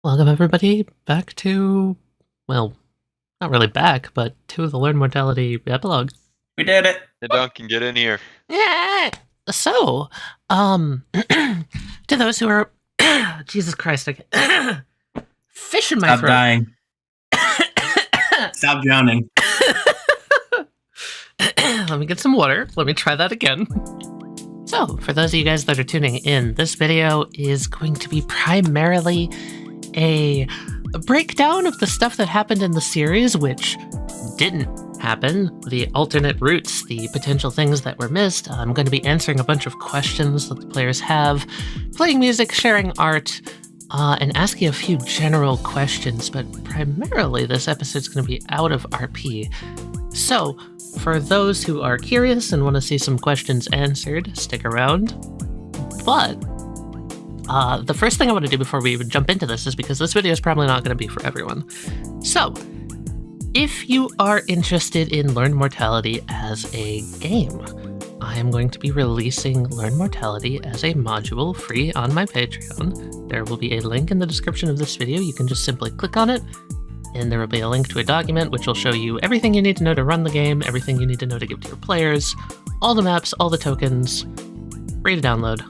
Welcome everybody back to, well, not really back, but to the Learn Mortality Epilogue. We did it! Hey Duncan, get in here. Yeah! So, to those who are, Jesus Christ, fish in my Stop throat. dying. Stop drowning. Let me get some water. Let me try that again. So, for those of you guys that are tuning in, this video is going to be primarily a breakdown of the stuff that happened in the series, which didn't happen, the alternate routes, the potential things that were missed. I'm going to be answering a bunch of questions that the players have, playing music, sharing art, and asking a few general questions, but primarily this episode's going to be out of RP. So, for those who are curious and want to see some questions answered, stick around. But the first thing I want to do before we even jump into this is because this video is probably not going to be for everyone. So, if you are interested in Learn Mortality as a game, I am going to be releasing Learn Mortality as a module free on my Patreon. There will be a link in the description of this video. You can just simply click on it, and there will be a link to a document which will show you everything you need to know to run the game, everything you need to know to give to your players, all the maps, all the tokens, free to download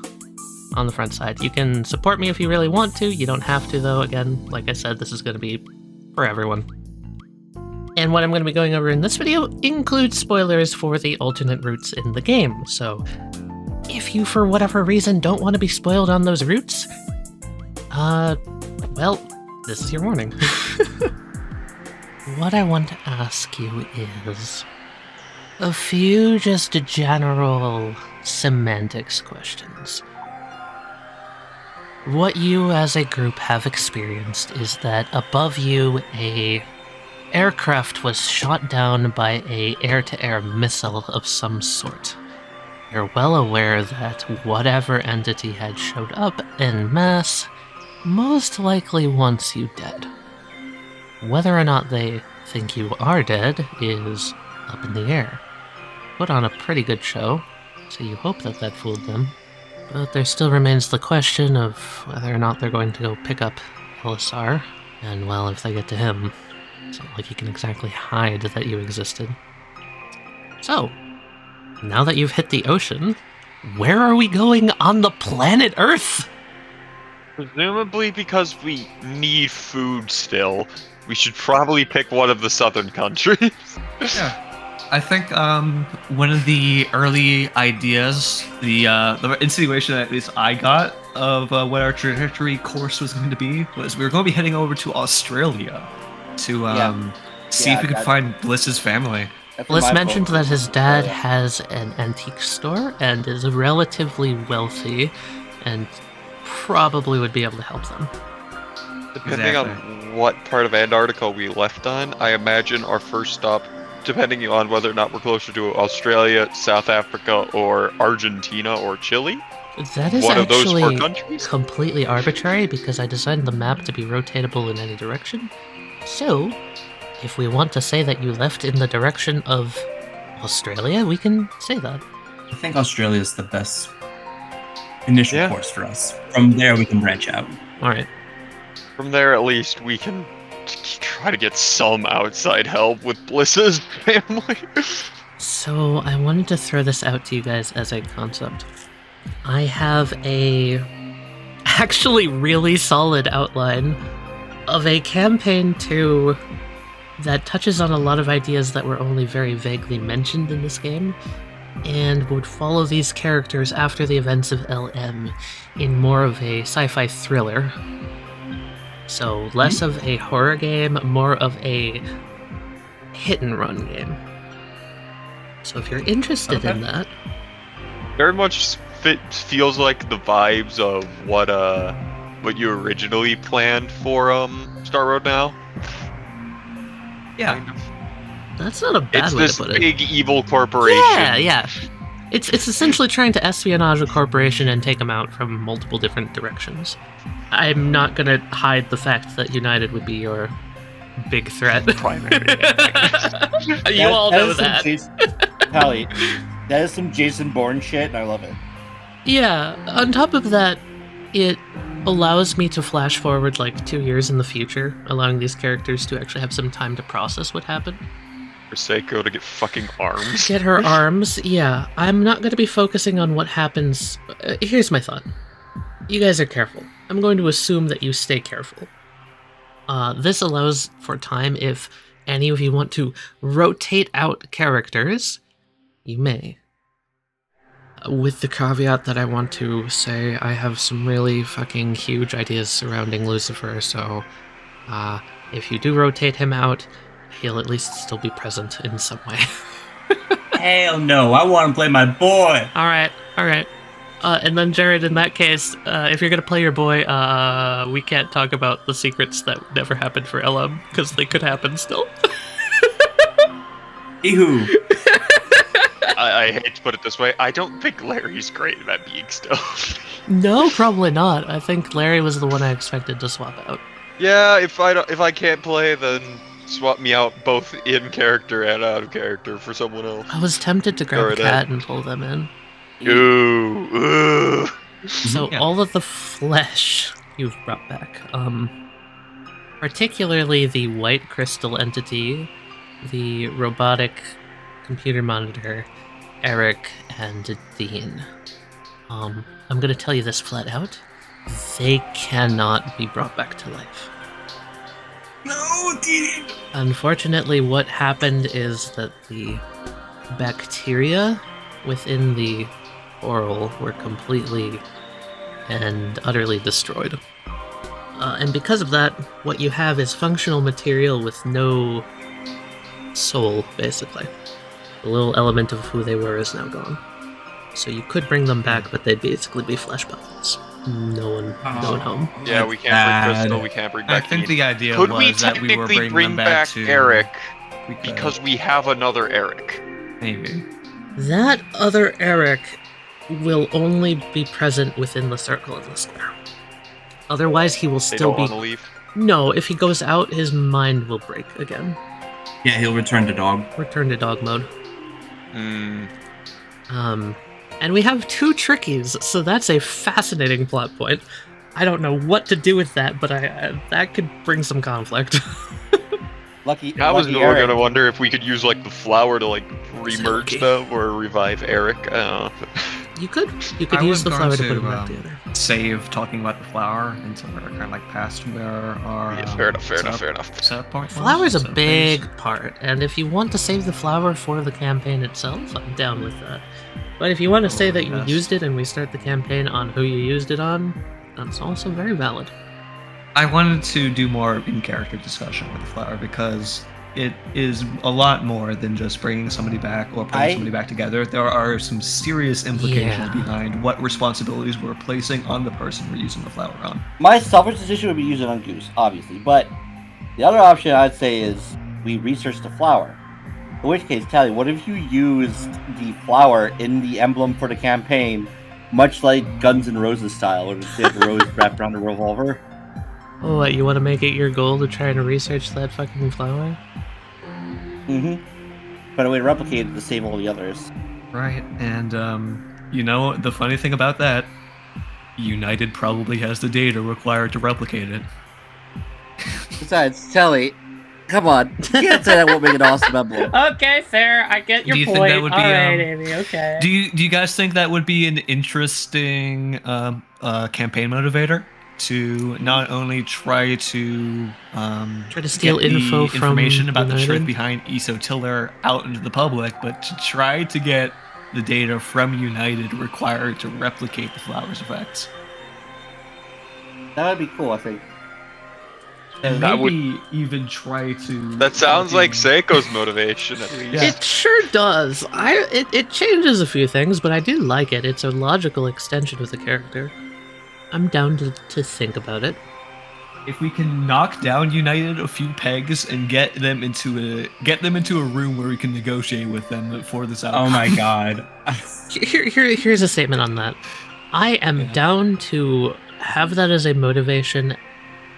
on the front side. You can support me if you really want to. You don't have to, though. Again, like I said, this is going to be for everyone. And what I'm going to be going over in this video includes spoilers for the alternate routes in the game. So if you, for whatever reason, don't want to be spoiled on those routes, well, this is your warning. What I want to ask you is a few just general semantics questions. What you as a group have experienced is that above you, a aircraft was shot down by a air-to-air missile of some sort. You're well aware that whatever entity had showed up en masse most likely wants you dead. Whether or not they think you are dead is up in the air. Put on a pretty good show, so you hope that that fooled them. But there still remains the question of whether or not they're going to go pick up LSR, and well, if they get to him, it's not like he can exactly hide that you existed. So, now that you've hit the ocean, where are we going on the planet Earth? Presumably because we need food still, we should probably pick one of the southern countries. Yeah. I think one of the early ideas, the insinuation that at least I got of what our trajectory course was going to be, was we were going to be heading over to Australia to see if we could find Bliss's family. Bliss mentioned that his dad has an antique store and is relatively wealthy and probably would be able to help them. Depending on what part of Antarctica we left on, I imagine our first stop, depending on whether or not we're closer to Australia, South Africa, or Argentina, or Chile. That is one of those four actually countries? Completely arbitrary because I designed the map to be rotatable in any direction. So, if we want to say that you left in the direction of Australia, we can say that. I think Australia is the best initial course for us. From there, we can branch out. Alright. From there, at least, we can try to get some outside help with Bliss's family. So, I wanted to throw this out to you guys as a concept. I have a actually really solid outline of a campaign 2 that touches on a lot of ideas that were only very vaguely mentioned in this game, and would follow these characters after the events of LM in more of a sci-fi thriller. So less of a horror game, more of a hit-and-run game. So if you're interested in that... Very much feels like the vibes of what you originally planned for Star Road Now. Yeah. Kind of. That's not a bad way to put it. It's this big evil corporation. Yeah. It's essentially trying to espionage a corporation and take them out from multiple different directions. I'm not going to hide the fact that United would be your big threat. Primary. You all know that. Tali, that is some Jason Bourne shit, and I love it. Yeah, on top of that, it allows me to flash forward like 2 years in the future, allowing these characters to actually have some time to process what happened. For Seiko to get fucking arms. Get her arms, yeah. I'm not going to be focusing on what happens. Here's my thought. You guys are careful. I'm going to assume that you stay careful. This allows for time if any of you want to rotate out characters, you may. With the caveat that I want to say I have some really fucking huge ideas surrounding Lucifer, so if you do rotate him out, he'll at least still be present in some way. Hell no, I want to play my boy! Alright. And then, Jared, in that case, if you're going to play your boy, we can't talk about the secrets that never happened for LM, because they could happen still. Eehoo! I hate to put it this way, I don't think Larry's great at being still. No, probably not. I think Larry was the one I expected to swap out. Yeah, if I can't play, then swap me out both in character and out of character for someone else. I was tempted to grab a cat and pull them in. Ooh. So all of the flesh you've brought back, particularly the white crystal entity, the robotic computer monitor, Eric, and Dean. I'm gonna tell you this flat out. They cannot be brought back to life. No, Dean! Unfortunately, what happened is that the bacteria within the oral were completely and utterly destroyed. And because of that, what you have is functional material with no soul, basically. The little element of who they were is now gone. So you could bring them back, but they'd basically be flesh puppets. No one home. Yeah, we can't bring Crystal, we can't bring back I think Dean. the idea Could was we that we were technically bringing them bring back back to Eric because we have another Eric? Maybe. That other Eric will only be present within the circle of the square. Otherwise, he will They still don't be... want to leave. No, if he goes out, his mind will break again. Yeah, he'll return to dog. Return to dog mode. And we have 2 trickies, so that's a fascinating plot point. I don't know what to do with that, but that could bring some conflict. I was more gonna wonder if we could use like the flower to like remerge them or revive Eric. You could use the flower to put him back together. Save talking about the flower until we're kind of like past where our Yeah, fair enough. Set point. Flower's a big part, and if you want to save the flower for the campaign itself, I'm down with that. But if you want to say that you used it and we start the campaign on who you used it on, that's also very valid. I wanted to do more in-character discussion with the flower because it is a lot more than just bringing somebody back or putting somebody back together. There are some serious implications behind what responsibilities we're placing on the person we're using the flower on. My selfish decision would be using it on Goose, obviously, but the other option I'd say is we research the flower. In which case, Tali, what if you used the flower in the emblem for the campaign, much like Guns N' Roses style, where they have the rose wrapped around the revolver? Oh, what, you want to make it your goal to try and research that fucking flower? Mm-hmm. But a way to replicate it to save all the others. Right, and you know, the funny thing about that, United probably has the data required to replicate it. Besides, Tali, come on. You can't say that won't make an awesome emblem. Okay, fair. I get your Do you point. think that would be, Alright, Amy, okay. Do you guys think that would be an interesting campaign motivator? To not only try to steal get info the information from about the truth United? behind ESO Tiller out into the public, but to try to get the data from United required to replicate the flower's effects. That would be cool, I think. And That maybe even try to... That sounds like Seiko's motivation, at least. Yeah. It sure does. It changes a few things, but I do like it. It's a logical extension of the character. I'm down to think about it. If we can knock down United a few pegs and get them into a room where we can negotiate with them for this outcome. Oh my god. Here's a statement on that. I am down to have that as a motivation.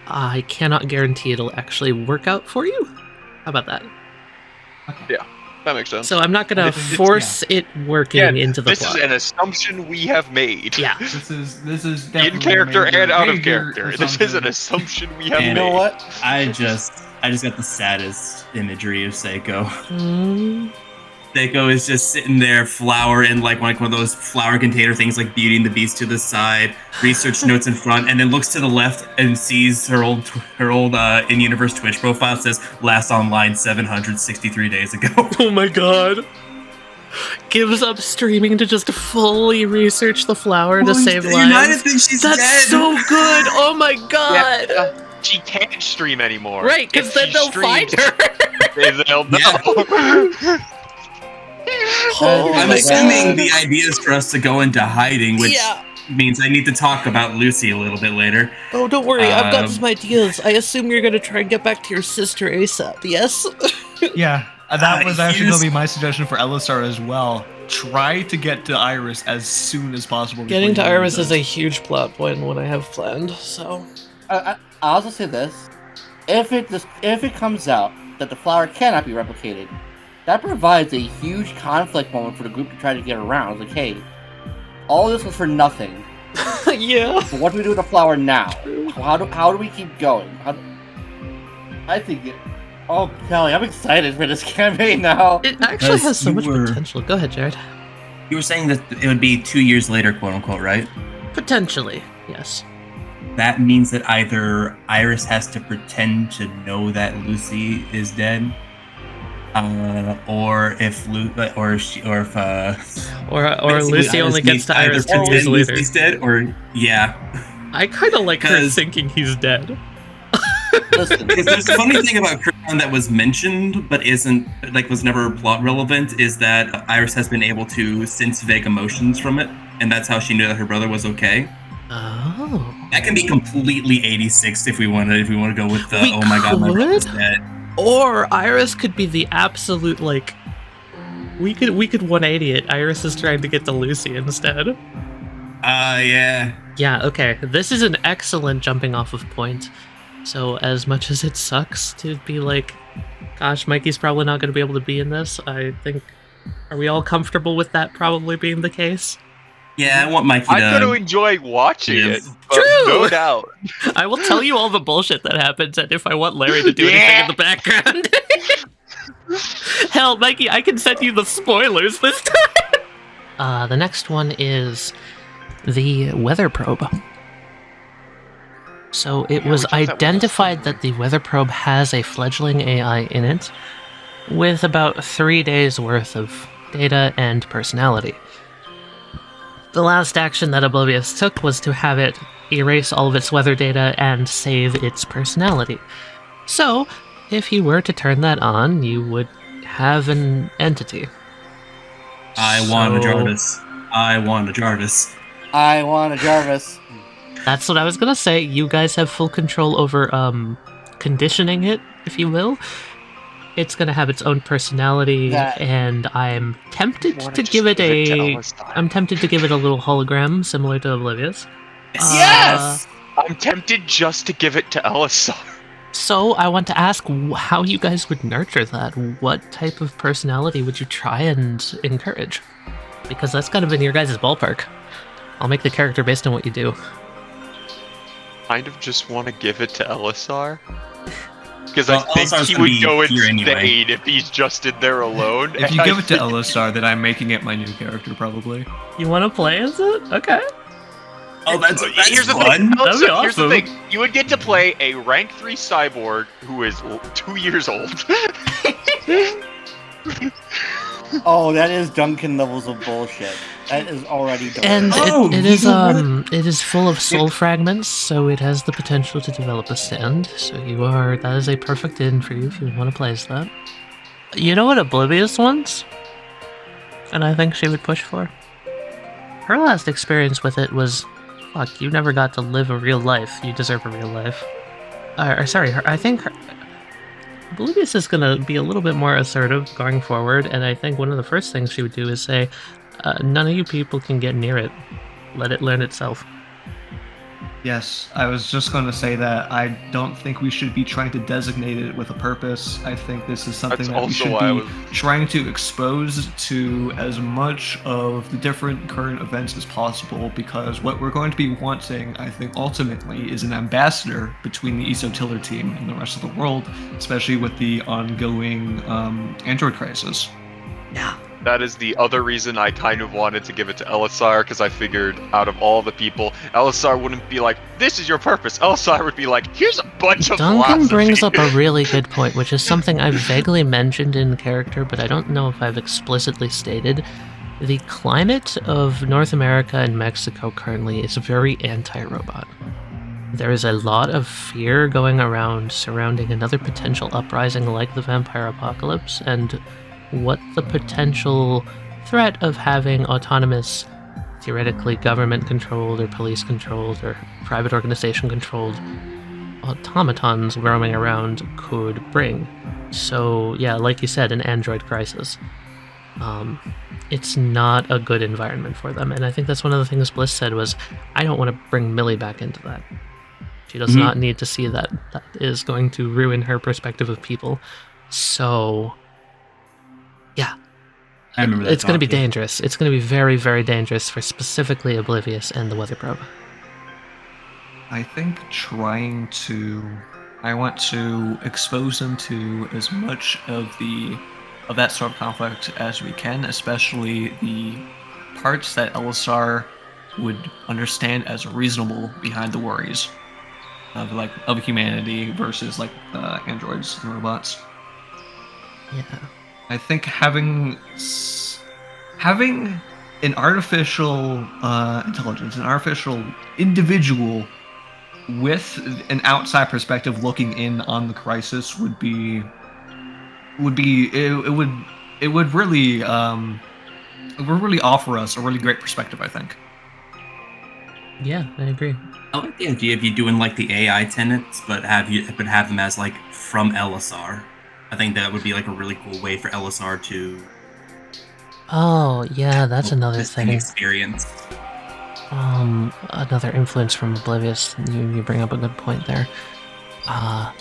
I cannot guarantee it'll actually work out for you. How about that? Okay. Yeah. That makes sense. So I'm not gonna force it working into the plot. This is an assumption we have made. Yeah. This is in character and out of character. This is an assumption we have made. You know what? I just got the saddest imagery of Seiko. Seiko is just sitting there, flower in like one of those flower container things, like Beauty and the Beast to the side, research notes in front, and then looks to the left and sees her old in-universe Twitch profile. It says last online 763 days ago. Oh my god. Gives up streaming to just fully research the flower to save lives. United thinks she's That's dead. so good. Oh my god. Yeah, she can't stream anymore. Right, because then they'll find her. They'll know. I'm assuming the idea is for us to go into hiding, which means I need to talk about Lucy a little bit later. Oh, don't worry. I've got some ideas. I assume you're going to try and get back to your sister ASAP, yes? Yeah, that was actually going to be my suggestion for Elisar as well. Try to get to Iris as soon as possible. Getting to Iris is a huge plot point in what I have planned, so... I'll also say this. If it comes out that the flower cannot be replicated, that provides a huge conflict moment for the group to try to get around. Like, hey, all this was for nothing. Yeah. So what do we do with the flower now? How do we keep going? Oh, Kelly, I'm excited for this campaign now. It actually has so much potential. Go ahead, Jared. You were saying that it would be 2 years later, quote unquote, right? Potentially, yes. That means that either Iris has to pretend to know that Lucy is dead, or if Lucy only gets to Iris 2 years later. Lucy's dead, or I kind of like her thinking he's dead. Listen, because there's a funny thing about Krypton that was mentioned, but was never plot relevant, is that Iris has been able to sense vague emotions from it, and that's how she knew that her brother was okay. Oh. That can be completely 86 if we want to go with the oh my god, my brother's dead. Or Iris could be the absolute, like, we could 180 it. Iris is trying to get to Lucy instead. Yeah. Yeah, okay. This is an excellent jumping off of point. So as much as it sucks to be like, gosh, Mikey's probably not going to be able to be in this, I think, are we all comfortable with that probably being the case? Yeah, I want Mikey to... I'm going to enjoy watching it, but True! no doubt. I will tell you all the bullshit that happens, and if I want Larry to do anything in the background. Hell, Mikey, I can send you the spoilers this time! The next one is the weather probe. So it was identified that the weather probe has a fledgling AI in it, with about 3 days worth of data and personality. The last action that Oblivious took was to have it erase all of its weather data and save its personality. So, if you were to turn that on, you would have an entity. I want a Jarvis. I want a Jarvis. I want a Jarvis. That's what I was gonna say. You guys have full control over, conditioning it, if you will. It's gonna have its own personality, and I'm tempted to give it a little hologram similar to Oblivious. Yes! I'm tempted just to give it to Elisar. So I want to ask how you guys would nurture that. What type of personality would you try and encourage? Because that's kind of in your guys' ballpark. I'll make the character based on what you do. Kind of just want to give it to Elisar. Because I think Elisar's he would go anyway. insane if he's just in there alone. If you give it to Elisar, then I'm making it my new character, probably. You want to play as it? Okay. Oh, that's here's fun. The thing. That'd be Here's the awesome. thing. You would get to play a rank 3 cyborg who is 2 years old. Oh, that is Duncan levels of bullshit. That is already done. And it is full of soul fragments, so it has the potential to develop a stand. So that is a perfect in for you if you want to play as that. You know what Oblivious wants? And I think she would push for? Her last experience with it was, fuck, you never got to live a real life. You deserve a real life. I think Oblivious is going to be a little bit more assertive going forward, and I think one of the first things she would do is say, none of you people can get near it. Let it learn itself. Yes, I was just going to say that I don't think we should be trying to designate it with a purpose. I think this is something That's that we also should why I be was- trying to expose to as much of the different current events as possible, because what we're going to be wanting, I think, ultimately is an ambassador between the Esotiller team and the rest of the world, especially with the ongoing Android crisis. Yeah. That is the other reason I kind of wanted to give it to Elisar, because I figured out of all the people, Elisar wouldn't be like, this is your purpose. Elisar would be like, here's a bunch of Duncan philosophy. brings up a really good point, which is something I've vaguely mentioned in character, but I don't know if I've explicitly stated. The climate of North America and Mexico currently is very anti-robot. There is a lot of fear going around surrounding another potential uprising like the vampire apocalypse, and what the potential threat of having autonomous, theoretically government-controlled or police-controlled or private organization-controlled automatons roaming around could bring. So, yeah, like you said, an android crisis. It's not a good environment for them, and I think that's one of the things Bliss said was, I don't want to bring Millie back into that. She does not need to see that. That is going to ruin her perspective of people. So, yeah. I remember that. It's going to be dangerous. It's going to be very, very dangerous for specifically Oblivious and the Weather Probe. I think I want to expose them to as much of that sort of conflict as we can, especially the parts that Elisar would understand as reasonable behind the worries of humanity versus androids and robots. Yeah. I think having an artificial intelligence, an artificial individual with an outside perspective looking in on the crisis would really offer us a really great perspective, I think. Yeah, I agree. I like the idea of you doing like the AI tenants, but have them as like from Elisar. I think that would be like a really cool way for Elisar to. Oh, yeah, that's another this thing. Experience. Another influence from Oblivious. You bring up a good point there. I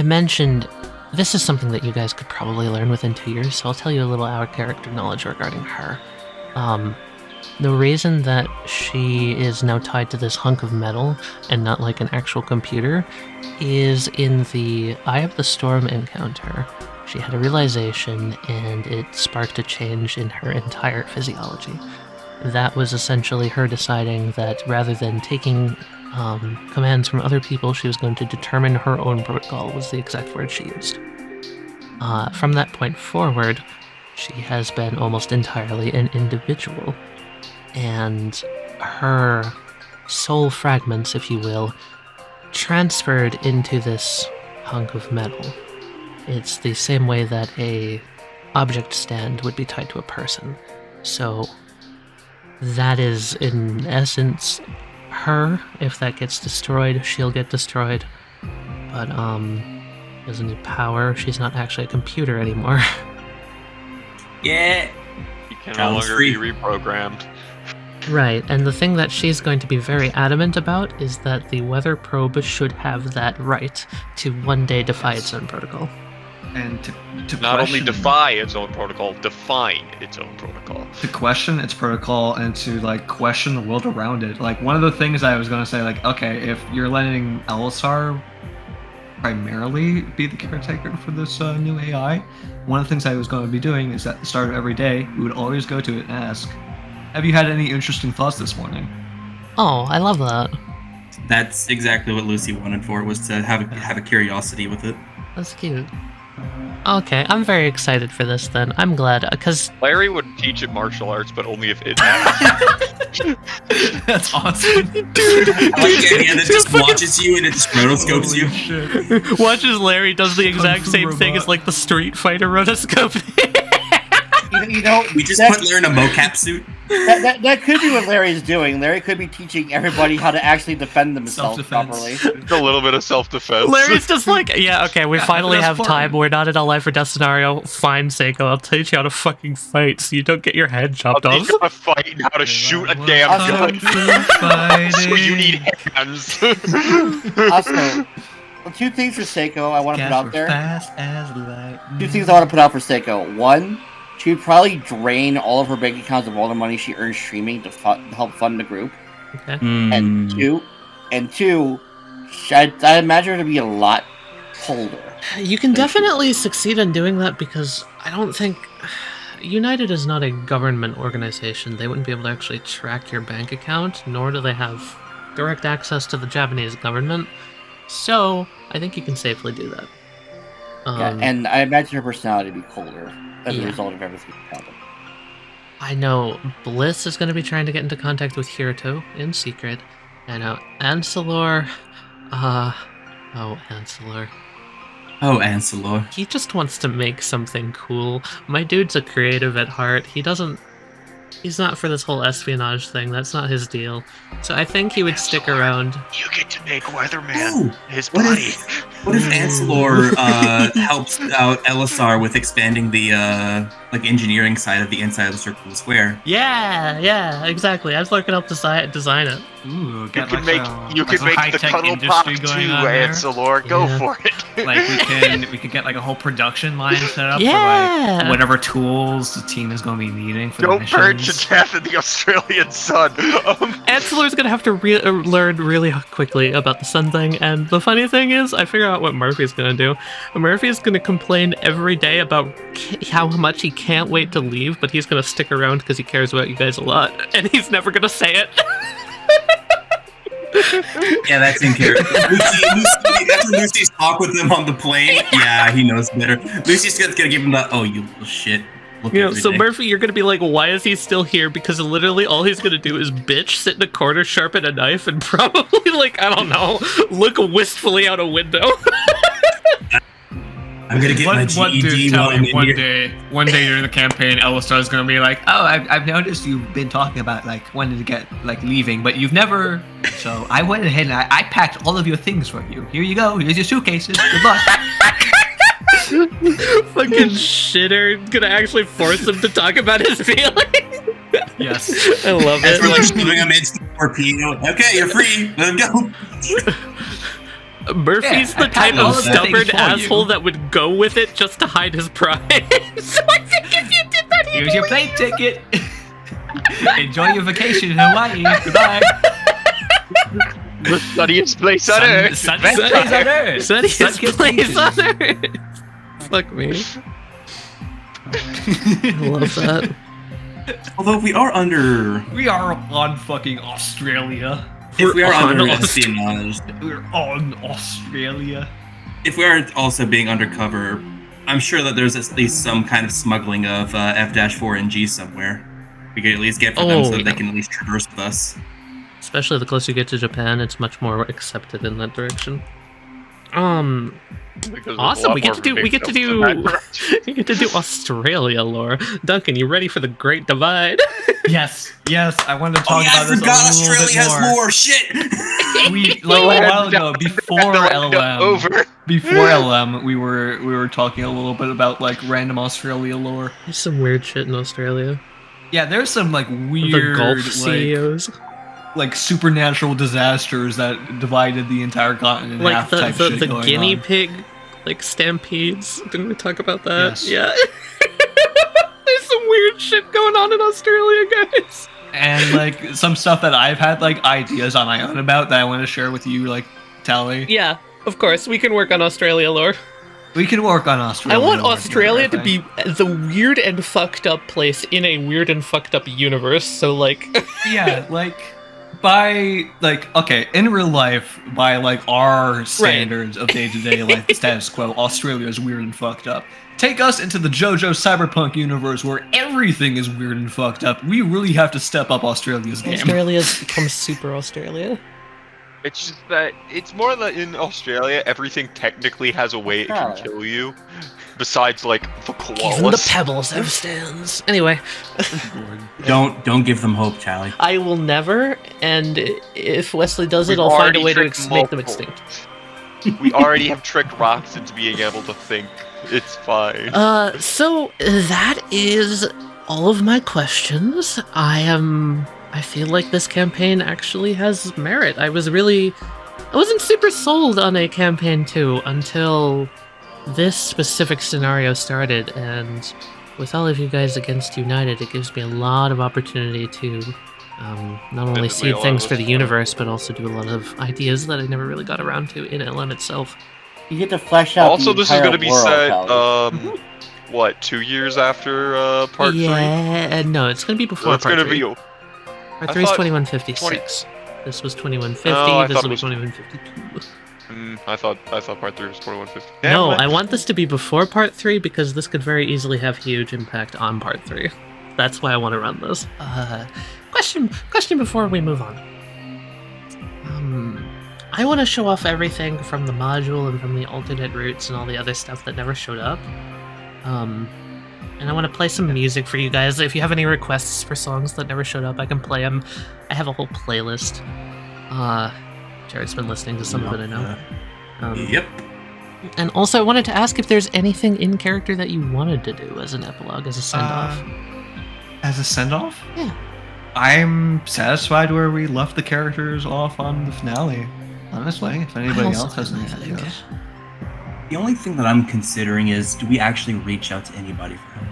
mentioned this is something that you guys could probably learn within 2 years, so I'll tell you a little our character knowledge regarding her. The reason that she is now tied to this hunk of metal and not like an actual computer is in the Eye of the Storm encounter. She had a realization and it sparked a change in her entire physiology. That was essentially her deciding that rather than taking commands from other people, she was going to determine her own protocol, was the exact word she used. From that point forward, she has been almost entirely an individual. And her soul fragments, if you will, transferred into this hunk of metal. It's the same way that a object stand would be tied to a person. So that is, in essence, her. If that gets destroyed, she'll get destroyed. But, doesn't need power. She's not actually a computer anymore. Yeah. You can no longer be reprogrammed. Right, and the thing that she's going to be very adamant about is that the Weather Probe should have that right to one day defy its own protocol. And to not only defy its own protocol, define its own protocol. To question its protocol and to question the world around it. One of the things I was going to say, okay, if you're letting Elisar primarily be the caretaker for this new AI, one of the things I was going to be doing is at the start of every day, we would always go to it and ask, have you had any interesting thoughts this morning? Oh, I love that. That's exactly what Lucy wanted for it, was to have a curiosity with it. That's cute. Okay, I'm very excited for this then. I'm glad, because Larry would teach it martial arts, but only if it That's awesome. Dude, I like the idea that it just watches you and it just rotoscopes you. Shit. watches Larry does the exact same thing as the Street Fighter rotoscope. You know, We just put Larry in a mocap suit. That could be what Larry's doing. Larry could be teaching everybody how to actually defend themselves properly. Just a little bit of self-defense. Larry's just like, yeah, okay, we finally that's have fun. time. We're not in a life or death scenario. Fine, Seiko, I'll teach you how to fucking fight so you don't get your head chopped I'll off. teach you how to fight and how to shoot a damn gun. So you need hands. Also, two things for Seiko I want to put out there. Fast as lightning. Two things I want to put out for Seiko. One, she would probably drain all of her bank accounts of all the money she earns streaming to help fund the group. Okay. And two, I imagine her to be a lot colder. You can definitely succeed in doing that because I don't think... United is not a government organization. They wouldn't be able to actually track your bank account, nor do they have direct access to the Japanese government. So, I think you can safely do that. Yeah, and I imagine her personality to be colder as a result of everything that's happened. I know Bliss is going to be trying to get into contact with Hiroto in secret. I know Ancelor... Ancelor. Oh, Ancelor. He just wants to make something cool. My dude's a creative at heart. He's not for this whole espionage thing. That's not his deal. So I think he would stick around. You get to make Weatherman Oh, his what body. What if Ancelor helps out Elisar with expanding the engineering side of the inside of the circle square? Yeah, exactly. Ancelor can help design it. Ooh, You get can like make some the high-tech cuddle industry pop going too, on there. Ancelor. Go Yeah. for it. Like we could get like a whole production line set up for Yeah. like whatever tools the team is going to be needing for Don't the burn missions. to death in the Australian sun. Ancelor's gonna have to learn really quickly about the sun thing, and the funny thing is, I figure out what Murphy's gonna do. Murphy's gonna complain every day about how much he can't wait to leave, but he's gonna stick around because he cares about you guys a lot, and he's never gonna say it. Yeah, that's in character. After Lucy's talk with him on the plane, yeah, he knows better. Lucy's gonna give him that, oh, you little shit. Look You know, every so day. Murphy, you're gonna be like, why is he still here? Because literally all he's gonna do is bitch, sit in a corner, sharpen a knife, and probably, like, I don't know, look wistfully out a window. I'm gonna get my GED while I'm in here. One day during the campaign, Elistar's gonna be like, "Oh, I've noticed you've been talking about like wanting to get like leaving, but you've never. So I went ahead and I packed all of your things for you. Here you go. Here's your suitcases. Good luck." Fucking shitter, gonna actually force him to talk about his feelings. Yes. I love As it. we're like shoving him into the torpedo. Okay, you're free. Let him go. Murphy's Yeah, the type all of of the things stubborn for asshole you. that would go with it just to hide his pride. So I think if you did that, Here's your plane ticket. Enjoy your vacation in Hawaii. Goodbye. The sunniest place on earth. Sunniest place on earth. Sunniest Sun-kissed place on places. earth. Fuck me. I love that. Although if we are under, We are on fucking Australia. if we are on under Australia. espionage, We're on Australia. if we are also being undercover, I'm sure that there's at least some kind of smuggling of F-4 and G somewhere. We could at least get for them so that they can at least traverse with us. Especially the closer you get to Japan, it's much more accepted in that direction. Because there's a Awesome. lot We get more to do victims in that Australia lore. Duncan, you ready for the Great Divide? Yes, I wanted to Oh talk yeah, I about this a forgot little Australia bit has more. more. Shit. We like a while ago, before LM, over. before LM, we were talking a little bit about like random Australia lore. There's some weird shit in Australia. Yeah, there's some like The weird Gulf like, CEOs. like supernatural disasters that divided the entire continent in Like half the, type the, shit the going guinea on. pig, like stampedes. Didn't we talk about that? Yes. Yeah. There's some weird shit going on in Australia, guys. And like some stuff that I've had like ideas on my own about that I want to share with you, like Tali. Yeah, of course. We can work on Australia lore. We can work on Australia. I want lore Australia to together, be the weird and fucked up place in a weird and fucked up universe. So, like, I think. Yeah, like by like okay, in real life, by like our standards of day-to-day life, the status quo, Australia is weird and fucked up. Take us into the JoJo cyberpunk universe where everything is weird and fucked up. We really have to step up Australia's game. Australia's become super Australia. It's just that it's more that in Australia, everything technically has a way it can kill you, besides like the koalas. Even the pebbles have stands. Anyway, Don't give them hope, Tali. I will never. And if Wesley does it, I'll find a way to make them extinct. We already have tricked rocks into being able to think. It's fine. So that is all of my questions. I feel like this campaign actually has merit. I wasn't super sold on a campaign 2 until this specific scenario started, and with all of you guys against United, it gives me a lot of opportunity to not only seed things for the universe, but also do a lot of ideas that I never really got around to in Echelon itself. You get to flesh out. Also, this is going to be set, what, 2 years after part 3? Yeah, no, it's going to be before part 3. It's going to be. Part 3 is 2156. This was 2150. This will be 2152. I thought part 3 was 2150. No, I want this to be before part 3 because this could very easily have huge impact on part 3. That's why I want to run this. Question before we move on. I want to show off everything from the module and from the alternate routes and all the other stuff that never showed up. And I want to play some music for you guys. If you have any requests for songs that never showed up, I can play them. I have a whole playlist. Jared's been listening to some of it, I know. Yep. And also, I wanted to ask if there's anything in character that you wanted to do as an epilogue, as a send-off. As a send-off? Yeah. I'm satisfied where we left the characters off on the finale. Honestly, if anybody else has any ideas. The only thing that I'm considering is, do we actually reach out to anybody for him?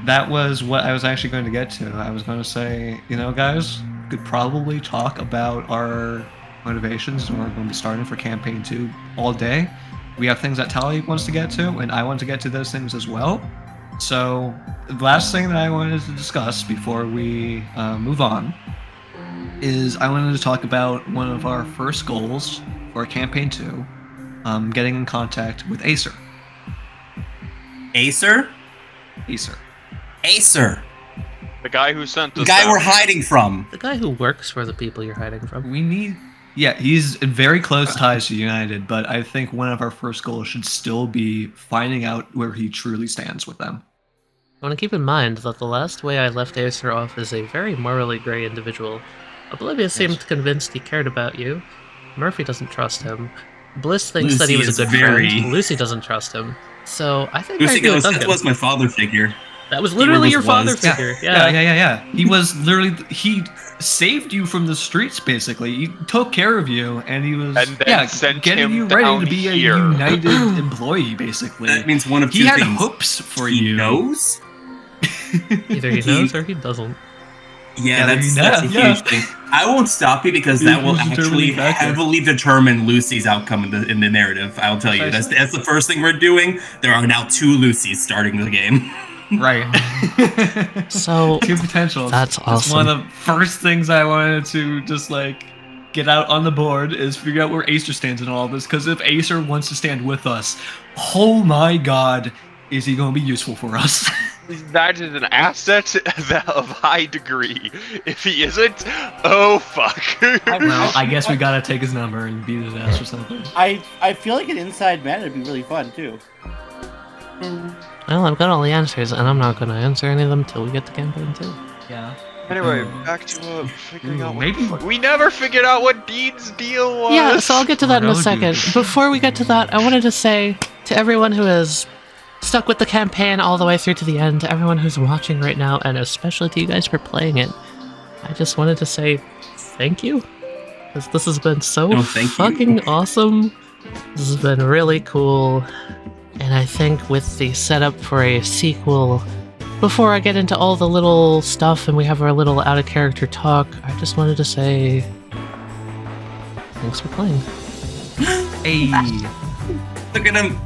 That was what I was actually going to get to. I was going to say, guys, we could probably talk about our motivations, and we're going to be starting for campaign 2 all day. We have things that Tali wants to get to, and I want to get to those things as well. So the last thing that I wanted to discuss before we move on is I wanted to talk about one of our first goals for campaign 2. Getting in contact with Acer. Acer? Acer. The guy who sent us. The guy we're hiding from. The guy who works for the people you're hiding from. He's in very close ties to United, but I think one of our first goals should still be finding out where he truly stands with them. I want to keep in mind that the last way I left Acer off is a very morally grey individual. Oblivious seemed convinced he cared about you. Murphy doesn't trust him. Bliss thinks that he was a good friend. Lucy doesn't trust him. So I think Lucy goes, that was my father figure. That was literally your father figure. Yeah. He was literally, he saved you from the streets, basically. He took care of you, and he was getting you ready to be a United employee, basically. That means one of two things. He had hopes for you. He knows? Either he knows or he doesn't. Yeah, that's a huge thing. I won't stop you because that will actually heavily determine Lucy's outcome in the narrative. I'll tell you. That's the first thing we're doing. There are now 2 Lucys starting the game. Right. So 2 potentials. That's awesome. That's one of the first things I wanted to just get out on the board is figure out where Acer stands in all of this. Because if Acer wants to stand with us, oh my god, is he going to be useful for us? That is an asset of high degree. If he isn't, oh fuck. Well, I guess we gotta take his number and beat his ass or something. I feel like an inside man would be really fun too. Well, I've got all the answers, and I'm not going to answer any of them till we get to campaign 2. Yeah. Anyway, back to figuring out we never figured out what Dean's deal was. Yeah, so I'll get to that in a second. Before we get to that, I wanted to say to everyone who has stuck with the campaign all the way through to the end, to everyone who's watching right now, and especially to you guys for playing it, I just wanted to say thank you. Because this has been so fucking awesome. This has been really cool. And I think with the setup for a sequel, before I get into all the little stuff and we have our little out-of-character talk, I just wanted to say thanks for playing. Hey. Look at him.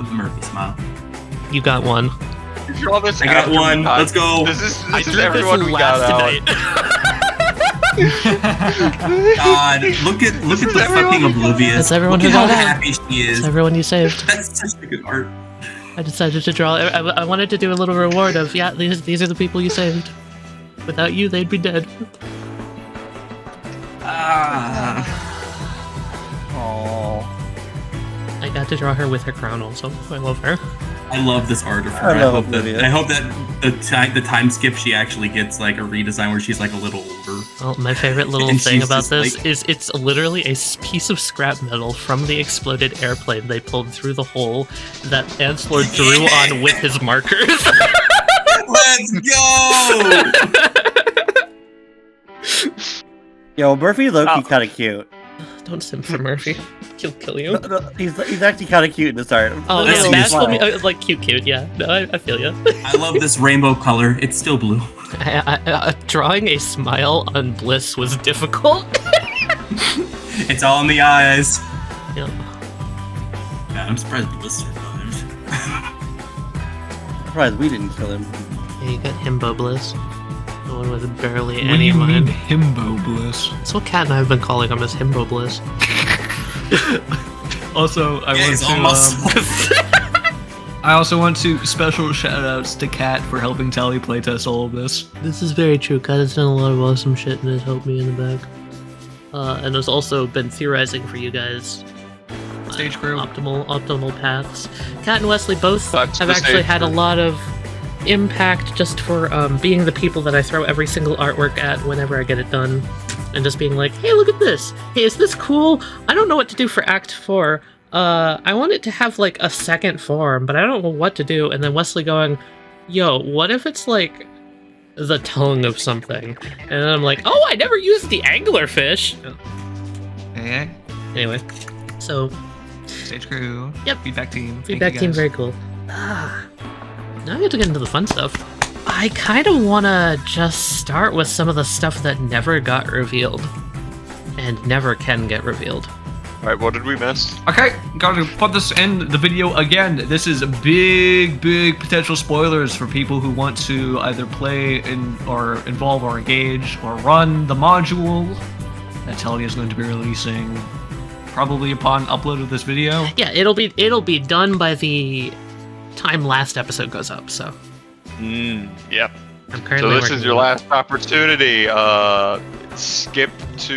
The Murphy smile. You got one. I got one. Let's go. This is everyone we got out. God, look at the fucking Oblivious. That's everyone who got out. How happy she is. That's everyone you saved. That's such a good art. I decided to draw. I wanted to do a little reward of, yeah, these are the people you saved. Without you, they'd be dead. Aww. I got to draw her with her crown also. I love her. I love this art of her. I love I hope that the time skip she actually gets like a redesign where she's like a little older. Oh, my favorite little And thing she's about just this like- is it's literally a piece of scrap metal from the exploded airplane they pulled through the hole that Anslord drew on with his markers. Let's go! Yo, Murphy Loki kind of cute. Don't simp for Murphy. He'll kill you. No, he's actually kind of cute in this art. Oh, Let's yeah, see bashful, smile. like cute, yeah. No, I feel you. I love this rainbow color. It's still blue. Drawing a smile on Bliss was difficult. It's all in the eyes. Yeah. God, I'm surprised Bliss survived. Surprised we didn't kill him. Yeah, you got Himbo Bliss. The one with barely What do any you mean, mind. himbo bliss? That's what Kat and I have been calling him, as Himbo Bliss. Also, I Yeah, want he's to. all muscle. I also want to special shoutouts to Kat for helping Tali playtest all of this. This is very true. Kat has done a lot of awesome shit and has helped me in the back. And has also been theorizing for you guys. Stage crew. Optimal paths. Kat and Wesley both That's have the actually stage had a crew. lot of impact just for being the people that I throw every single artwork at whenever I get it done. And just being like, hey, look at this. Hey, is this cool? I don't know what to do for Act 4. I want it to have, like, a second form, but I don't know what to do. And then Wesley going, yo, what if it's, like, the tongue of something? And then I'm like, oh, I never used the anglerfish. Hey, Anyway, so stage crew. Yep. Feedback team. Thank feedback you team, guys. very cool. Now I get to get into the fun stuff. I kind of want to just start with some of the stuff that never got revealed. And never can get revealed. Alright, what did we miss? Okay, gotta put this in the video again. This is big potential spoilers for people who want to either play in or involve or engage or run the module that Taliyah is going to be releasing probably upon upload of this video. Yeah, it'll be done by the time last episode goes up, so Yep. I'm currently So this working is your on it. last opportunity. Skip to,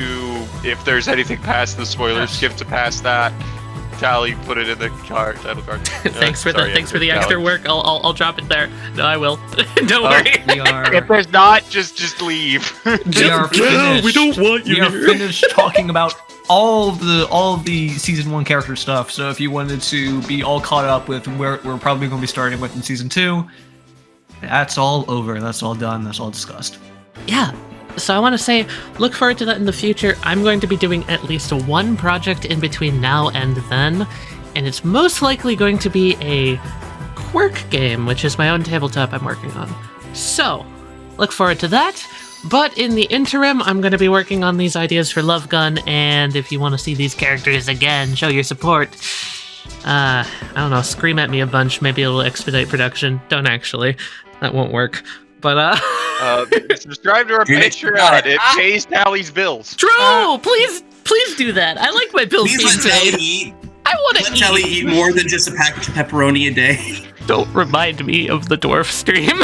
if there's anything past the spoilers, skip to past that. Tally, put it in the title card. Thanks for Sorry, the Tally. extra work. I'll drop it there. No, I will. Don't worry. We are If there's not, just leave. we are finished. we don't want you We are here. finished talking about all of the season 1 character stuff. So if you wanted to be all caught up with where we're probably going to be starting with in season 2, that's all over. That's all done. That's all discussed. Yeah. So I want to say, look forward to that in the future. I'm going to be doing at least one project in between now and then, and it's most likely going to be a quirk game, which is my own tabletop I'm working on. So, look forward to that. But in the interim, I'm going to be working on these ideas for Love Gun, and if you want to see these characters again, show your support. I don't know, scream at me a bunch, maybe it'll expedite production. Don't actually. That won't work. But, Subscribe to our You're Patreon. It pays Tally's bills. Drew, please do that. I like my bills Please being let Tally paid. eat. I want Let to Tally eat. eat more than just a package of pepperoni a day. Don't remind me of the dwarf stream.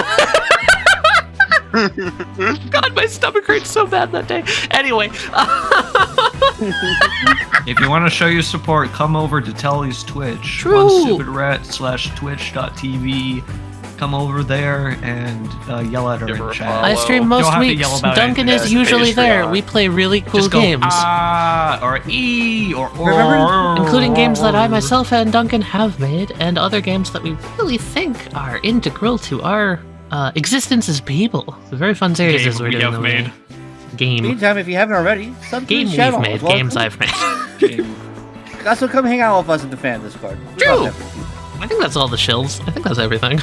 God, my stomach hurt so bad that day. Anyway, If you want to show your support, come over to Tally's Twitch. True. OneStupidRat/twitch.tv. Come over there and yell at her Give her in a chat. follow. I stream You most don't have to weeks. yell about Duncan anything. is usually there. Patreon. We play really cool Just go games, or E or including games that I myself and Duncan have made, and other games that we really think are integral to our existence as people. It's a very fun series as we're we doing. have over made. there. Game. Meantime, if you haven't already, sub to Game the we've channel. made. as well. Games I've made. Also, come hang out with us in the fan Discord. We True. love that for you. I think that's all the shills. I think that's everything.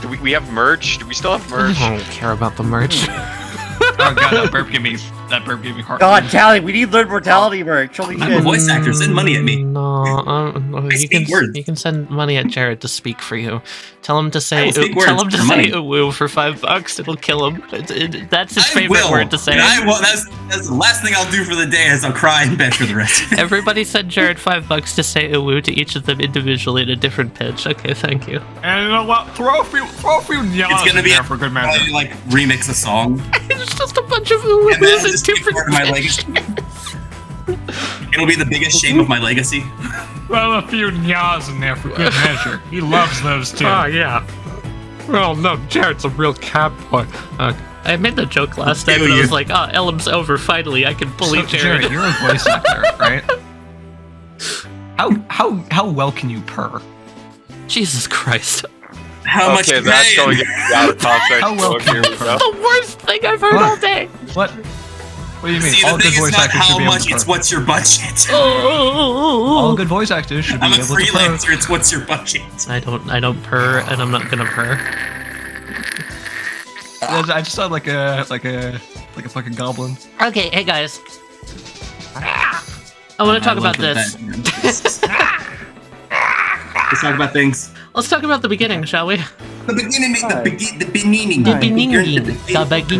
Do we have merch? Do we still have merch? I don't care about the merch. Oh god, that burp gave me heart. God, Tally, we need Learn Mortality merch. Holy I'm a shit. voice actor. Send money at me. No, you speak can words. you can send money at Jared to speak for you. Tell him to say will speak tell him words to for say money. "woo" for $5. It'll kill him. That's his I favorite will, word to say. and I will. That's the last thing I'll do for the day is I'll cry in bed for the rest of it. Everybody sent Jared $5 to say uwu to each of them individually in a different pitch. Okay, thank you. And you know what? Throw a few nyas It's gonna in be there for good measure. like remix a song. It's just a bunch of uwus And that'll in just be different part of my legacy. It'll be the biggest shame of my legacy. Throw a few nyas in there for good measure. He loves those too. Oh, yeah. Oh, no, Jared's a real cat boy. I made the joke last time, and I was like, oh, Elm's over, finally, I can bully So, Jared. you're a voice actor, right? How well can you purr? Jesus Christ. How much Okay, you that's paying? going to get out of context. How well so can here you we purr? go. The worst thing I've heard all day. What? What do you mean? See, All the good thing is voice not actors should how be able much, to it's purr. what's your budget. All good voice actors should be I'm a able to purr. freelancer, it's what's your budget. I don't purr, and I'm not gonna purr. I just sound like a fucking goblin. Okay, hey guys. I want to talk about this. Let's talk about things. Let's talk about the beginning, shall we? The beginning, Hi. the beginning. The Hi. beginning.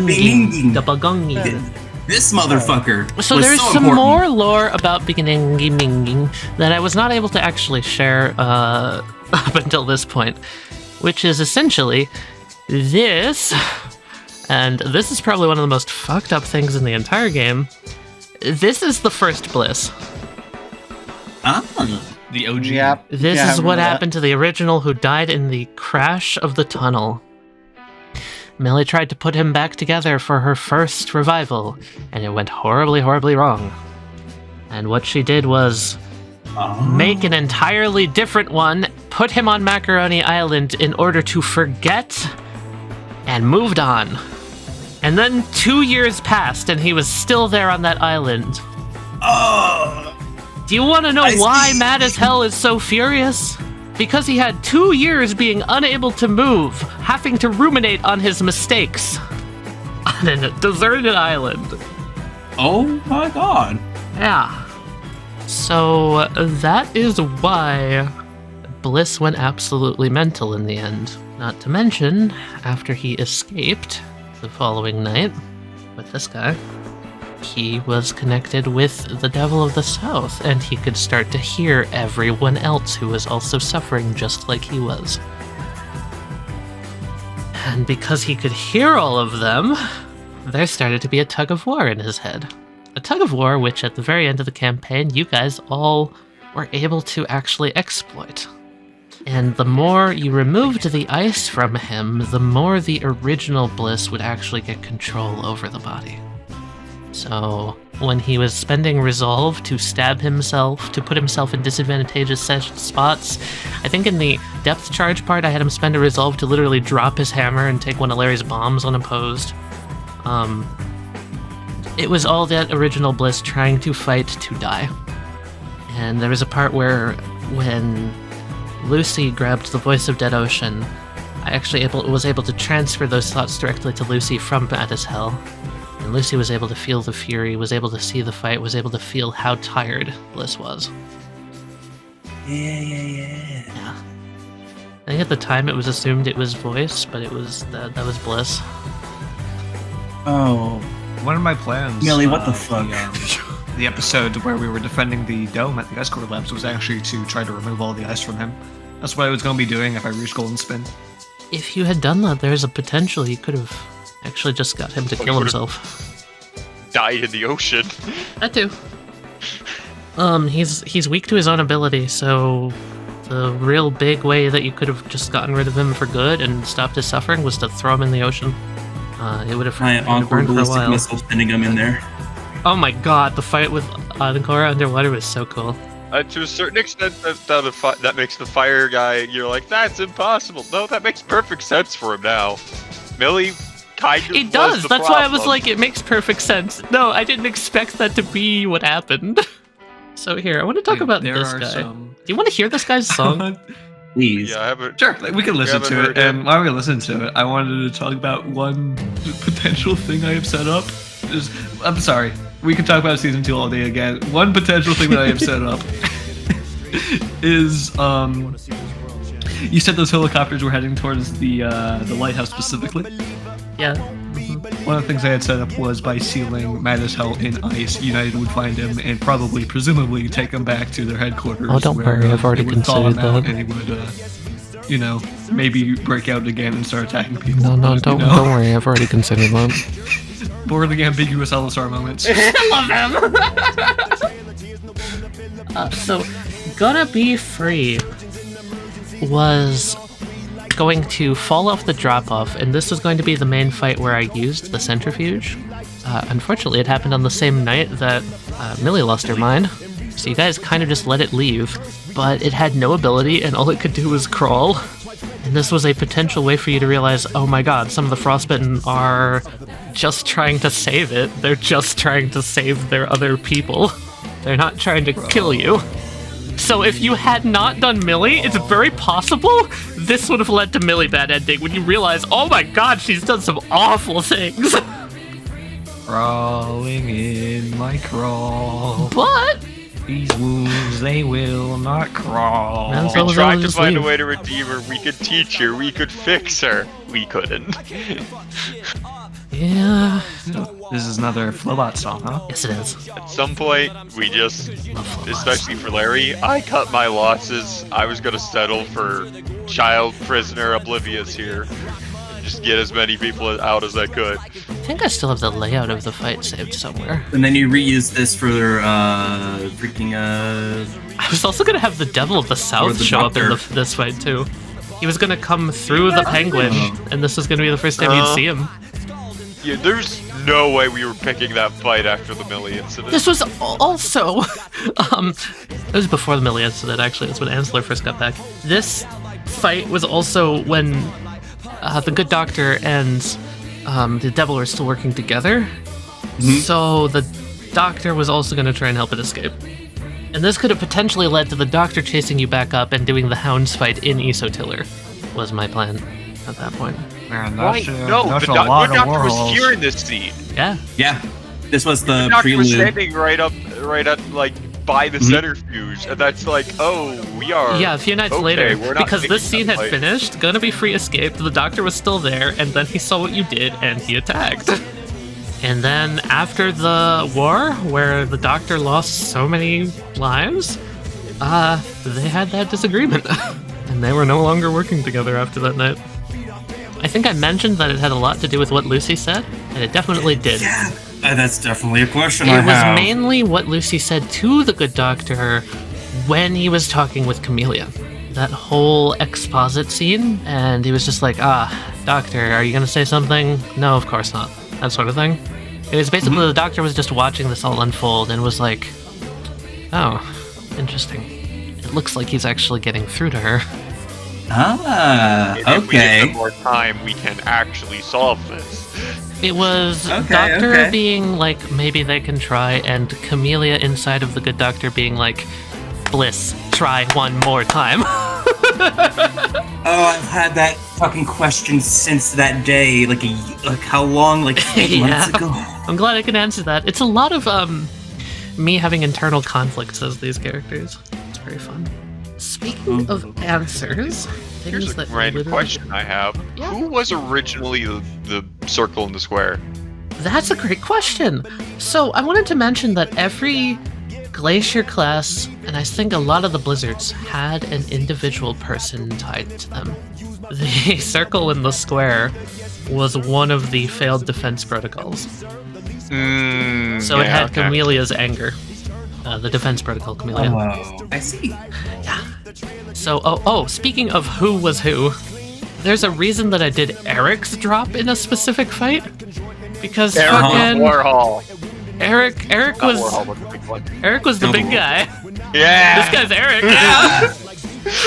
beginning. The beginning. This motherfucker. So was there's so some important. more lore about beginning that I was not able to actually share up until this point, which is essentially this, and this is probably one of the most fucked up things in the entire game. This is the first Bliss. Ah. The OG. Yep. This Yeah, I is what remember that. happened to the original who died in the crash of the tunnel. Millie tried to put him back together for her first revival, and it went horribly, horribly wrong. And what she did was make an entirely different one, put him on Macaroni Island in order to forget, and moved on. And then 2 years passed, and he was still there on that island. Do you want to know I why see. Mad as Hell is so furious? Because he had 2 years being unable to move, having to ruminate on his mistakes on a deserted island. Oh my god. Yeah. So that is why Bliss went absolutely mental in the end. Not to mention, after he escaped the following night with this guy, he was connected with the Devil of the South, and he could start to hear everyone else who was also suffering just like he was. And because he could hear all of them, there started to be a tug of war in his head. A tug of war which, at the very end of the campaign, you guys all were able to actually exploit. And the more you removed the ice from him, the more the original Bliss would actually get control over the body. So, when he was spending resolve to stab himself, to put himself in disadvantageous spots, I think in the depth charge part I had him spend a resolve to literally drop his hammer and take one of Larry's bombs unopposed. It was all that original Bliss trying to fight to die. And there was a part where, when Lucy grabbed the voice of Dead Ocean, I actually was able to transfer those thoughts directly to Lucy from Mad as Hell. And Lucy was able to feel the fury, was able to see the fight, was able to feel how tired Bliss was. Yeah. I think at the time it was assumed it was voice, but it was that was Bliss. Oh. One of my plans, Millie, what the fuck? The episode where we were defending the dome at the Ice Core Labs was actually to try to remove all the ice from him. That's what I was going to be doing if I reached Golden Spin. If you had done that, there's a potential you could have actually just got him to kill himself. Died in the ocean. That too. He's weak to his own ability, so the real big way that you could have just gotten rid of him for good and stopped his suffering was to throw him in the ocean. It would have My awkward burned for a ballistic while. missile sending him in there. Oh my god, the fight with Ankora underwater was so cool. To a certain extent, that makes the fire guy, you're like, that's impossible. No, that makes perfect sense for him now. Millie kind of It does. was the That's why I was problem. like, it makes perfect sense. No, I didn't expect that to be what happened. So here, I want to talk about There this are guy. some... Do you want to hear this guy's song? Please. Yeah, I haven't. Sure, we can listen haven't to heard it. it. And while we listen to it, I wanted to talk about one potential thing I have set up. I'm sorry, we can talk about season 2 all day again. One potential thing that I have set up is you said those helicopters were heading towards the lighthouse specifically. Yeah. one of the things I had set up was by sealing Mad as Hell in ice, United would find him and probably, presumably, take him back to their headquarters. Oh, don't worry, I've already they would call considered him out that. and he would, you know, maybe break out again and start attacking people. No, you don't know? worry, I've already considered that. More the ambiguous Elisar moments. I love him! So, Gonna Be Free was going to fall off the drop-off, and this was going to be the main fight where I used the centrifuge. Unfortunately, it happened on the same night that Millie lost her mind, so you guys kind of just let it leave, but it had no ability, and all it could do was crawl. And this was a potential way for you to realize, oh my god, some of the Frostbitten are just trying to save it. They're just trying to save their other people. They're not trying to kill you. So if you had not done Millie, it's very possible this would have led to Millie bad ending when you realize, oh my god, she's done some awful things. Crawling in my crawl. But These wounds, they will not crawl. Man, We so- tried to just find a leave. way to redeem her. We could teach her. We could fix her. We couldn't. yeah, This is another Flowbot song, huh? yes it is. At some point, we just, especially for Larry, I cut my losses. I was gonna settle for child prisoner oblivious here. Just get as many people out as I could. I think I still have the layout of the fight saved somewhere. And then you reuse this for freaking I was also gonna have the Devil of the South the show up in Doctor. this fight too. He was gonna come through the penguin, and this was gonna be the first time you'd see him. Yeah, there's no way we were picking that fight after the Millie incident. This was also, it was before the Millie incident actually. That's when Ansler first got back. This fight was also when the Good Doctor and the Devil are still working together. So the Doctor was also going to try and help it escape. And this could have potentially led to the Doctor chasing you back up and doing the Hounds fight in Isotiller, was my plan at that point. Man, Right, that's, no, that's the a lot Good of Doctor was worlds. here in this scene. Yeah. yeah. This was The the Doctor was prelude. standing right at, like, by the centrifuge, and that's like, oh, we are. Yeah, a few nights okay, later, we're not because this picking scene that had fight. finished, Gonna Be Free escaped, the Doctor was still there, and then he saw what you did, and he attacked. And then after the war, where the Doctor lost so many lives, they had that disagreement. And they were no longer working together after that night. I think I mentioned that it had a lot to do with what Lucy said, and it definitely did. Yeah, that's definitely a question It I was have. mainly what Lucy said to the Good Doctor when he was talking with Camellia. That whole exposit scene, and he was just like, Doctor, are you gonna say something? No, of course not. That sort of thing. It was basically the Doctor was just watching this all unfold and was like, oh, interesting. It looks like he's actually getting through to her. Ah, If we give them okay. more time, we can actually solve this. It was Okay, Doctor okay. being like, maybe they can try, and Camellia inside of the Good Doctor being like, Bliss, try one more time. Oh, I've had that fucking question since that day. Like how long? Like 8 months Yeah. ago. I'm glad I can answer that. It's a lot of me having internal conflicts as these characters. It's very fun. Speaking of answers, Here's things a that random literally- question I have. Yeah. Who was originally the circle in the square? That's a great question. So I wanted to mention that every Glacier class, and I think a lot of the Blizzards, had an individual person tied to them. The circle in the square was one of the failed defense protocols. So it had Camellia's anger. The defense protocol, Camellia. Oh, I see. So, speaking of who was who, there's a reason that I did Eric's drop in a specific fight. Because fucking Warhol. Eric Not was Warhol, but the big one. Eric was the big guy. Yeah. This guy's Eric. Yeah.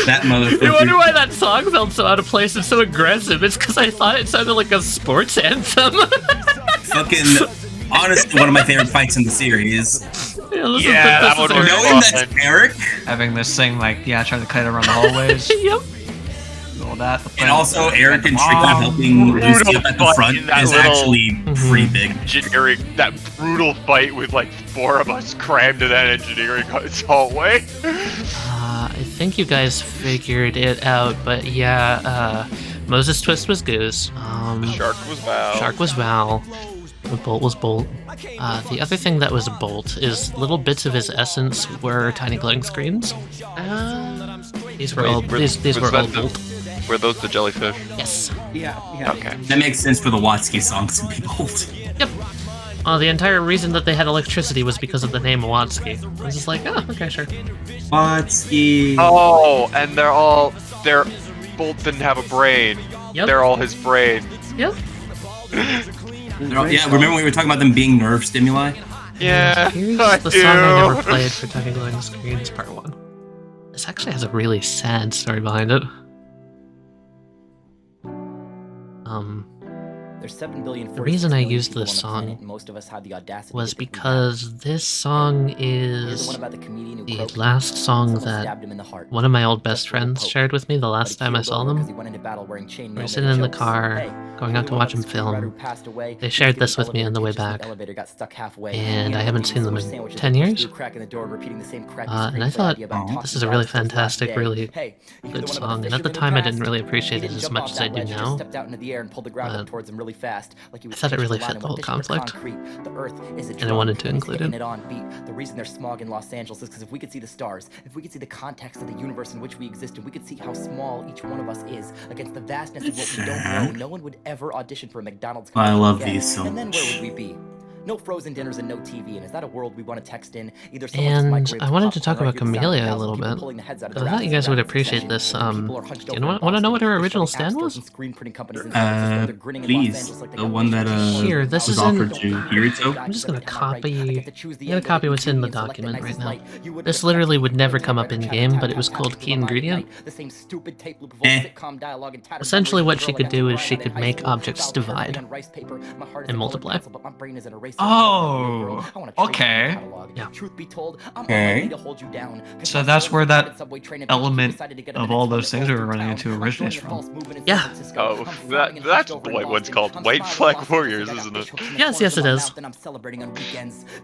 That You wonder motherfucker. why that song felt so out of place and so aggressive? It's because I thought it sounded like a sports anthem. Fucking honestly, one of my favorite fights in the series. That one was Eric. Knowing that's Eric, Having this thing like, trying to kite around the hallways. Yep. All that. and also Eric and Tricky helping Lucy up at the Brutal front fight in that is little- actually pretty big. Engineering, that brutal fight with like 4 of us crammed in that engineering hallway. I think you guys figured it out, but yeah, Moses Twist was Goose. Shark was Val. Shark was Val. Bolt was Bolt. The other thing that was Bolt is little bits of his essence were tiny glowing screens. These were all Bolt. Were those the jellyfish? Yes. Yeah. Okay. That makes sense for the Watsky songs to be bold. Yep. The entire reason that they had electricity was because of the name Watsky. I was just like, oh, okay, sure. Watsky. Oh, and Bolt didn't have a brain. Yep. They're all his brain. Yep. Yeah, remember when we were talking about them being nerve stimuli? Yeah, Here's I the do. song I never played for Tiny Glowing Screens Part 1. This actually has a really sad story behind it. There's 7 billion. The reason I used this song was because this song is the last song that one of my old best friends shared with me the last time I saw them. We were sitting in the car, going out to watch him film. They shared this with me on the way back, and I haven't seen them in 10 years. And I thought, this is a really fantastic, really good song. And at the time, I didn't really appreciate it as much as I do now. I thought it really fit the whole conflict, and I wanted to include it. The reason there's smog in Los Angeles is because if we could see the stars, if we could see the context of the universe in which we exist, and we could see how small each one of us is against the vastness of what we don't know, no one would ever audition for a McDonald's I commercial love again. these so And then much. where would we be? No frozen dinners and no TV, and is that a world we want to text in? Either And I wanted to talk about Camellia a little bit. I thought you guys would appreciate this. Do you want to know what her original stand was? Please, the one that Here, this was is in. offered to Kirito. I'm just gonna copy. I'm gonna copy what's in the document right now. This literally would never come up in game, but it was called Key Ingredient. Essentially, what she could do is she could make objects divide and multiply. Oh, okay. Yeah. Okay. So that's where that element of all those things we were running into originates from. Yeah. Oh, that's what's called White Flag Warriors, isn't it? Yes, yes, it is.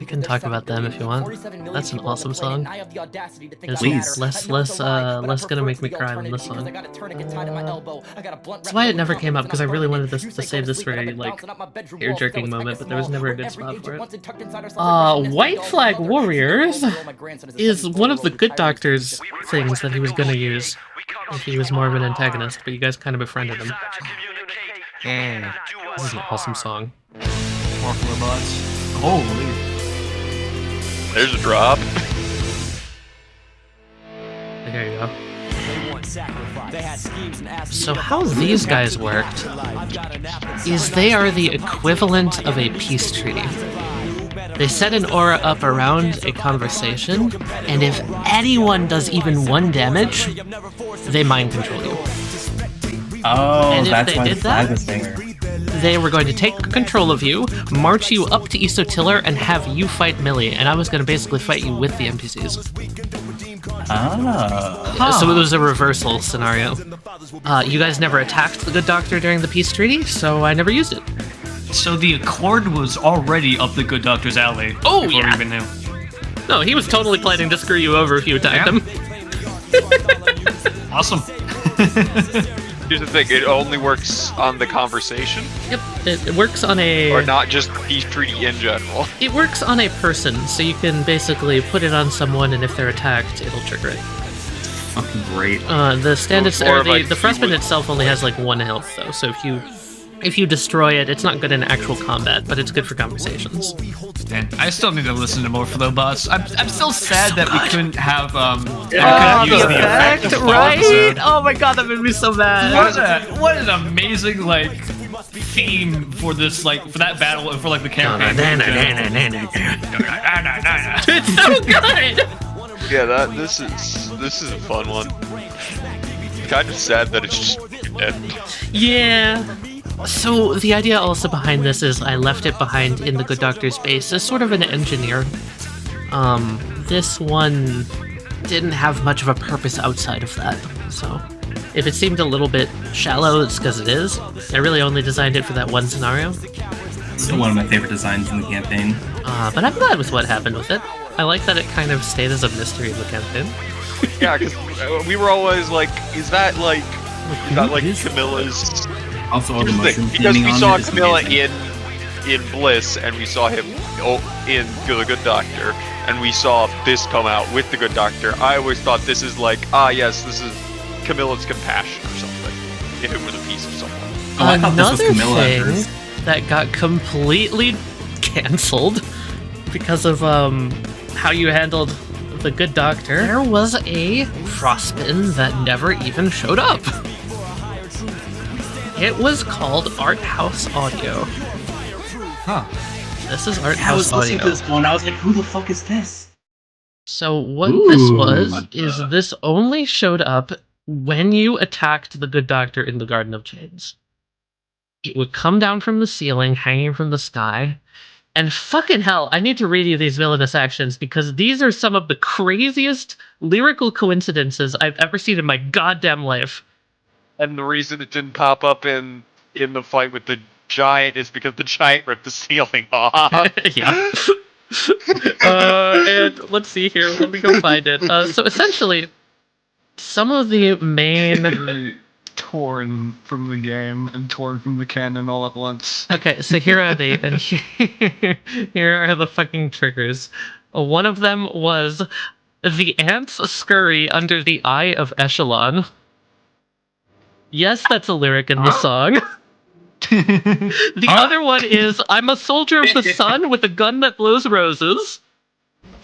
You can talk about them if you want. That's an awesome song. Please. Less gonna make me cry than this song. That's why it never came up, because I really wanted this to save this for a ear jerking moment, but there was never a good spot for it. White Flag Warriors is one of the Good Doctor's things that he was gonna use if he was more of an antagonist, but you guys kind of befriended him. Yeah. This is an awesome song. More floorbots. Holy. There's a drop. There you go. So how these guys worked is they are the equivalent of a peace treaty. They set an aura up around a conversation, and if anyone does even 1 damage, they mind control you. Oh, And if that's they why did the flag that- was there. They were going to take control of you, march you up to Isotiller, and have you fight Millie, and I was going to basically fight you with the NPCs. Ah. So it was a reversal scenario. You guys never attacked the Good Doctor during the peace treaty, so I never used it. So the Accord was already up the Good Doctor's alley. Oh, before yeah. we even knew. No, he was totally planning to screw you over if you attacked him. Awesome. Here's the thing, it only works on the conversation, Yep, it works on a... or not just peace treaty in general. It works on a person, so you can basically put it on someone, and if they're attacked, it'll trigger it. Fucking great. The standard, So it's more or of like the freshman he would- itself only has like 1 health, though. So if you destroy it, it's not good in actual combat, but it's good for conversations. Man, I still need to listen to more Flowbots. I'm still sad that we couldn't have the use the effect of the full episode. Oh my god, that made me so mad. What an amazing theme for this for that battle and for the campaign. It's so good. Yeah, this is a fun one. Kind of sad that it's just dead. Yeah. So the idea also behind this is I left it behind in the Good Doctor's base as sort of an engineer. This one didn't have much of a purpose outside of that. So if it seemed a little bit shallow, it's because it is. I really only designed it for that one scenario. Still one of my favorite designs in the campaign. But I'm glad with what happened with it. I like that it kind of stayed as a mystery of the campaign. Yeah, because we were always like, is that Not like Camilla's. Also, all the Here's the thing, mushroom because theming we on saw it is Camilla amazing. in Bliss, and we saw him in The Good Doctor, and we saw this come out with The Good Doctor. I always thought this is like, yes, this is Camilla's compassion or something. If it was a piece of someone. Oh, I thought this was Another Camilla at thing first. that got completely canceled because of how you handled the Good Doctor, there was a frostbitten that never even showed up. It was called Art House Audio. Huh. This is Art I House was listening Audio. to this one. I was like, "Who the fuck is this?" So what Ooh. this was is this only showed up when you attacked the Good Doctor in the Garden of Chains. It would come down from the ceiling, hanging from the sky, and fucking hell, I need to read you these villainous actions because these are some of the craziest lyrical coincidences I've ever seen in my goddamn life. And the reason it didn't pop up in the fight with the giant is because the giant ripped the ceiling off. Yeah. And let's see here. Let me go find it. So essentially, some of the main... Torn from the game and torn from the canon all at once. Okay, so here are the... And here are the fucking triggers. One of them was the ants scurry under the eye of Echelon. Yes, that's a lyric in the song. The other one is, I'm a soldier of the sun with a gun that blows roses.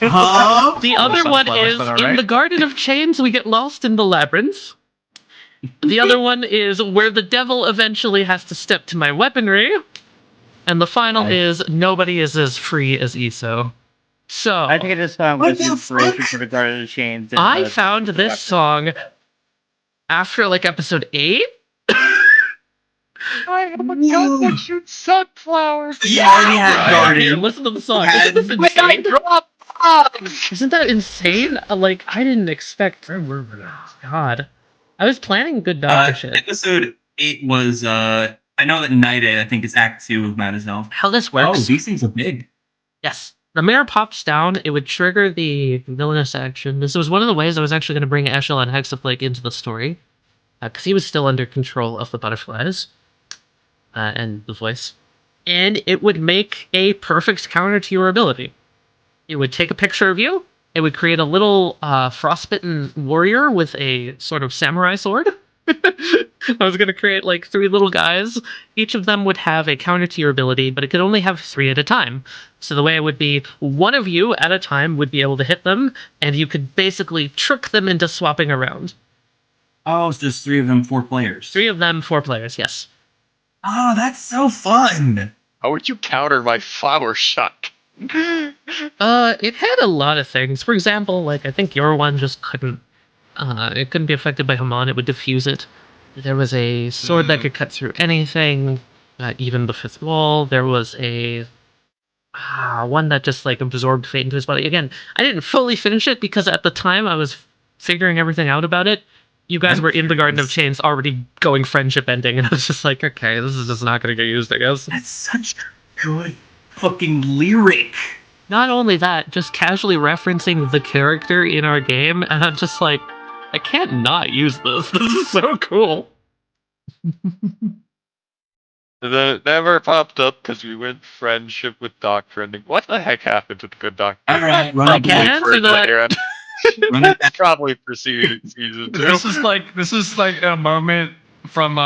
Huh? The other sounds one clever, is, but in alright. the Garden of Chains, we get lost in the labyrinth. The other one is, where the devil eventually has to step to my weaponry. And the final is, nobody is as free as ESO. So, I think this song What was the inspiration fuck? for the Garden of Chains. I found this song after, like, episode 8. I have a gun that shoots sunflowers. You already had Here, Garden. listen to the song. Had- Isn't this Wait, I insane? dropped bombs! Isn't that insane? Like, I didn't expect... God. I was planning Good Doctor shit. Episode 8 was, I know that Night 8, I think, is Act 2 of Mad as Hell. How this Oh, works... these things are big. Yes. The mirror pops down, it would trigger the villainous action. This was one of the ways I was actually going to bring Echelon Hexaflake into the story. Because he was still under control of the butterflies. And the voice. And it would make a perfect counter to your ability. It would take a picture of you. It would create a little frostbitten warrior with a sort of samurai sword. I was going to create like 3 little guys. Each of them would have a counter to your ability, but it could only have 3 at a time. So the way it would be, one of you at a time would be able to hit them, and you could basically trick them into swapping around. Oh, so there's 3 of them, 4 players. 3 of them, 4 players, yes. Oh, that's so fun. How would you counter my flower shot? It had a lot of things. For example, like, I think your one just couldn't, it couldn't be affected by Haman, it would diffuse it. There was a sword that could cut through anything, even the 5th wall. There was a, one that just, like, absorbed fate into his body. Again, I didn't fully finish it because at the time I was figuring everything out about it. You guys were in the Garden of Chains already going friendship ending, and I was just like, okay, this is just not going to get used, I guess. That's such a good fucking lyric. Not only that, just casually referencing the character in our game, and I'm just like, I can't not use this. This is so cool. And then it never popped up because we went friendship with Doctor Ending. What the heck happened to the Good Doctor? Alright, run I it can't back. answer that. Later on. Run it back. Probably preceding season 2. This is like a moment from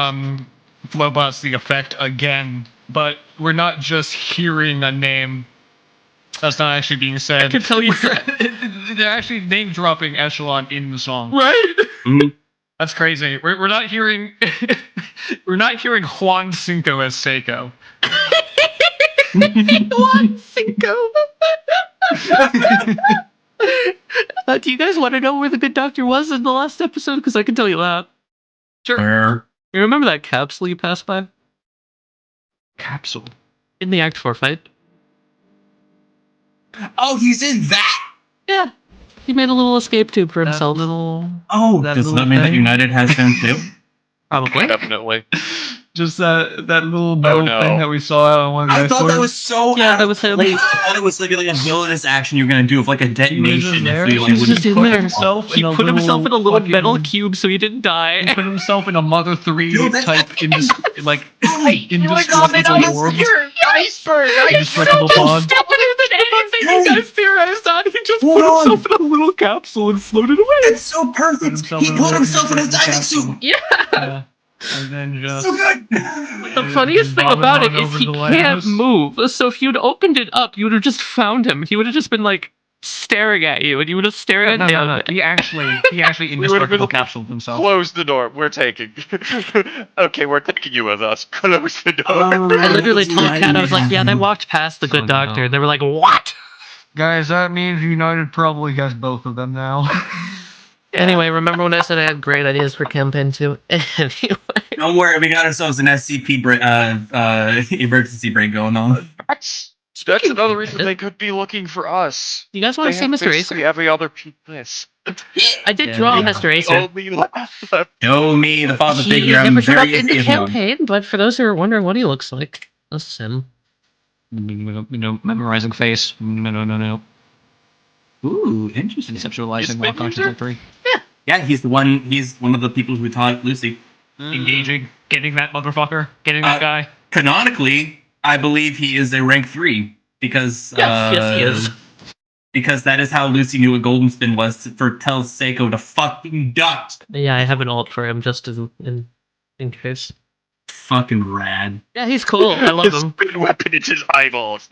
Flowbots the Effect again, but we're not just hearing a name that's not actually being said. I can tell you They're actually name dropping Echelon in the song. right? That's crazy. We're not hearing we're not hearing Juan Cinco as Seiko. Juan Cinco. Do you guys want to know where the Good Doctor was in the last episode? Because I can tell you that. Sure. You remember that capsule you passed by? Capsule. In the Act 4 fight? Oh, he's in that! Yeah. He made a little escape tube for himself. Oh, That does little that mean that thing? United has him too? Probably. Definitely. Just that little boat no. thing that we saw on one I guy's thought sword. that was so. Yeah, that was him. I thought it was like a villainous action you're gonna do of like a detonation. there. So you, He was wouldn't- just in there. Himself He in a put himself in a little fucking- metal cube so he didn't die. He put himself in a Mother 3 Dude, that- type like Hey, indestructible orb. iceberg. Indestructible pod. Stupider than anything you guys theorized on. He just Hold put on. himself in a little capsule and floated away. It's so perfect. He put himself in a diving suit. Yeah. And then just So good. The funniest thing about it is he can't lighthouse. move. So if you'd opened it up, you would have just found him. He would have just been like staring at you, and you would have stared at him. No. He actually indestructible capsuled himself. Close the door. We're taking. Okay, we're taking you with us. Close the door. I literally told Kat, I was like, yeah, they walked past the good doctor. They were like, what? Guys, that means United probably has both of them now. Anyway, remember when I said I had great ideas for campaign 2? Anyway. Don't worry, we got ourselves an SCP emergency break going on. That's another reason they could be looking for us. You guys want They to see have Mr. basically Acer? every other piece. I did draw Mr. Acer. Only left. Show me the father He figure. I'm never showed up very in the interested in. campaign, but for those who are wondering what he looks like, this is him. Memorizing face. No. Ooh, interesting. Conceptualizing He's conscious victory. Yeah, he's one of the people who taught Lucy. Engaging, getting that motherfucker, getting that guy. Canonically, I believe he is a rank 3 because Yes, he is. Because that is how Lucy knew what Golden Spin was for tell Seiko to fucking duck. Yeah, I have an alt for him just in case. Fucking rad. Yeah, he's cool. I love him. Spin weapon into his eyeballs.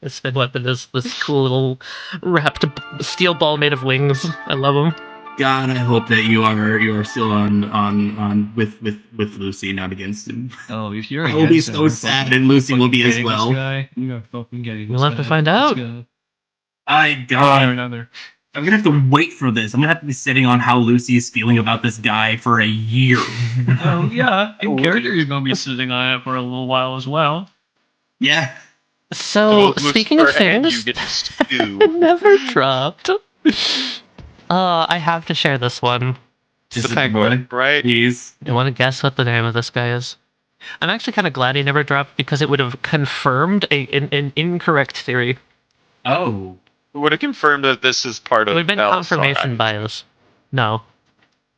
His spin weapon is this cool little wrapped steel ball made of wings. I love him. God, I hope that you are still on with Lucy, not against him. Oh, if you're I will be so sad, and Lucy will be as well. You're fucking getting We'll have to find out. God, I'm gonna have to wait for this. I'm gonna have to be sitting on how Lucy is feeling about this guy for a year. Oh yeah, in character you're gonna be sitting on it for a little while as well. Yeah. So, speaking of things, you get to stew. never dropped. I have to share this one. The penguin, right? Please. You want to guess what the name of this guy is? I'm actually kind of glad he never dropped because it would have confirmed an incorrect theory. Oh. Would have confirmed that this is part It of. would have been confirmation bias. No.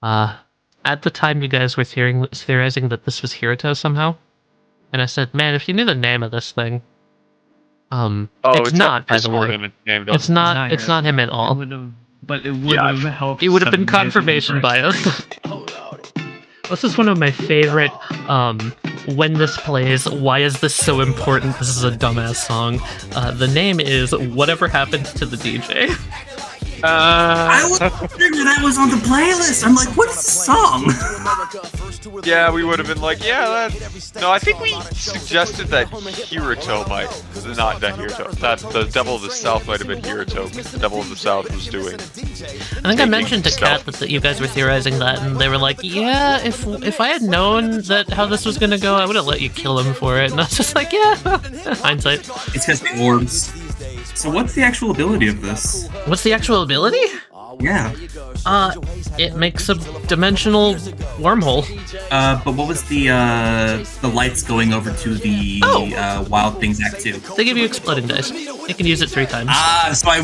At the time, you guys were theorizing that this was Hiruto somehow, and I said, "Man, if you knew the name of this thing." It's not, by the way. It's not. It's not him at all. But it would have helped. It would have been confirmation bias. This is one of my favorite. When this plays, why is this so important? This is a dumbass song. The name is "Whatever Happened to the DJ." I was wondering that was on the playlist. I'm like, what is this song? Yeah, we would have been like, yeah, that's... No, I think we suggested that Hiruto might... Not Hiruto. That the Devil of the South might have been Hiruto. The Devil of the South was doing... I think I mentioned to Kat that you guys were theorizing that, and they were like, yeah, if I had known that how this was gonna go, I would have let you kill him for it. And I was just like, yeah, hindsight. It's because the orbs. So what's the actual ability of this? What's the actual ability? Yeah. It makes a dimensional wormhole. But what was the lights going over to the Wild Things Act 2? They give you exploding dice. You can use it 3 times. So I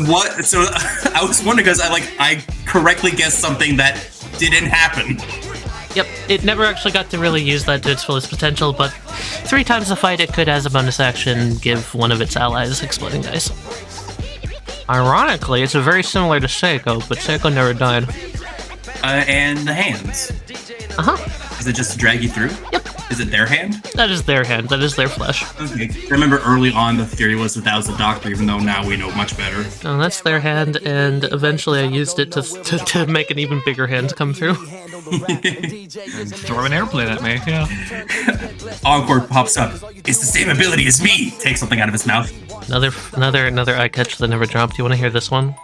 was wondering because I correctly guessed something that didn't happen. Yep, it never actually got to really use that to its fullest potential, but 3 times the fight it could, as a bonus action, give one of its allies exploding dice. Ironically, it's very similar to Seiko, but Seiko never died. And the hands. Uh-huh. Is it just to drag you through? Yep. Is it their hand? That is their hand. That is their flesh. Okay. Remember early on the theory was that was the doctor, even though now we know much better. And that's their hand, and eventually I used it to make an even bigger hand come through. Throw an airplane at me, yeah. Encore pops up. It's the same ability as me! Takes something out of his mouth. Another eye catch that never dropped. You want to hear this one?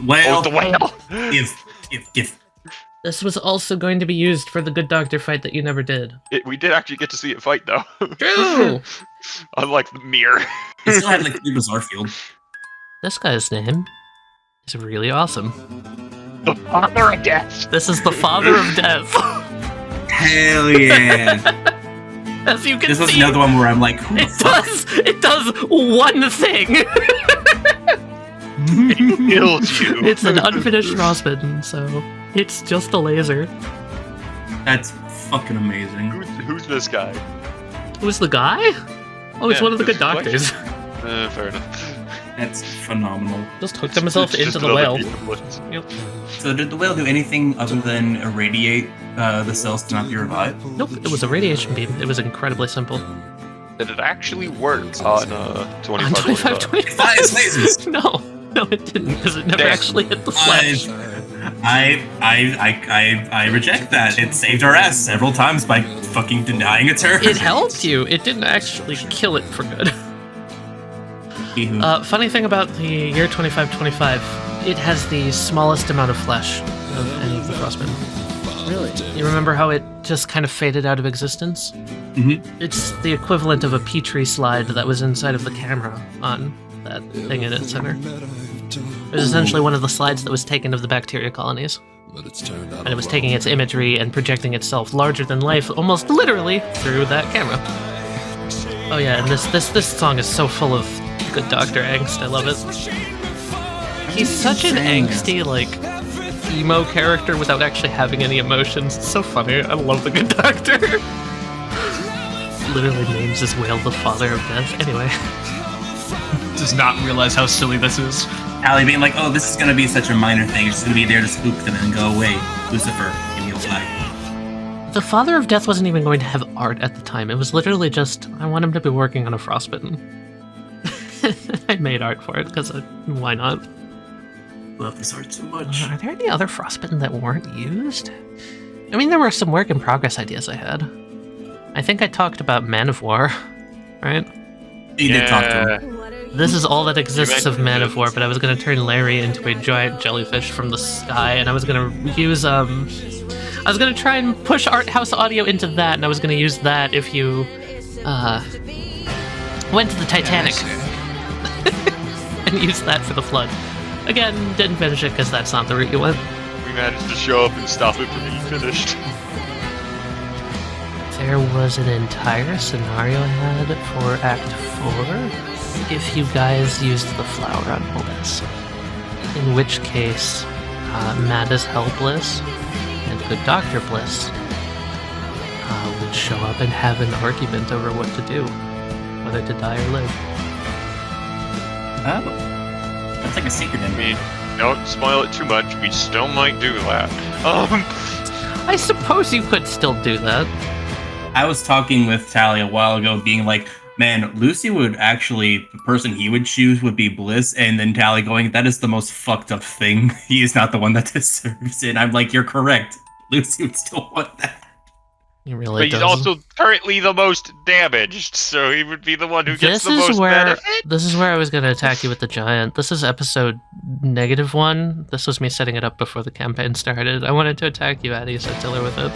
Well, the whale! Give. This was also going to be used for the good doctor fight that you never did. We did actually get to see it fight, though. True! Unlike the mirror. It still had like the bizarre field. This guy's name is really awesome. The Father of Death! This is the Father of Death. Hell yeah! As you can This was see, another one where I'm like, who the fuck? it does one thing. Killed you. It's an unfinished frostbitten, so it's just a laser. That's fucking amazing. Who's this guy? Who's the guy? Oh, he's Yeah, one of the good that's the doctors. Fair enough. That's phenomenal. Just hooked himself It's into just the whale. another piece of Bliss. Yep. So did the whale do anything other than irradiate the cells to not be revived? Nope, it was a radiation beam. It was incredibly simple. Did it actually work on On 25? 25. Fires lasers. No, it didn't, because it never Damn. actually hit the flesh. I reject that. It saved our ass several times by fucking denying its her. It helped you. It didn't actually kill it for good. Funny thing about the year 2525, it has the smallest amount of flesh of any of the frostbitten. Really? You remember how it just kind of faded out of existence? Mhm. It's the equivalent of a Petri slide that was inside of the camera on that thing in its center. It was essentially one of the slides that was taken of the bacteria colonies. And it was taking its imagery and projecting itself larger than life, almost literally, through that camera. Oh yeah, and this song is so full of good Doctor angst. I love it. He's such an angsty, like, emo character without actually having any emotions. It's so funny. I love the good Doctor. Literally names his whale the father of death. Anyway. Does not realize how silly this is. Tali being like, oh, this is gonna be such a minor thing. It's just gonna be there to spook them and go away. Lucifer, give me a flag. The Father of Death wasn't even going to have art at the time. It was literally just, I want him to be working on a frostbitten. I made art for it, because why not? Love this art so much. Are there any other frostbitten that weren't used? I mean, there were some work in progress ideas I had. I think I talked about Man of War, right? You did talk to him. This is all that exists of Man of War, but I was going to turn Larry into a giant jellyfish from the sky, and I was going to use, I was going to try and push Art House Audio into that, and I was going to use that if you, went to the Titanic. And use that for the flood. Again, didn't finish it, because that's not the route you went. We managed to show up and stop it from being finished. There was an entire scenario I had for Act 4 if you guys used the flower on Bliss. In which case, Mad as Hell Bliss and Good Dr. Bliss would show up and have an argument over what to do, whether to die or live. Oh. That's like a secret ending. Don't spoil it too much, we still might do that. I suppose you could still do that. I was talking with Tali a while ago, being like, man, Lucy would actually, the person he would choose would be Bliss, and then Tali going, that is the most fucked up thing. He is not the one that deserves it. I'm like, you're correct. Lucy would still want that. He really But he's does. also currently the most damaged, so he would be the one who gets the most benefit. This is where I was going to attack you with the giant. This is episode -1. This was me setting it up before the campaign started. I wanted to attack you, Addie, so Tiller with it.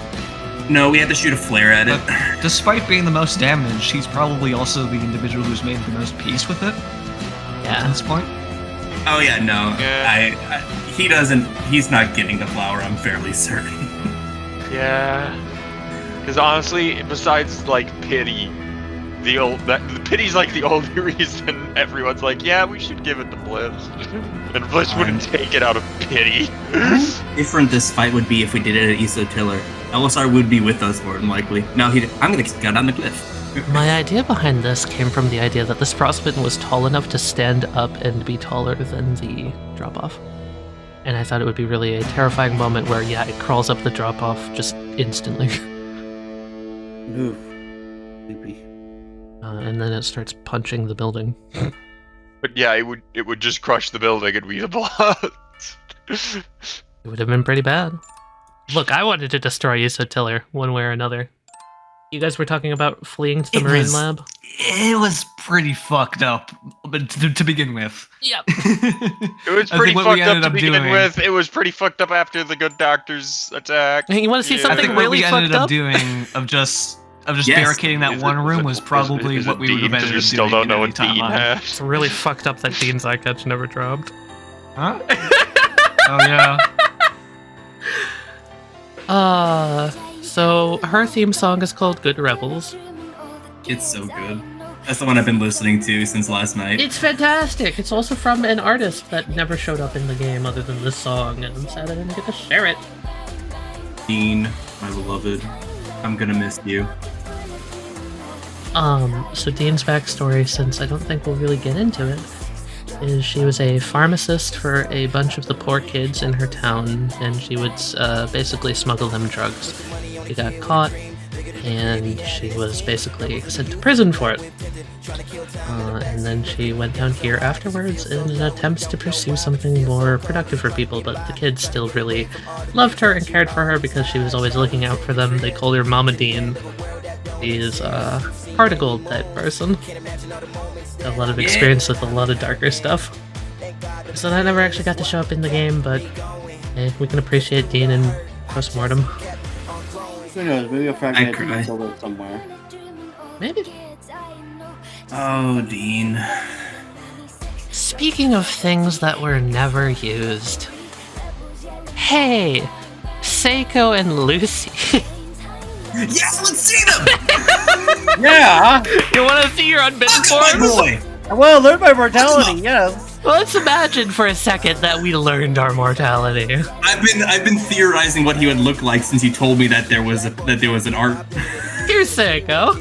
No, we had to shoot a flare at it. But despite being the most damaged, he's probably also the individual who's made the most peace with it at Yeah. this point. Oh yeah, no. Yeah. He's not getting the flower, I'm fairly certain. Yeah. Because honestly, besides like pity, the pity's like the only reason everyone's like, yeah, we should give it to Bliss, and Bliss wouldn't take it out of pity. Different this fight would be if we did it at Iso Tiller. LSR would be with us more than likely. No, I'm gonna get down the cliff. My idea behind this came from the idea that this frostbitten was tall enough to stand up and be taller than the drop-off. And I thought it would be really a terrifying moment where, yeah, it crawls up the drop-off just instantly. Oof. Creepy. And then it starts punching the building. But yeah, it would just crush the building and we the blood. It would have been pretty bad. Look, I wanted to destroy Iso Tiller one way or another. You guys were talking about fleeing to the Marine Lab? It was pretty fucked up, but to begin with. Yep. It was I pretty think what we fucked up ended to up begin doing- with. It was pretty fucked up after the Good Doctor's attack. Hey, you want to see Yeah. I something think what really we ended fucked up up? doing of just Yes. barricading that one room was probably Is it what we would have Dean? 'Cause ended we up still doing don't know in what any Dean timeline. has. It's really fucked up that Dean's eye catch never dropped. Huh? Oh yeah. So her theme song is called Good Rebels. It's so good. That's the one I've been listening to since last night. It's fantastic. It's also from an artist that never showed up in the game other than this song, and I'm sad I didn't get to share it. Dean, my beloved, I'm gonna miss you. So Dean's backstory, since I don't think we'll really get into it, is she was a pharmacist for a bunch of the poor kids in her town, and she would basically smuggle them drugs. She got caught, and she was basically sent to prison for it. And then she went down here afterwards in attempts to pursue something more productive for people, but the kids still really loved her and cared for her because she was always looking out for them. They called her Mama Dean. She's a heart of gold type person. A lot of experience with a lot of darker stuff. So that never actually got to show up in the game, but we can appreciate Dean in postmortem. Who knows? Maybe a fragment solo somewhere. Maybe. Oh, Dean. Speaking of things that were never used. Hey, Seiko and Lucy. Yes, let's see them! Yeah! You want to see your unbidden My forms? boy! I want to learn my mortality, yes! Well, let's imagine for a second that we learned our mortality. I've been theorizing what he would look like since you told me that there was an art. Here's Seiko.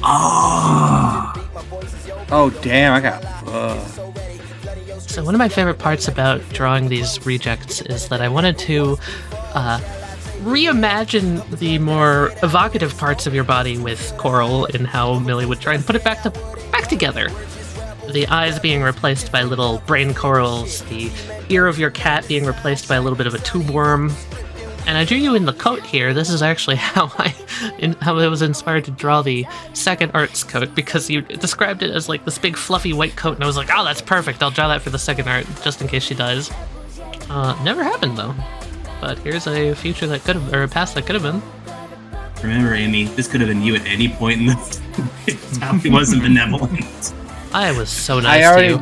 Oh, damn, I got... So one of my favorite parts about drawing these rejects is that I wanted to reimagine the more evocative parts of your body with coral and how Millie would try and put it back together. The eyes being replaced by little brain corals, the ear of your cat being replaced by a little bit of a tube worm. And I drew you in the coat here. This is actually how I was inspired to draw the second art's coat, because you described it as like this big fluffy white coat, and I was like, oh, that's perfect. I'll draw that for the second art, just in case she dies. Never happened though. But here's a future that could have, or a past that could have been. Remember, Amy, this could have been you at any point in this. It wasn't benevolent. I was so nice to you.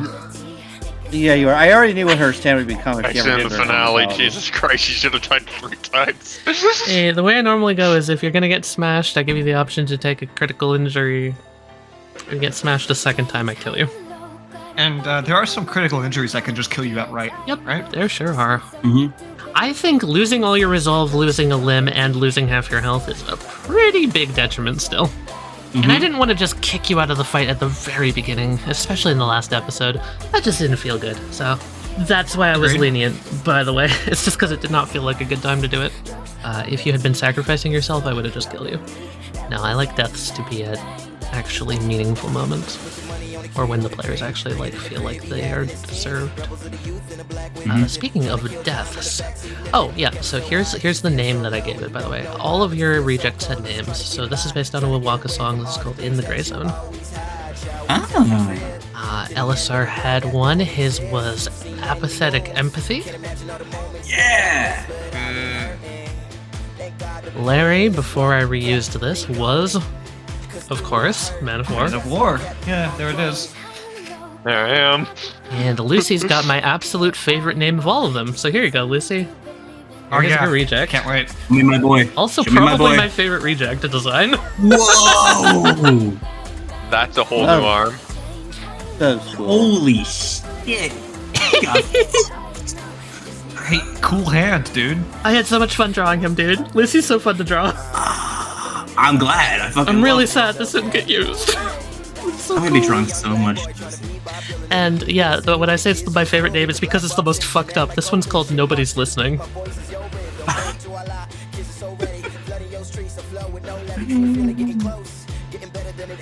Yeah, you are. I already knew what her stand would become if she ever Actually, did in the her finale, mortality. Jesus Christ, you should have tried 3 times. Hey, the way I normally go is if you're gonna get smashed, I give you the option to take a critical injury. If you get smashed a second time, I kill you. And there are some critical injuries that can just kill you outright. Yep, right? There sure are. Mm-hmm. I think losing all your resolve, losing a limb, and losing half your health is a pretty big detriment still. Mm-hmm. And I didn't want to just kick you out of the fight at the very beginning, especially in the last episode. That just didn't feel good, so that's why I was lenient, by the way. It's just because it did not feel like a good time to do it. If you had been sacrificing yourself, I would have just killed you. No, I like deaths to be at actually meaningful moments, or when the players actually feel like they are deserved. Speaking of deaths, oh yeah, so here's the name that I gave it, by the way. All of your rejects had names, so this is based on a Waka song. This is called In the Gray Zone. Elisar had one. His was Apathetic Empathy. Yeah! Larry, before I reused this, was, of course, Man of War. Man of War. Yeah, there it is. There I am. And Lucy's got my absolute favorite name of all of them. So here you go, Lucy. Here's her reject. Can't wait. Show me my boy. Also Show me probably boy. my favorite reject to design. Whoa! That's a whole new arm. That's cool. Holy shit! God. Hey, cool hand, dude. I had so much fun drawing him, dude. Lucy's so fun to draw. I'm glad. I'm really sad this didn't get used. I'm gonna be drunk so much. And yeah, when I say it's my favorite name, it's because it's the most fucked up. This one's called Nobody's Listening.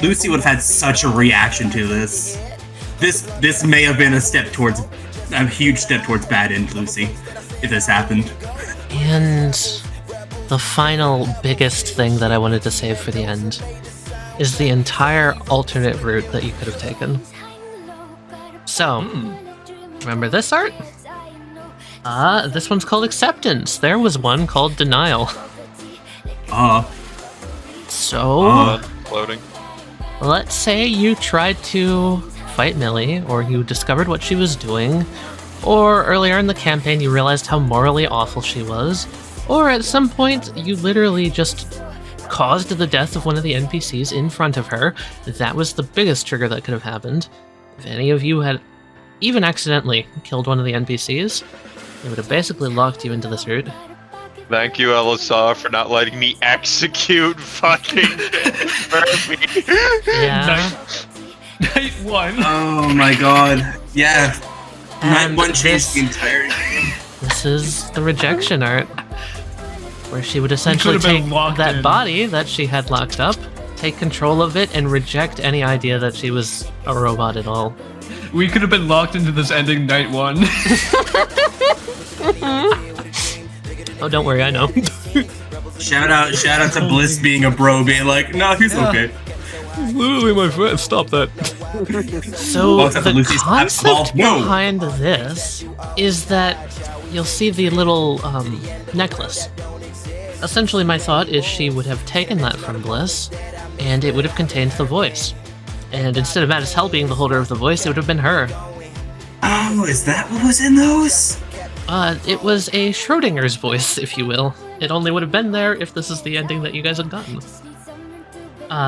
Lucy would have had such a reaction to this. This may have been a huge step towards bad end Lucy, if this happened. And the final biggest thing that I wanted to save for the end is the entire alternate route that you could have taken. So, remember this art? This one's called Acceptance. There was one called Denial. So, Floating. let's say you tried to fight Millie, or you discovered what she was doing, or earlier in the campaign you realized how morally awful she was, Or at some point, you literally just caused the death of one of the NPCs in front of her. That was the biggest trigger that could have happened. If any of you had even accidentally killed one of the NPCs, it would have basically locked you into this route. Thank you, Elisar, for not letting me execute fucking Murphy. Yeah. Night 1. Oh my god. Yeah. Night And 1 changed this- the entire game. This is the rejection art, where she would essentially could've been take locked that in. body that she had locked up, take control of it, and reject any idea that she was a robot at all. We could have been locked into this ending Night 1. Oh, don't worry, I know. Shout out to Bliss being a bro, being like, no, he's okay. Literally my friend, stop that. So Oh, except for the Lucy's concept alcohol. No. behind this is that you'll see the little necklace. Essentially, my thought is she would have taken that from Bliss, and it would have contained the voice. And instead of Mad as Hell being the holder of the voice, it would have been her. Oh, is that what was in those? It was a Schrodinger's voice, if you will. It only would have been there if this is the ending that you guys had gotten.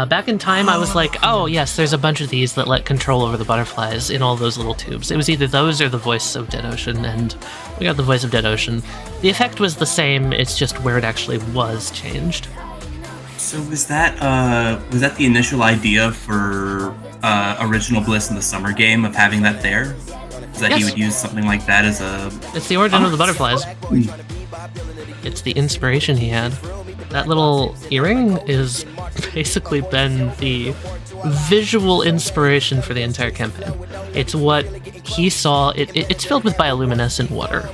Back in time, I was like, oh yes, there's a bunch of these that let control over the butterflies in all those little tubes. It was either those or the voice of Dead Ocean, and we got the voice of Dead Ocean. The effect was the same, it's just where it actually was changed. So was that the initial idea for original Bliss in the summer game of having that there? Is that he Yes. would use something like that as a... It's the origin of the butterflies. It's the inspiration he had. That little earring is basically been the visual inspiration for the entire campaign. It's what he saw. It's filled with bioluminescent water.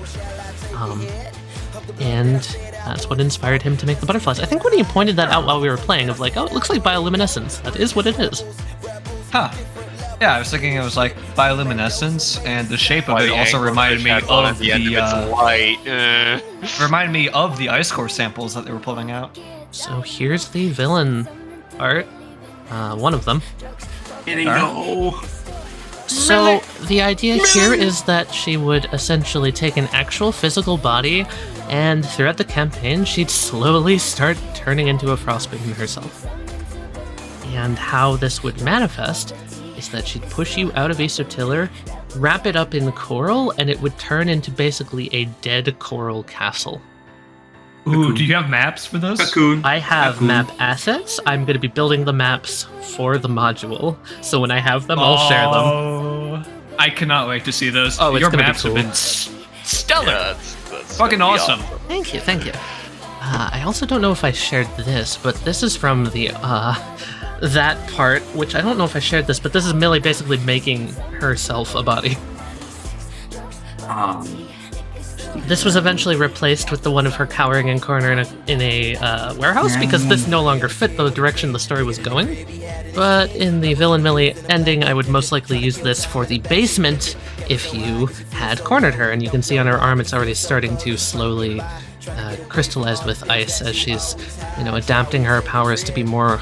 And that's what inspired him to make the butterflies. I think when he pointed that out while we were playing, of like, oh, it looks like bioluminescence. That is what it is. Huh. Yeah, I was thinking it was like bioluminescence, and the shape of Why it the also anglerfish reminded me had one of at the end of its light. reminded me of the ice core samples that they were pulling out. So here's the villain art. One of them. Here you go. So the idea here is that she would essentially take an actual physical body, and throughout the campaign, she'd slowly start turning into a frostbitten herself. And how this would manifest is that she'd push you out of Isotiller, wrap it up in coral, and it would turn into basically a dead coral castle. Ooh, do you have maps for those? Cocoon. I have Cocoon. map assets. I'm going to be building the maps for the module, so when I have them, I'll share them. Oh, I cannot wait to see those. Oh, it's Your gonna be maps cool. have been stellar. That's Fucking gonna be awesome. Thank you, thank you. I also don't know if I shared this, but this is from the that part, which I don't know if I shared this, but this is Millie basically making herself a body. This was eventually replaced with the one of her cowering in corner in a warehouse because this no longer fit the direction the story was going. But in the Villain Millie ending, I would most likely use this for the basement if you had cornered her. And you can see on her arm it's already starting to slowly crystallize with ice as she's, adapting her powers to be more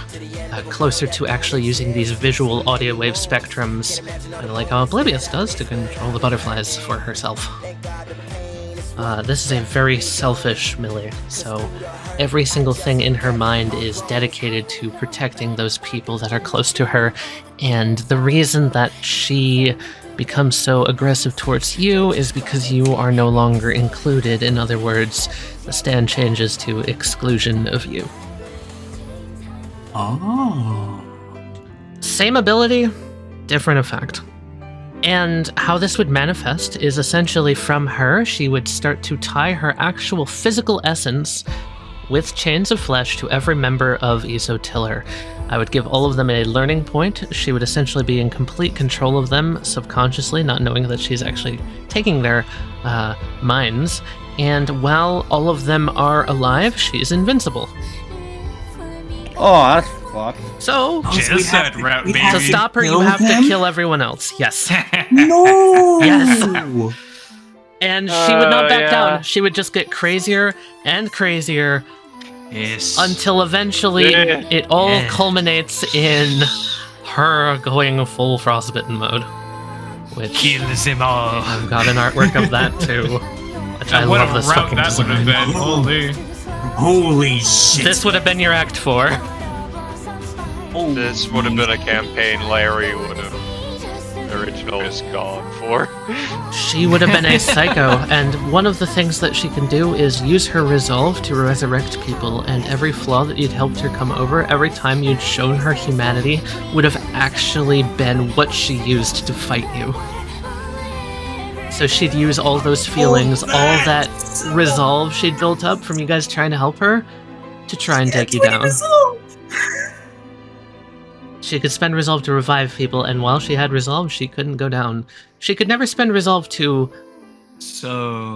closer to actually using these visual audio wave spectrums, kind of like how Oblivious does to control the butterflies for herself. This is a very selfish Millie, so every single thing in her mind is dedicated to protecting those people that are close to her, and the reason that she becomes so aggressive towards you is because you are no longer included. In other words, the stand changes to exclusion of you. Oh. Same ability, different effect. And how this would manifest is essentially from her, she would start to tie her actual physical essence with chains of flesh to every member of Isotiller. I would give all of them a learning point. She would essentially be in complete control of them subconsciously, not knowing that she's actually taking their minds. And while all of them are alive, she's invincible. Oh, that's fucked. So, Genocide route, we baby. have to stop her, you kill have them? to kill everyone else. Yes. No. Yes. And she would not back yeah. down. She would just get crazier and crazier Yes. until eventually Yeah. it all Yeah. culminates in her going full frostbitten mode. Which Kill them all. I've got an artwork of that too. Which I And what love a this route fucking that would have design. been. Holy. Holy shit. This would have been your act 4. This would have been a campaign Larry would have originally just gone for. She would have been a psycho, and one of the things that she can do is use her resolve to resurrect people, and every flaw that you'd helped her come over, every time you'd shown her humanity, would have actually been what she used to fight you. So she'd use all those feelings, all that resolve she'd built up from you guys trying to help her, to try and take you down. She could spend resolve to revive people, and while she had resolve, she couldn't go down. She could never spend resolve to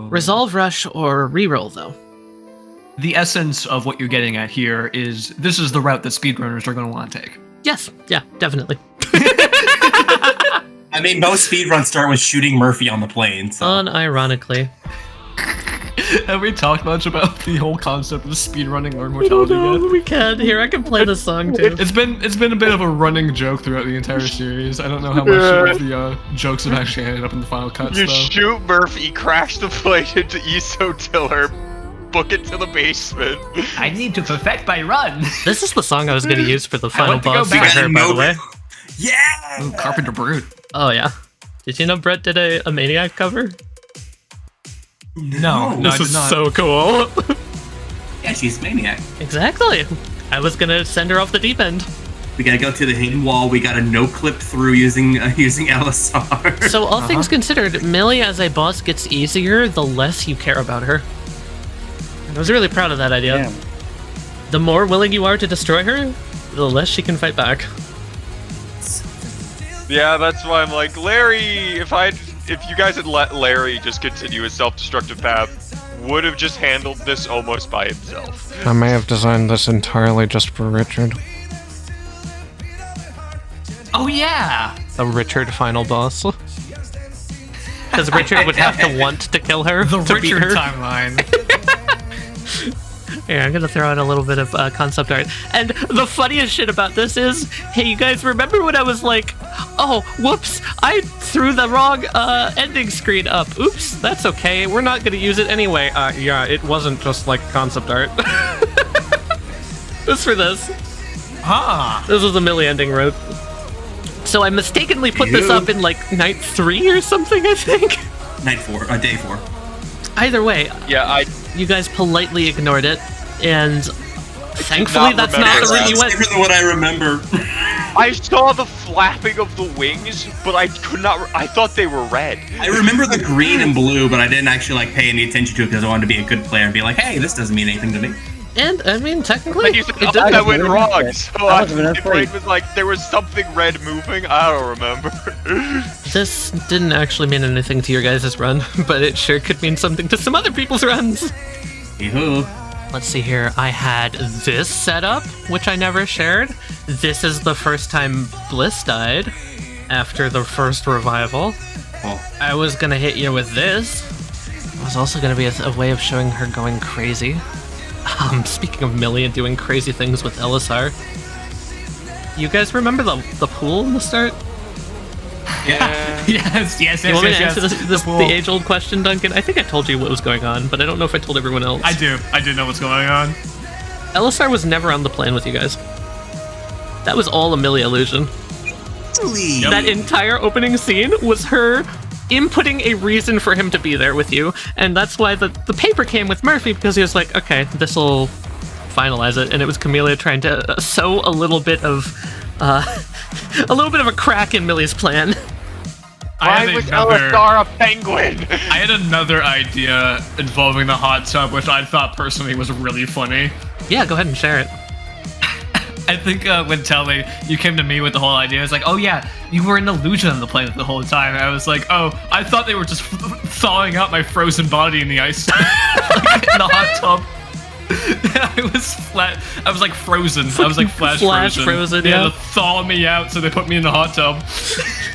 resolve rush or reroll, though. The essence of what you're getting at here is this is the route that speedrunners are going to want to take. Yes, yeah, definitely. I mean, most speedruns start with shooting Murphy on the plane, so. Unironically. Have we talked much about the whole concept of speedrunning or mortality yet? We can. Here, I can play the song, too. It's been a bit of a running joke throughout the entire series. I don't know how much of the jokes have actually ended up in the final cuts, You though. shoot Murphy, crash the plane into ESO Tiller, book it to the basement. I need to perfect my run. This is the song I was going to use for the final want to go boss for back. her, by the way. Yeah! Ooh, Carpenter Brute. Oh, yeah. Did you know Brett did a Maniac cover? No, This I did is not. so cool. Yeah, she's Maniac. Exactly. I was going to send her off the deep end. We gotta go to the hidden wall. We gotta no-clip through using LSR. So all things considered, Millie as a boss gets easier the less you care about her. I was really proud of that idea. Damn. The more willing you are to destroy her, the less she can fight back. Yeah, that's why I'm like, Larry, if you guys had let Larry just continue his self-destructive path, would have just handled this almost by himself. I may have designed this entirely just for Richard. Oh yeah! A Richard final boss. Because Richard would have to want to kill her The to beat Richard her. timeline. Here, I'm gonna throw out a little bit of concept art. And the funniest shit about this is, hey, you guys remember when I was like, oh, whoops, I threw the wrong ending screen up. Oops, that's okay. We're not gonna use it anyway. Yeah, it wasn't just like concept art. Just for this. This was a Millie ending road. So I mistakenly put this up in like night 3 or something, I think. Day 4. Either way, Yeah, you guys politely ignored it, and thankfully not that's not the route you went. Safer than what I remember. I saw the flapping of the wings, but I could not. I thought they were red. I remember the green and blue, but I didn't actually like pay any attention to it because I wanted to be a good player and be like, hey, this doesn't mean anything to me. And I mean, technically, Then you said, it oh, did. that went really wrong. good. So That wasn't my enough brain weight. was like, there was something red moving. I don't remember. This didn't actually mean anything to your guys' run, but it sure could mean something to some other people's runs. Yoo-hoo. Let's see here. I had this setup, which I never shared. This is the first time Bliss died after the first revival. Oh. I was gonna hit you with this. It was also gonna be a way of showing her going crazy. Speaking of Millie and doing crazy things with LSR. You guys remember the pool in the start? Yeah. yes. You want me to answer The pool. the age-old question, Duncan? I think I told you what was going on, but I don't know if I told everyone else. I do know what's going on. LSR was never on the plane with you guys. That was all a Millie illusion. That entire opening scene was her inputting a reason for him to be there with you, and that's why the paper came with Murphy, because he was like, okay, this'll finalize it, and it was Camellia trying to sow a little bit of a crack in Millie's plan. Why was LSR a penguin? I had another idea involving the hot tub, which I thought personally was really funny. Yeah, go ahead and share it. I think when Tali, you came to me with the whole idea, it's like, oh yeah, you were an illusion on the planet the whole time. And I was like, oh, I thought they were just thawing out my frozen body in the ice, like, in the hot tub. I was flat. I was like frozen. I was like flash frozen. They had to thaw me out, so they put me in the hot tub.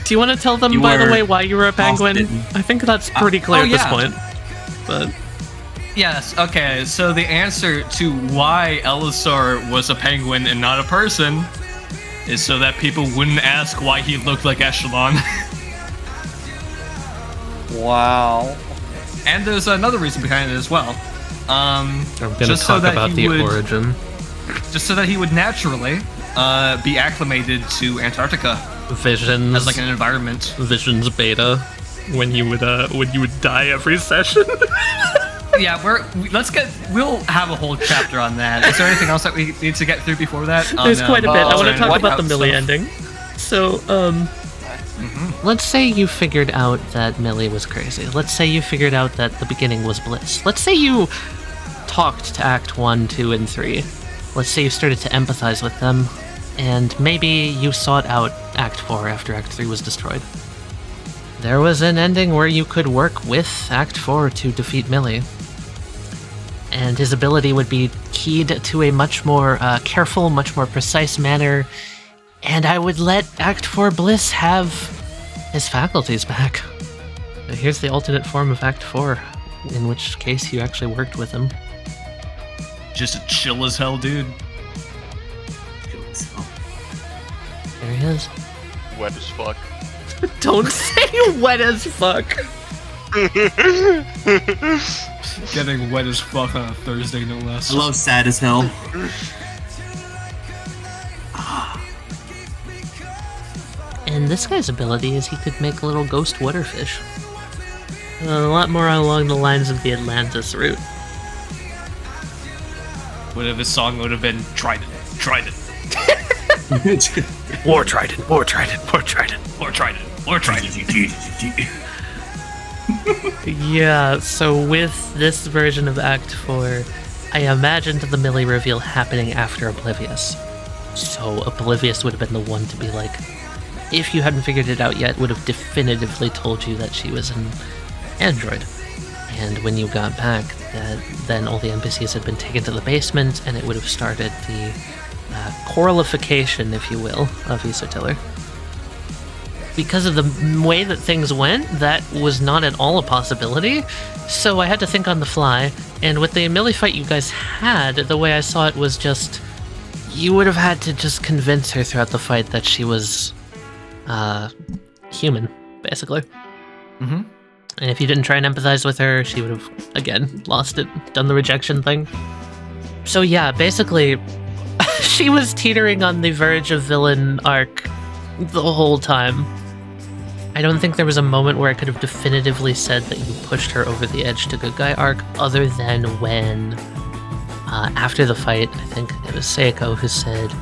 Do you want to tell them, You by the were way, why you were a penguin? frostbitten. I think that's pretty clear at this point. But Yes, okay, so the answer to why Elisar was a penguin and not a person is so that people wouldn't ask why he looked like Echelon. Wow. And there's another reason behind it as well. I'm gonna just talk so that about he the would- origin. Just so that he would naturally be acclimated to Antarctica Visions. as like an environment. Visions beta. When you would die every session. Yeah, we'll have a whole chapter on that. Is there anything else that we need to get through before that? There's quite a bit. I want to on talk about the whiteout Millie stuff? ending. So, let's say you figured out that Millie was crazy. Let's say you figured out that the beginning was Bliss. Let's say you talked to Act 1, 2, and 3. Let's say you started to empathize with them, and maybe you sought out Act 4 after Act 3 was destroyed. There was an ending where you could work with Act 4 to defeat Millie. And his ability would be keyed to a much more careful, much more precise manner, and I would let Act 4 Bliss have his faculties back. But here's the alternate form of Act 4, in which case you actually worked with him. Just a chill as hell, dude. There he is. Wet as fuck. Don't say wet as fuck! Getting wet as fuck on a Thursday, no less. I love sad as hell. And this guy's ability is he could make a little ghost waterfish. A lot more along the lines of the Atlantis route. What if his song would have been Trident, Trident, War Trident, War Trident, War Trident. or Trident, or Trident? Yeah, so with this version of Act 4, I imagined the Millie reveal happening after Oblivious. So Oblivious would have been the one to be like, if you hadn't figured it out yet, would have definitively told you that she was an android. And when you got back, then all the NPCs had been taken to the basement, and it would have started the coralification, if you will, of Isotiller. Because of the way that things went, that was not at all a possibility, so I had to think on the fly, and with the Millie fight you guys had, the way I saw it was just, you would have had to just convince her throughout the fight that she was, human, basically. Mm-hmm. And if you didn't try and empathize with her, she would have, again, lost it, done the rejection thing. So yeah, basically, she was teetering on the verge of villain arc the whole time. I don't think there was a moment where I could have definitively said that you pushed her over the edge to good guy arc, other than when, after the fight, I think it was Seiko who said,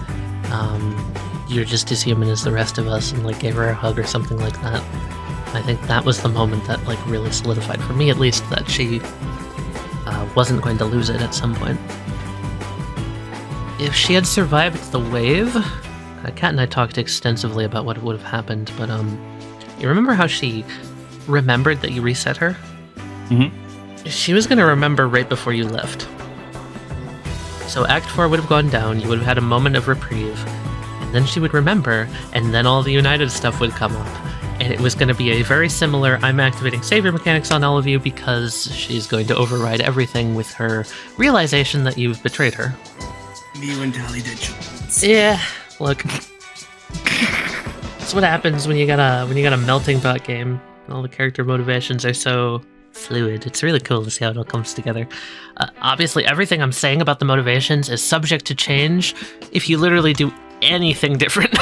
you're just as human as the rest of us, and like gave her a hug or something like that. I think that was the moment that like really solidified, for me at least, that she wasn't going to lose it at some point. If she had survived the wave, Kat and I talked extensively about what would have happened, but you remember how she remembered that you reset her? Mm-hmm. She was going to remember right before you left. So Act 4 would have gone down, you would have had a moment of reprieve, and then she would remember, and then all the United stuff would come up. And it was going to be a very similar, I'm activating savior mechanics on all of you because she's going to override everything with her realization that you've betrayed her. Me and Tali did. Yeah, look. That's what happens when you got a melting pot game. All the character motivations are so fluid. It's really cool to see how it all comes together. Obviously, everything I'm saying about the motivations is subject to change if you literally do anything different.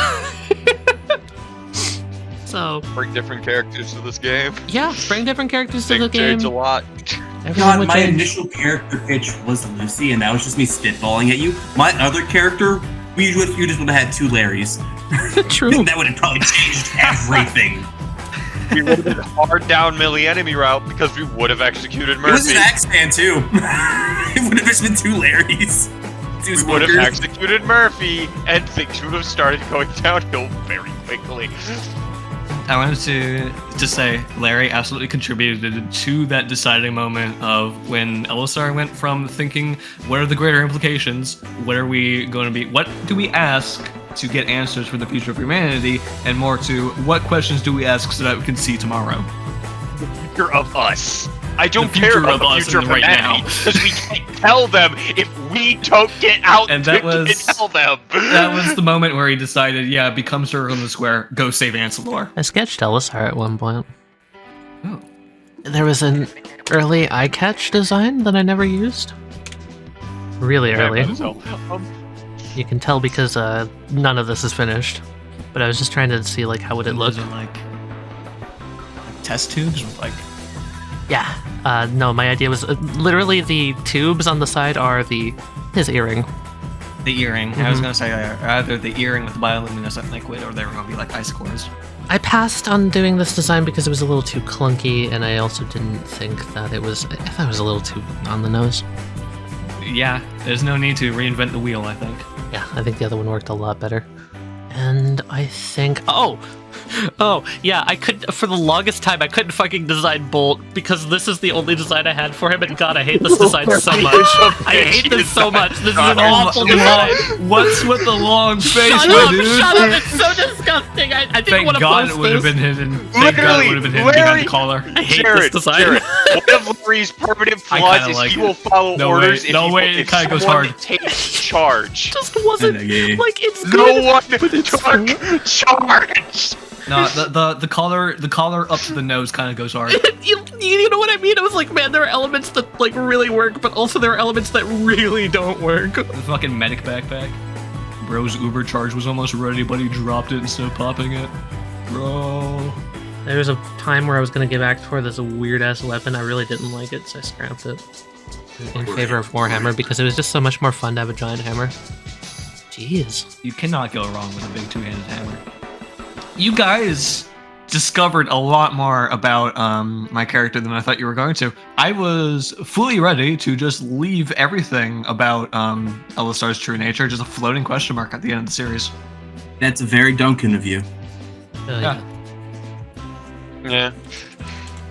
So Bring different characters to this game. yeah, bring different characters to Things the game. change a lot. Everything God, would my change. initial character pitch was Lucy, and that was just me spitballing at you. My other character, you just would have had two Larrys. True. That would have probably changed everything. We would have been hard down Millie enemy route because we would have executed It was Murphy. an Axeman too. It would have just been two Larrys. Two We would have smokers. executed Murphy, and things would have started going downhill very quickly. I wanted to say Larry absolutely contributed to that deciding moment of when Elisar went from thinking, what are the greater implications? What are we going to be? What do we ask to get answers for the future of humanity? And more to, what questions do we ask so that we can see tomorrow? The future of us. I don't The care future about of the us future of and right humanity now. because we can't tell them if we don't get out And that to was- tell them. That was the moment where he decided, yeah, become Circle in the Square, go save Ancillor. I sketched Elisar at one point. Oh. there was an early eye catch design that I never used. Really early. You can tell because none of this is finished. But I was just trying to see like how would it look. Like test tubes with like. Yeah. No, my idea was literally the tubes on the side are his earring. The earring. I was gonna say either the earring with bioluminescent liquid, or they were gonna be like ice cores. I passed on doing this design because it was a little too clunky, and I also didn't think that I thought it was a little too on the nose. Yeah, there's no need to reinvent the wheel, I think. Yeah, I think the other one worked a lot better. And I think... Oh, yeah, I could... For the longest time, I couldn't fucking design Bolt, because this is the only design I had for him, and God, I hate this design so much. I hate this so much. This is an awful design. What's with the long face, Shut my up, dude? shut up, it's so disgusting. I didn't Thank want to God post it would have this. been hidden. Thank God it would have been hidden behind the collar. I hate this design. Jared, one of Larry's permanent I flaws kinda is like he it. will follow No orders way, if no he way, it if kinda goes someone hard. takes charge. Just wasn't... Like, it's good. No one but it's took charge. No, the collar up to the nose kind of goes hard. you know what I mean? I was like, man, there are elements that like really work, but also there are elements that really don't work. The fucking medic backpack. Bro's Uber charge was almost ready, but he dropped it instead of popping it. Bro. There was a time where I was gonna give Actor this weird ass weapon. I really didn't like it, so I scrapped it in favor of Warhammer because it was just so much more fun to have a giant hammer. Jeez. You cannot go wrong with a big two-handed hammer. You guys discovered a lot more about my character than I thought you were going to. I was fully ready to just leave everything about Elisar's true nature, just a floating question mark at the end of the series. That's very Duncan of you. Yeah. Yeah.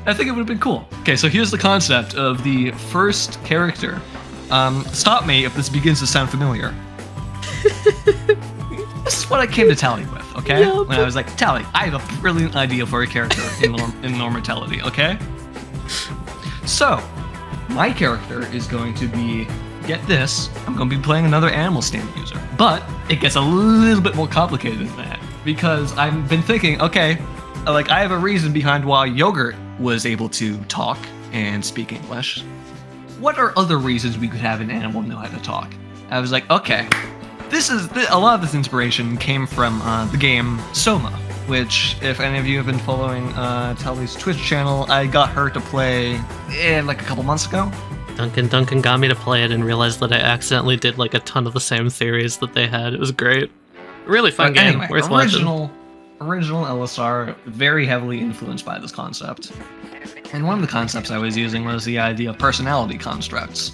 I think it would have been cool. Okay, so here's the concept of the first character. Stop me if this begins to sound familiar. This is what I came to Tali with, okay? Yeah, when I was like, Tali, I have a brilliant idea for a character in Mortality, okay? So, my character is going to be, get this, I'm going to be playing another animal stand user. But it gets a little bit more complicated than that. Because I've been thinking, okay, like I have a reason behind why Yogurt was able to talk and speak English. What are other reasons we could have an animal know how to talk? I was like, okay. A lot of this inspiration came from the game Soma, which, if any of you have been following Tali's Twitch channel, I got her to play like a couple months ago. Duncan got me to play it and realized that I accidentally did like a ton of the same theories that they had. It was great. Really fun game. Anyway, Worth watching. Original LSR, very heavily influenced by this concept. And one of the concepts I was using was the idea of personality constructs.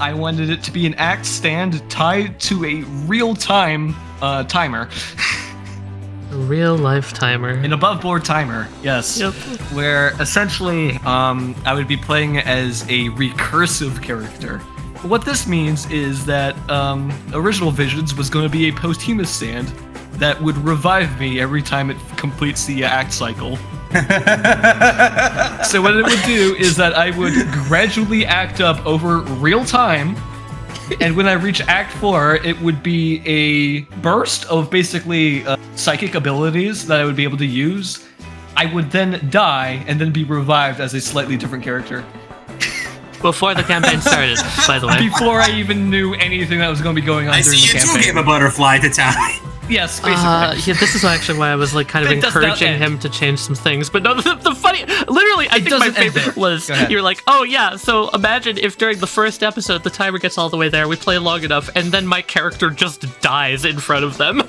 I wanted it to be an act stand tied to a real-time timer. A real-life timer. An above-board timer, yes. Yep. Where essentially I would be playing as a recursive character. What this means is that Original Visions was going to be a posthumous stand that would revive me every time it completes the act cycle. So what it would do is that I would gradually act up over real time, and when I reach Act 4, it would be a burst of basically psychic abilities that I would be able to use. I would then die and then be revived as a slightly different character. Before the campaign started, by the way. Before I even knew anything that was going to be going on during the campaign. I see you too gave a butterfly to Tali. Yes, basically. Yeah, this is actually why I was like kind of encouraging him to change some things. But no, the funny, literally, I think my favorite was you're like, oh yeah, so imagine if during the first episode the timer gets all the way there, we play long enough, and then my character just dies in front of them.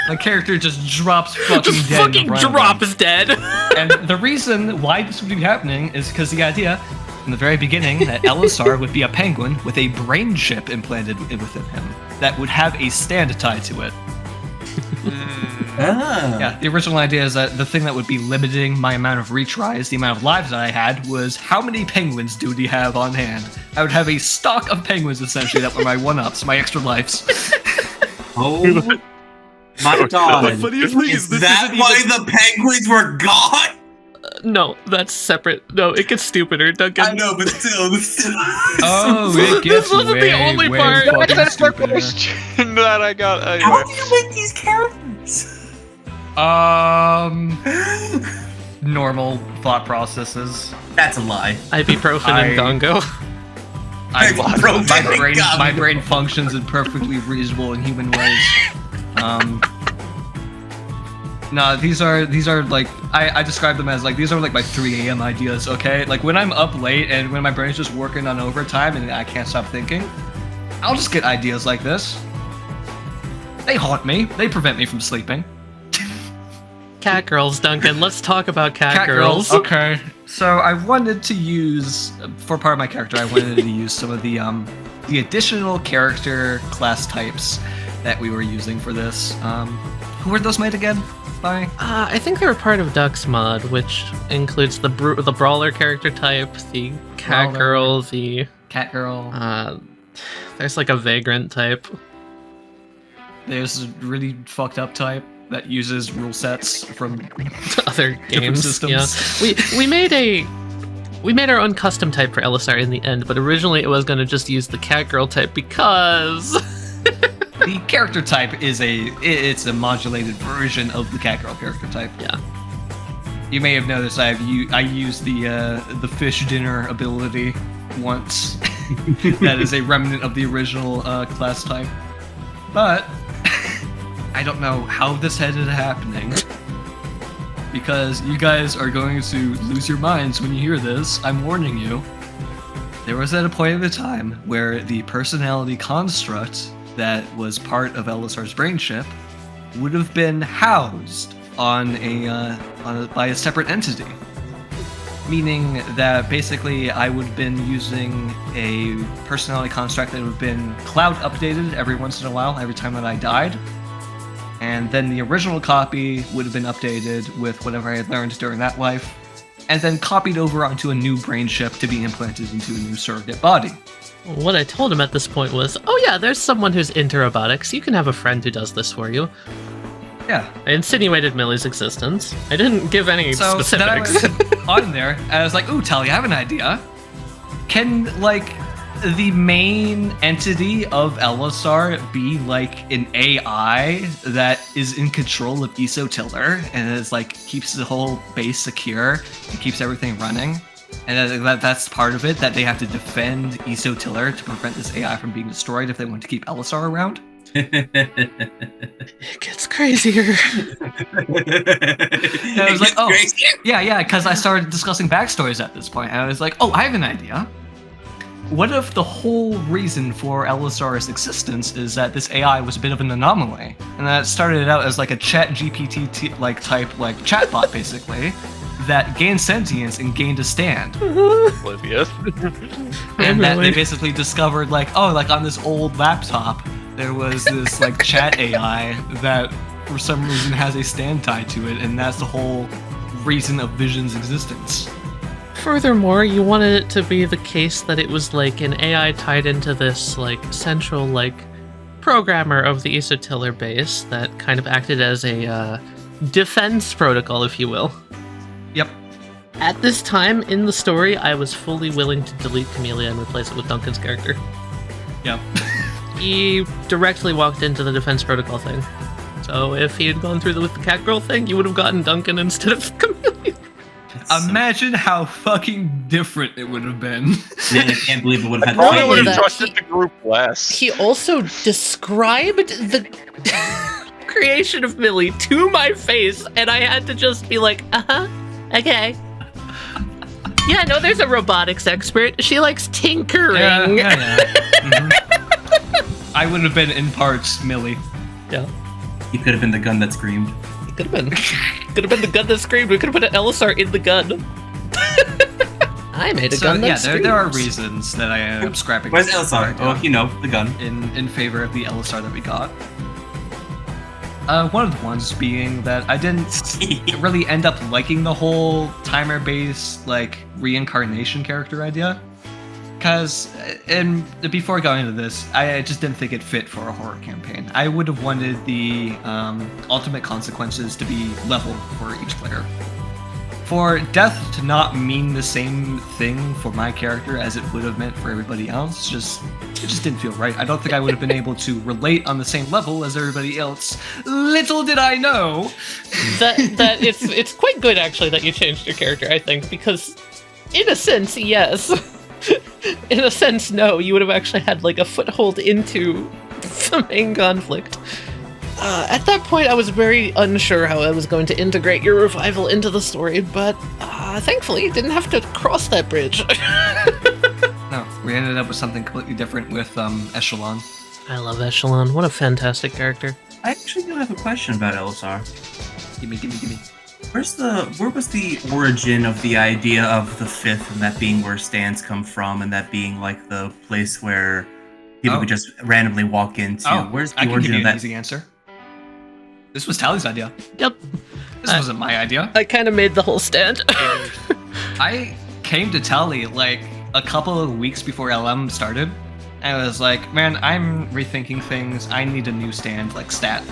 My character just drops fucking just dead. Fucking drops dead. And the reason why this would be happening is because the idea in the very beginning that Elisar would be a penguin with a brain chip implanted within him that would have a stand tied to it. Yeah, the original idea is that the thing that would be limiting my amount of retries, the amount of lives that I had, was how many penguins do you have on hand? I would have a stock of penguins, essentially, that were my one-ups, my extra lives. Oh my god. Is that why the penguins were gone? No, that's separate. No, it gets stupider, Duncan. I know, but still. Oh, it gets This wasn't the only part. fucking stupider. Question that I got. Anyway. How do you make these characters? Normal thought processes. That's a lie. Ibuprofen and Gongo. My brain functions in perfectly reasonable and human ways. No, these are like I describe them as like these are like my 3 a.m. ideas. Okay, like when I'm up late and when my brain's just working on overtime and I can't stop thinking, I'll just get ideas like this. They haunt me. They prevent me from sleeping. Cat girls, Duncan. Let's talk about cat girls. Okay. So I wanted to use, for part of my character, I wanted to use some of the additional character class types that we were using for this. Who were those made again? By? I think they were part of Duck's mod, which includes the brawler character type, the cat girl, the cat girl. There's like a vagrant type. There's a really fucked up type that uses rule sets from other games systems. Yeah. We made our own custom type for Elisar in the end, but originally it was going to just use the cat girl type because the character type is it's a modulated version of the cat girl character type. Yeah. You may have noticed I used the fish dinner ability once. That is a remnant of the original class type, but I don't know how this ended up happening, because you guys are going to lose your minds when you hear this. I'm warning you. There was at a point in the time where the personality construct that was part of Elisar's brain chip would have been housed on by a separate entity. Meaning that basically I would have been using a personality construct that would have been cloud updated every once in a while, every time that I died. And then the original copy would have been updated with whatever I had learned during that life, and then copied over onto a new brain chip to be implanted into a new surrogate body. What I told him at this point was, oh yeah, there's someone who's into robotics. You can have a friend who does this for you. Yeah. I insinuated Millie's existence. I didn't give any specifics. So then I was on there, and I was like, ooh, Tali, I have an idea. Can, like, the main entity of Elisar be, like, an AI that is in control of Isotiller and is, like, keeps the whole base secure and keeps everything running? And that's part of it, that they have to defend Isotiller to prevent this AI from being destroyed if they want to keep Elisar around? It gets crazier. And I was like, oh, yeah, because I started discussing backstories at this point, and I was like, oh, I have an idea. What if the whole reason for Elisar's existence is that this AI was a bit of an anomaly, and that it started out as like a chat GPT type chatbot, basically, that gained sentience and gained a stand. Oblivious. And that they basically discovered, like, oh, like on this old laptop, there was this like chat AI that for some reason has a stand tied to it, and that's the whole reason of Vision's existence. Furthermore, you wanted it to be the case that it was like an AI tied into this like central like programmer of the Isotiller base that kind of acted as a defense protocol, if you will. Yep. At this time in the story, I was fully willing to delete Camellia and replace it with Duncan's character. Yep. He directly walked into the defense protocol thing. So if he had gone through with the cat girl thing, you would have gotten Duncan instead of Camellia. Imagine how fucking different it would have been. Man, I can't believe it would have had Probably would have that trusted the group less. He also described the creation of Millie to my face, and I had to just be like, okay. Yeah, no, there's a robotics expert. She likes tinkering. Yeah. Mm-hmm. I would have been in parts Millie. Yeah. He could have been the gun that screamed. It could have been. Could have been the gun that screamed. We could have put an Elisar in the gun. I made a gun that screams. There are reasons that I am scrapping. Where's Elisar? Oh, you know, the gun. In favor of the Elisar that we got. One of the ones being that I didn't really end up liking the whole timer-based, like, reincarnation character idea. Because, and before going into this, I just didn't think it fit for a horror campaign. I would have wanted the ultimate consequences to be level for each player. For death to not mean the same thing for my character as it would have meant for everybody else, it just didn't feel right. I don't think I would have been able to relate on the same level as everybody else. Little did I know that it's quite good actually that you changed your character, I think, because In a sense, yes. In a sense, no. You would have actually had like a foothold into the main conflict. At that point, I was very unsure how I was going to integrate your revival into the story, but thankfully, didn't have to cross that bridge. No, we ended up with something completely different with Echelon. I love Echelon. What a fantastic character. I actually do have a question about Elisar. Gimme. Where was the origin of the idea of the fifth, and that being where stands come from, and that being like the place where people would just randomly walk into? Where's the origin of that? An easy answer. This was Tali's idea. Yep. This wasn't my idea. I kind of made the whole stand. I came to Tali like a couple of weeks before LM started. And I was like, man, I'm rethinking things. I need a new stand, like stat.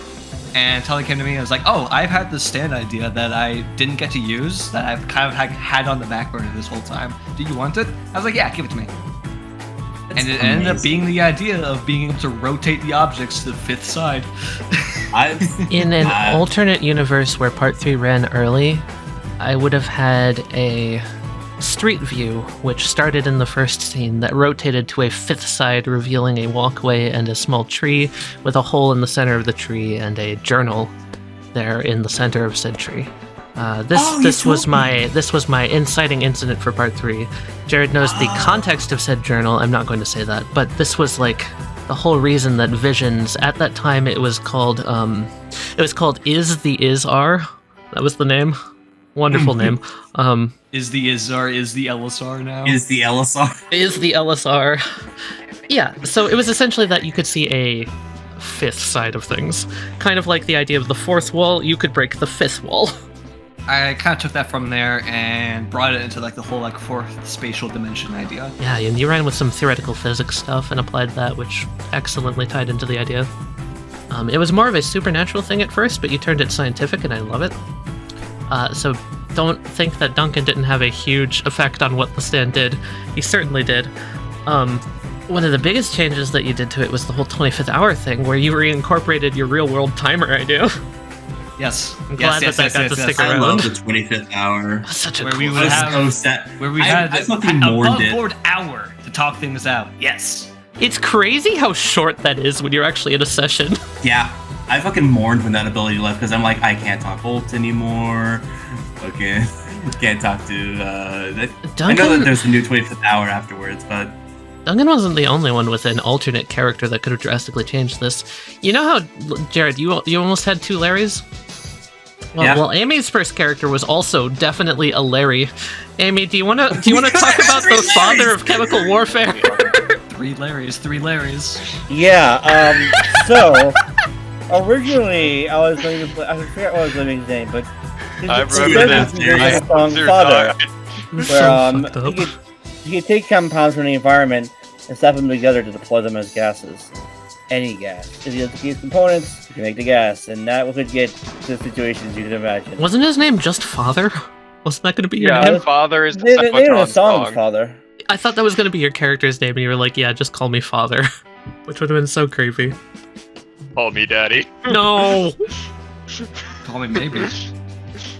And Tali came to me and was like, oh, I've had this stand idea that I didn't get to use, that I've kind of had on the back burner this whole time. Do you want it? I was like, yeah, give it to me. And it ended up being the idea of being able to rotate the objects to the fifth side. In an alternate universe where Part 3 ran early, I would have had a street view, which started in the first scene, that rotated to a fifth side, revealing a walkway and a small tree with a hole in the center of the tree and a journal there in the center of said tree. This was my inciting incident for Part 3. Jared knows the context of said journal. I'm not going to say that, but this was like the whole reason that Visions, at that time it was called Is the Is-R. That was the name. Wonderful name. Is the Is-R, is the Elisar now? Is the Elisar? Is the Elisar. Yeah, so it was essentially that you could see a fifth side of things. Kind of like the idea of the fourth wall, you could break the fifth wall. I kind of took that from there and brought it into like the whole like fourth spatial dimension idea. Yeah, and you ran with some theoretical physics stuff and applied that, which excellently tied into the idea. It was more of a supernatural thing at first, but you turned it scientific, and I love it. So don't think that Duncan didn't have a huge effect on what the stand did. He certainly did. One of the biggest changes that you did to it was the whole 25th hour thing, where you reincorporated your real-world timer idea. Yes. I'm glad that got to stick around. I love the 25th hour. Such a where cool we would have I fucking mourned it. above board hour to talk things out. Yes. It's crazy how short that is when you're actually in a session. Yeah, I fucking mourned when that ability left, because I'm like, I can't talk Bolt anymore. Okay, can't talk to. Duncan, I know that there's a new 25th hour afterwards, but Duncan wasn't the only one with an alternate character that could have drastically changed this. You know how, Jared, you almost had two Larrys? Well, yeah. Well, Amy's first character was also definitely a Larry. Amy, do you want to talk about the father of chemical warfare? Three Larrys. Yeah. So originally I was going to play. I forget what was the name, but I remember that song "Father," So where you could take compounds from the environment and slap them together to deploy them as gases. Any gas. If you have to use components, you can make the gas, and that could get to situations you can imagine. Wasn't his name just Father? Wasn't that going to be your Yeah, name? Father is the They named the Cyclotron song song. "Father." I thought that was going to be your character's name, and you were like, yeah, just call me Father. Which would have been so creepy. Call me Daddy. No! Call me maybe. But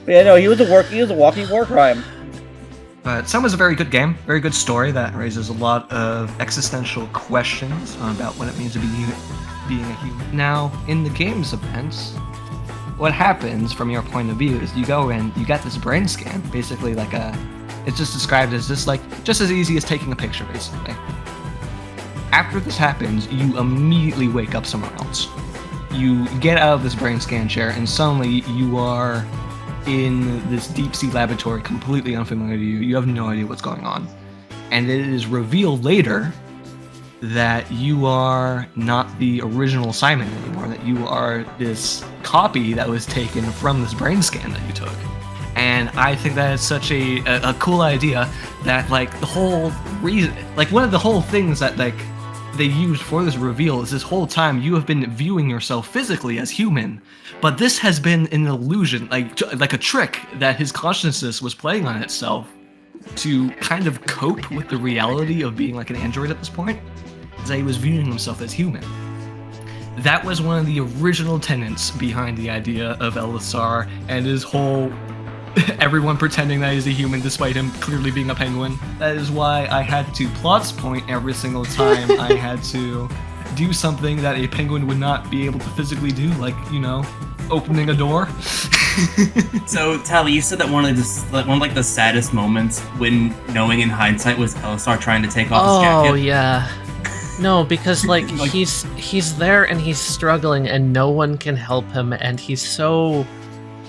yeah, no, he was a walking war crime. But Sun was a very good game, very good story that raises a lot of existential questions about what it means to be being a human. Now, in the game's events, what happens from your point of view is you go in, you get this brain scan, basically like it's just described as just as easy as taking a picture, basically. After this happens, you immediately wake up somewhere else. You get out of this brain scan chair, and suddenly you are in this deep sea laboratory, completely unfamiliar to you. You have no idea what's going on. And it is revealed later that you are not the original Simon anymore, that you are this copy that was taken from this brain scan that you took. And I think that is such a cool idea that, like, the whole reason, like, one of the whole things that, like, they used for this reveal is this whole time you have been viewing yourself physically as human, but this has been an illusion, like a trick that his consciousness was playing on itself to kind of cope with the reality of being like an android at this point, is that he was viewing himself as human. That was one of the original tenets behind the idea of Elisar and his whole everyone pretending that he's a human despite him clearly being a penguin. That is why I had to plot point every single time I had to do something that a penguin would not be able to physically do, like, opening a door. So, Tali, you said that one of the saddest moments when knowing in hindsight was Elisar trying to take off his jacket. Oh yeah. No, because he's there and he's struggling and no one can help him, and he's so...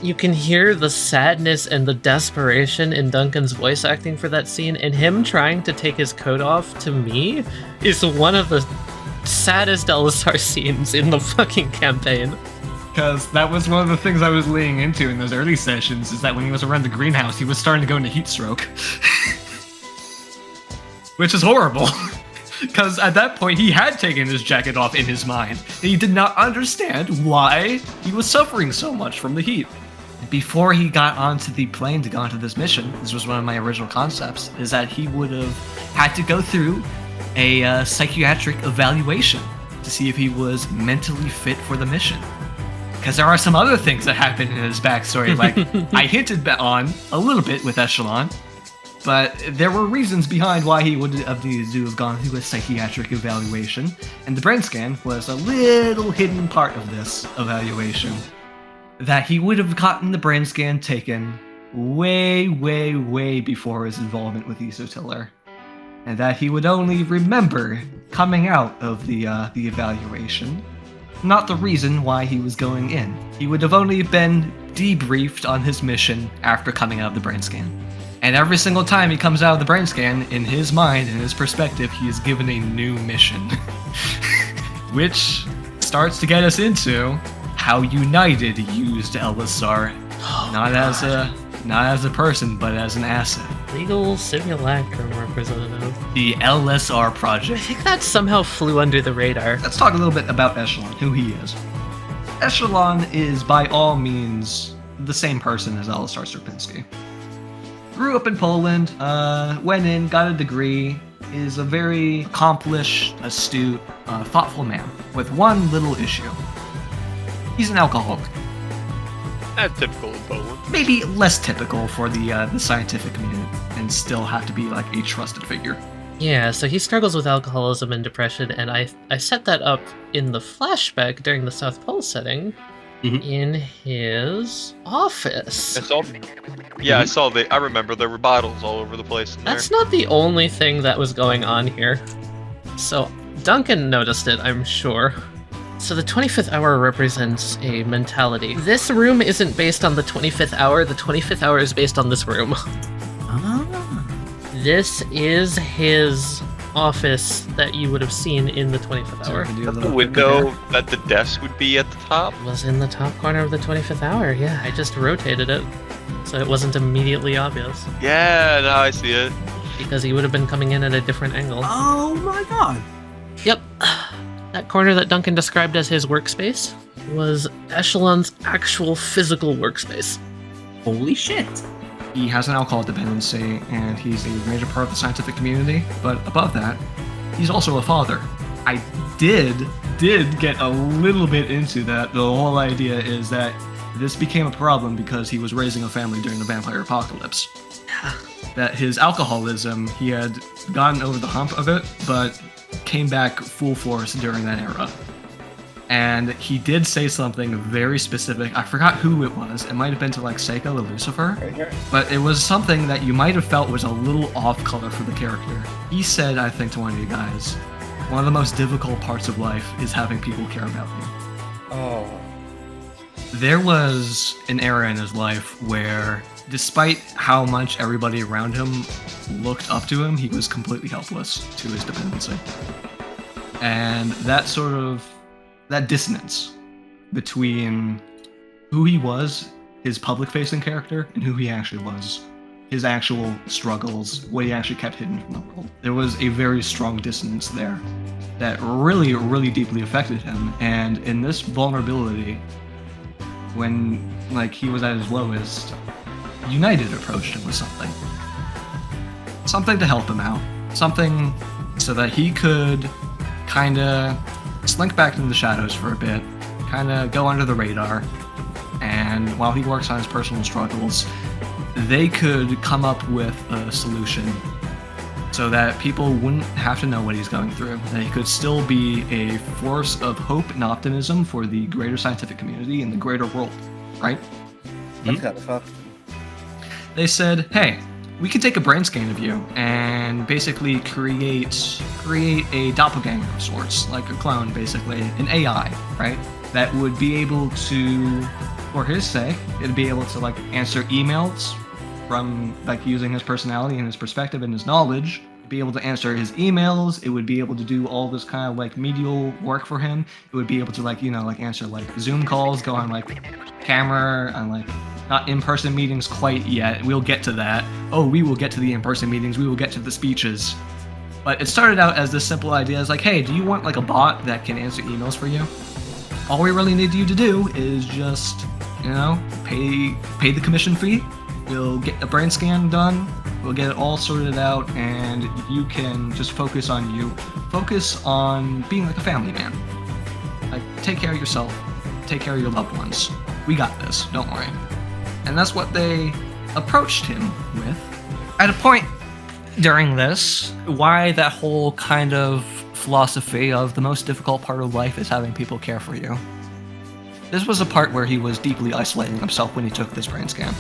You can hear the sadness and the desperation in Duncan's voice acting for that scene, and him trying to take his coat off, to me, is one of the saddest Elisar scenes in the fucking campaign. Because that was one of the things I was leaning into in those early sessions, is that when he was around the greenhouse, he was starting to go into heat stroke. Which is horrible. Because at that point, he had taken his jacket off in his mind, and he did not understand why he was suffering so much from the heat. Before he got onto the plane to go onto this mission, this was one of my original concepts, is that he would have had to go through a psychiatric evaluation to see if he was mentally fit for the mission. Because there are some other things that happen in his backstory, like I hinted on a little bit with Echelon, but there were reasons behind why he would have needed to have gone through a psychiatric evaluation, and the brain scan was a little hidden part of this evaluation. That he would have gotten the brain scan taken way, way, way before his involvement with Isotiller, and that he would only remember coming out of the evaluation, not the reason why he was going in. He would have only been debriefed on his mission after coming out of the brain scan. And every single time he comes out of the brain scan, in his mind, in his perspective, he is given a new mission. Which starts to get us into how United used Elisar, not as a person, but as an asset. Legal simulacrum representative. The LSR I project. think that somehow flew under the radar. Let's talk a little bit about Echelon, who he is. Echelon is by all means the same person as Elisar Sierpinski. Grew up in Poland, went in, got a degree, is a very accomplished, astute, thoughtful man, with one little issue. He's an alcoholic. That's typical in Poland. Maybe less typical for the scientific community, and still have to be like a trusted figure. Yeah, so he struggles with alcoholism and depression, and I set that up in the flashback during the South Pole setting in his office. I remember there were bottles all over the place in That's there. not the only thing that was going on here. So Duncan noticed it, I'm sure. So the 25th hour represents a mentality. This room isn't based on the 25th hour, the 25th hour is based on this room. This is his office that you would have seen in the 25th hour. The window that the desk would be at the top? Was in the top corner of the 25th hour, yeah. I just rotated it, so it wasn't immediately obvious. Yeah, now I see it. Because he would have been coming in at a different angle. Oh my god. Yep. That corner that Duncan described as his workspace was Echelon's actual physical workspace. Holy shit. He has an alcohol dependency, and he's a major part of the scientific community, but above that, he's also a father. I did get a little bit into that. The whole idea is that this became a problem because he was raising a family during the vampire apocalypse. That his alcoholism, he had gotten over the hump of it, but came back full force during that era. And he did say something very specific. I forgot who it was. It might have been to like Seika or Lucifer. But it was something that you might have felt was a little off color for the character. He said, I think to one of you guys, one of the most difficult parts of life is having people care about you. Oh. There was an era in his life where, despite how much everybody around him looked up to him, he was completely helpless to his dependency. And that dissonance between who he was, his public-facing character, and who he actually was, his actual struggles, what he actually kept hidden from the world. There was a very strong dissonance there that really, really deeply affected him. And in this vulnerability, when he was at his lowest, United approached him with something to help him out, something so that he could kind of slink back into the shadows for a bit, kind of go under the radar, and while he works on his personal struggles, they could come up with a solution so that people wouldn't have to know what he's going through. That he could still be a force of hope and optimism for the greater scientific community and the greater world, right? That's kind of fucked. They said, hey, we could take a brain scan of you and basically create a doppelganger of sorts, like a clone, basically, an AI, right? That would be able to, for his sake, it'd be able to like answer emails from like using his personality and his perspective and his knowledge, be able to answer his emails. It would be able to do all this kind of like medial work for him. It would be able to like, like answer like Zoom calls, go on like camera and like not in-person meetings quite yet. We'll get to that. Oh, we will get to the in-person meetings. We will get to the speeches. But it started out as this simple idea. It's like, hey, do you want like a bot that can answer emails for you? All we really need you to do is just, pay the commission fee. We'll get a brain scan done. We'll get it all sorted out, and you can just focus on you. Focus on being like a family man. Like, take care of yourself. Take care of your loved ones. We got this. Don't worry. And that's what they approached him with. At a point during this, why that whole kind of philosophy of the most difficult part of life is having people care for you. This was a part where he was deeply isolating himself when he took this brain scan.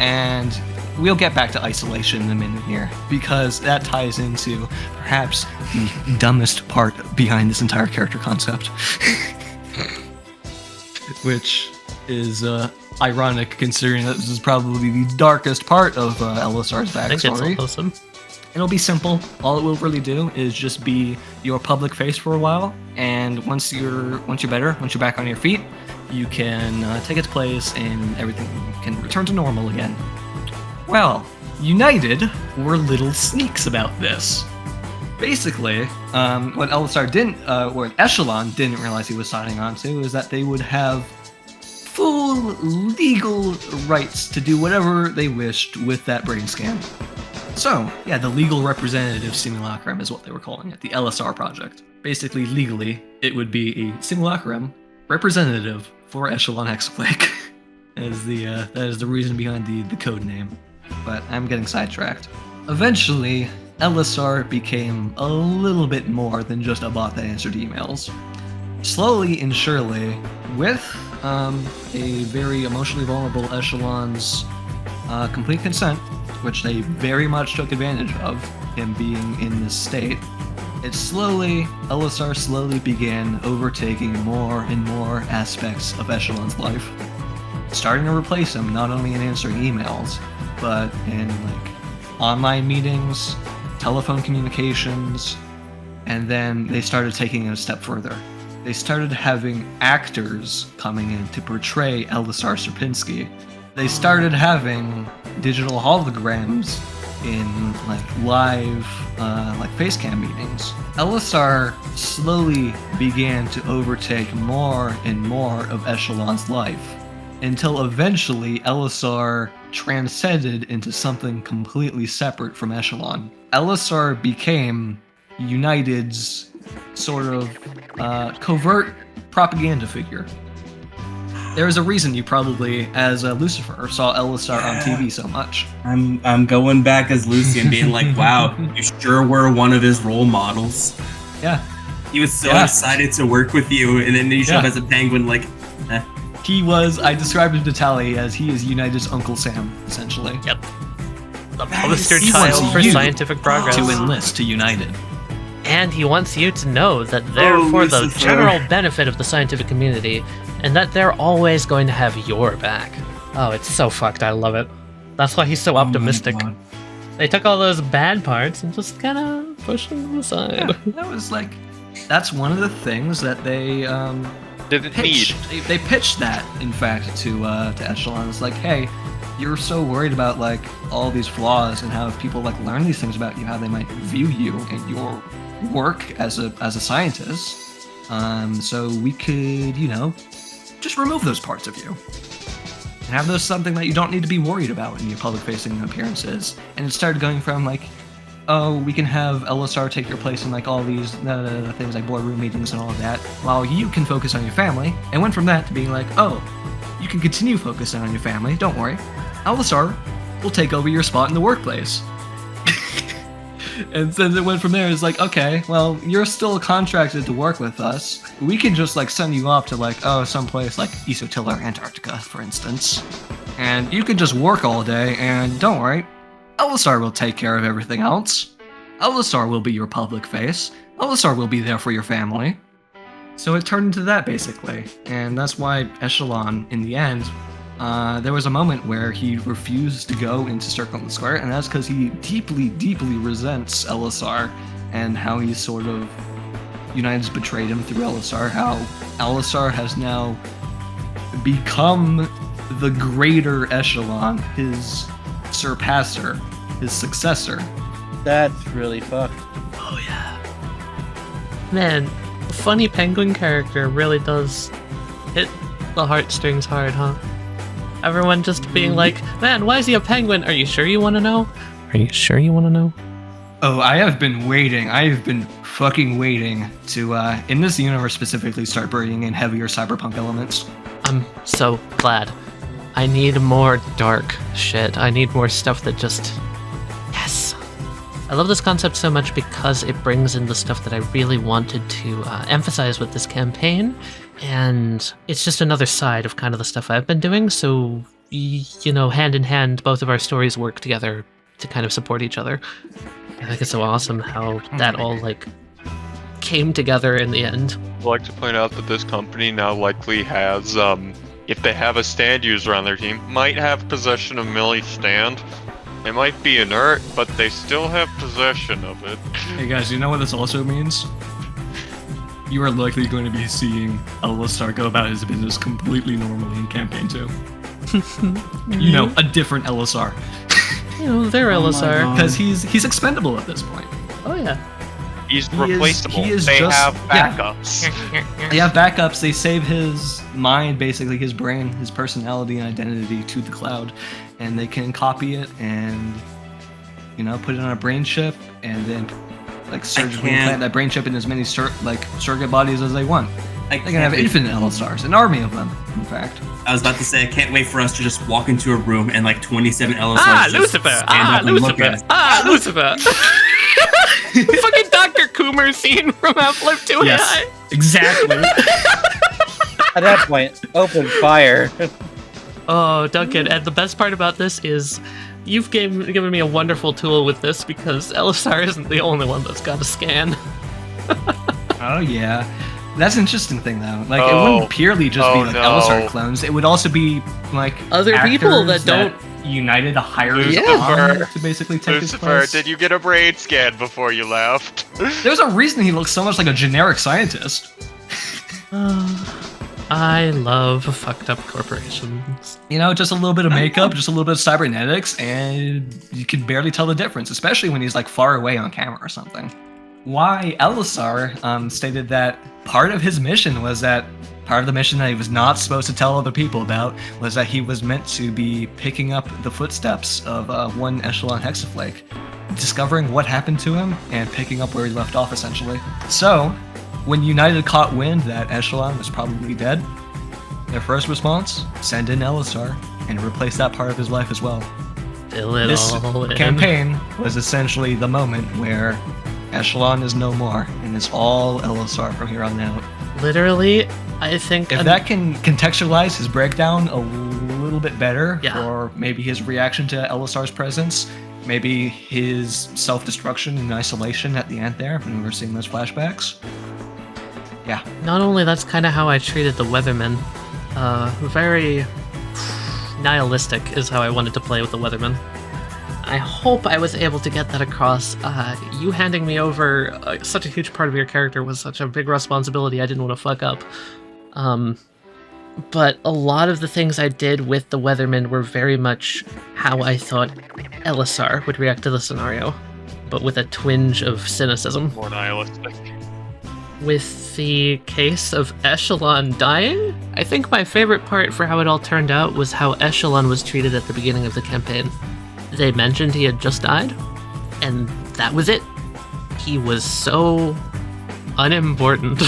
And we'll get back to isolation in a minute here, because that ties into perhaps the dumbest part behind this entire character concept. Which is ironic, considering that this is probably the darkest part of LSR's backstory. I think it's awesome. It'll be simple. All it will really do is just be your public face for a while, and once you're better, once you're back on your feet, you can take its place and everything can return to normal again. Well, United were little sneaks about this. Basically, what LSR what Echelon didn't realize he was signing on to is that they would have full legal rights to do whatever they wished with that brain scan. So, yeah, the legal representative simulacrum is what they were calling it, the LSR project. Basically, legally, it would be a simulacrum representative for Echelon Hexaflake. That is the reason behind the code name. But I'm getting sidetracked. Eventually, LSR became a little bit more than just a bot that answered emails. Slowly and surely, with a very emotionally vulnerable Echelon's complete consent, which they very much took advantage of, him being in this state, LSR slowly began overtaking more and more aspects of Echelon's life, starting to replace him not only in answering emails, but in like online meetings, telephone communications, and then they started taking it a step further. They started having actors coming in to portray LSR Sierpinski. They started having digital holograms in like live like facecam meetings. LSR slowly began to overtake more and more of Echelon's life, until eventually LSR transcended into something completely separate from Echelon. LSR became United's sort of covert propaganda figure. There is a reason you probably, as Lucifer, saw LSR on TV so much. I'm going back as Lucy and being like, wow, you sure were one of his role models. Yeah. He was so excited to work with you, and then you show up as a penguin, like, eh. I described him to Tali as he is United's Uncle Sam, essentially. Yep. The poster child for scientific progress. To enlist to United. And he wants you to know that they're for the general benefit of the scientific community, and that they're always going to have your back. Oh, it's so fucked. I love it. That's why he's so optimistic. They took all those bad parts and just kind of pushed them aside. Yeah, that's one of the things that they pitched. They pitched that, in fact, to Echelon. It's like, hey, you're so worried about like all these flaws and how if people like learn these things about you, how they might view you and your work as a scientist. So we could, just remove those parts of you and have those something that you don't need to be worried about in your public-facing appearances. And it started going from like, oh, we can have LSR take your place in like all these things like boardroom meetings and all of that, while you can focus on your family. And went from that to being like, oh, you can continue focusing on your family. Don't worry. LSR we'll take over your spot in the workplace. And then it went from there. It's like, okay, well, you're still contracted to work with us. We can just like send you off to like, someplace like Isotilla or Antarctica, for instance. And you can just work all day, and don't worry, Elisar will take care of everything else. Elisar will be your public face. Elisar will be there for your family. So it turned into that, basically. And that's why Echelon, in the end, there was a moment where he refused to go into Circle and Square, and that's because he deeply, deeply resents Elisar and how he sort of United's betrayed him through Elisar, how Elisar has now become the greater Echelon, his surpasser, his successor. That's really fucked. Oh yeah. Man, a funny penguin character really does hit the heartstrings hard, huh? Everyone just being like, man, why is he a penguin? Are you sure you want to know? Are you sure you want to know? Oh, I have been waiting. I have been fucking waiting to, in this universe specifically, start bringing in heavier cyberpunk elements. I'm so glad. I need more dark shit. I need more stuff that just... Yes! I love this concept so much because it brings in the stuff that I really wanted to emphasize with this campaign, and it's just another side of kind of the stuff I've been doing, so, you know, hand in hand, both of our stories work together to kind of support each other. I think it's so awesome how that all, like, came together in the end. I'd like to point out that this company now likely has, if they have a stand user on their team, might have possession of Millie's stand. They might be inert, but they still have possession of it. Hey guys, you know what this also means? You are likely going to be seeing Elisar go about his business completely normally in Campaign 2. You know, a different Elisar. You know, they're Elisar. Because he's expendable at this point. Oh yeah. He's replaceable. He is they just, have backups. They have backups. They save his mind, basically his brain, his personality and identity to the cloud, and they can copy it and, you know, put it on a brain chip and then like surgically implant that brain chip in as many surrogate bodies as they want. They can have infinite Elisars, an army of them, in fact. I was about to say, I can't wait for us to just walk into a room and like 27 Elisars Lucifer! stand up and look at us. Lucifer! Fucking Dr. Coomer scene from Half-Life 2 Yes, AI. exactly. At that point, open fire. Oh, Duncan, and the best part about this is you've given me a wonderful tool with this because Elisar isn't the only one that's got a scan. Oh, yeah. That's an interesting thing, though. Like, it wouldn't purely just be like Elisar clones. It would also be like other people that don't United to hire on to basically take his place. Did you get a brain scan before you left? There's a reason he looks so much like a generic scientist. I love fucked up corporations. You know, just a little bit of makeup, just a little bit of cybernetics, and you can barely tell the difference, especially when he's like far away on camera or something. Why Elisar stated that part of his mission was that part of the mission that he was not supposed to tell other people about was that he was meant to be picking up the footsteps of one Echelon Hexaflake, discovering what happened to him and picking up where he left off, essentially. So, when United caught wind that Echelon was probably dead, their first response, send in Elisar and replace that part of his life as well. This campaign was essentially the moment where Echelon is no more, and it's all Elisar from here on out. Literally, I think... If that can contextualize his breakdown a little bit better, or maybe his reaction to Elisar's presence, maybe his self-destruction and isolation at the end there, when we were seeing those flashbacks. Yeah. Not only that's kind of how I treated the Weatherman. Very nihilistic is how I wanted to play with the Weatherman. I hope I was able to get that across. You handing me over such a huge part of your character was such a big responsibility I didn't want to fuck up. But a lot of the things I did with the Weatherman were very much how I thought Elisar would react to the scenario, but with a twinge of cynicism. More nihilistic. With the case of Echelon dying, I think my favorite part for how it all turned out was how Echelon was treated at the beginning of the campaign. They mentioned he had just died, and that was it. He was so unimportant.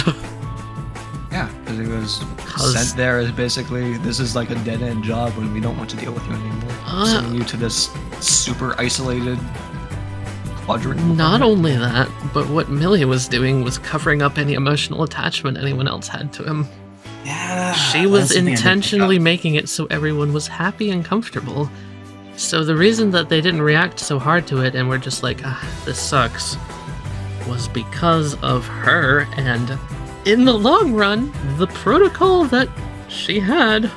Yeah, because he was sent there as basically, this is like a dead-end job when we don't want to deal with you anymore. sending you to this super isolated quadrant. Not only that, but what Millie was doing was covering up any emotional attachment anyone else had to him. Yeah. She was intentionally making it so everyone was happy and comfortable. So the reason that they didn't react so hard to it and were just like, this sucks, was because of her, and in the long run, the protocol that she had,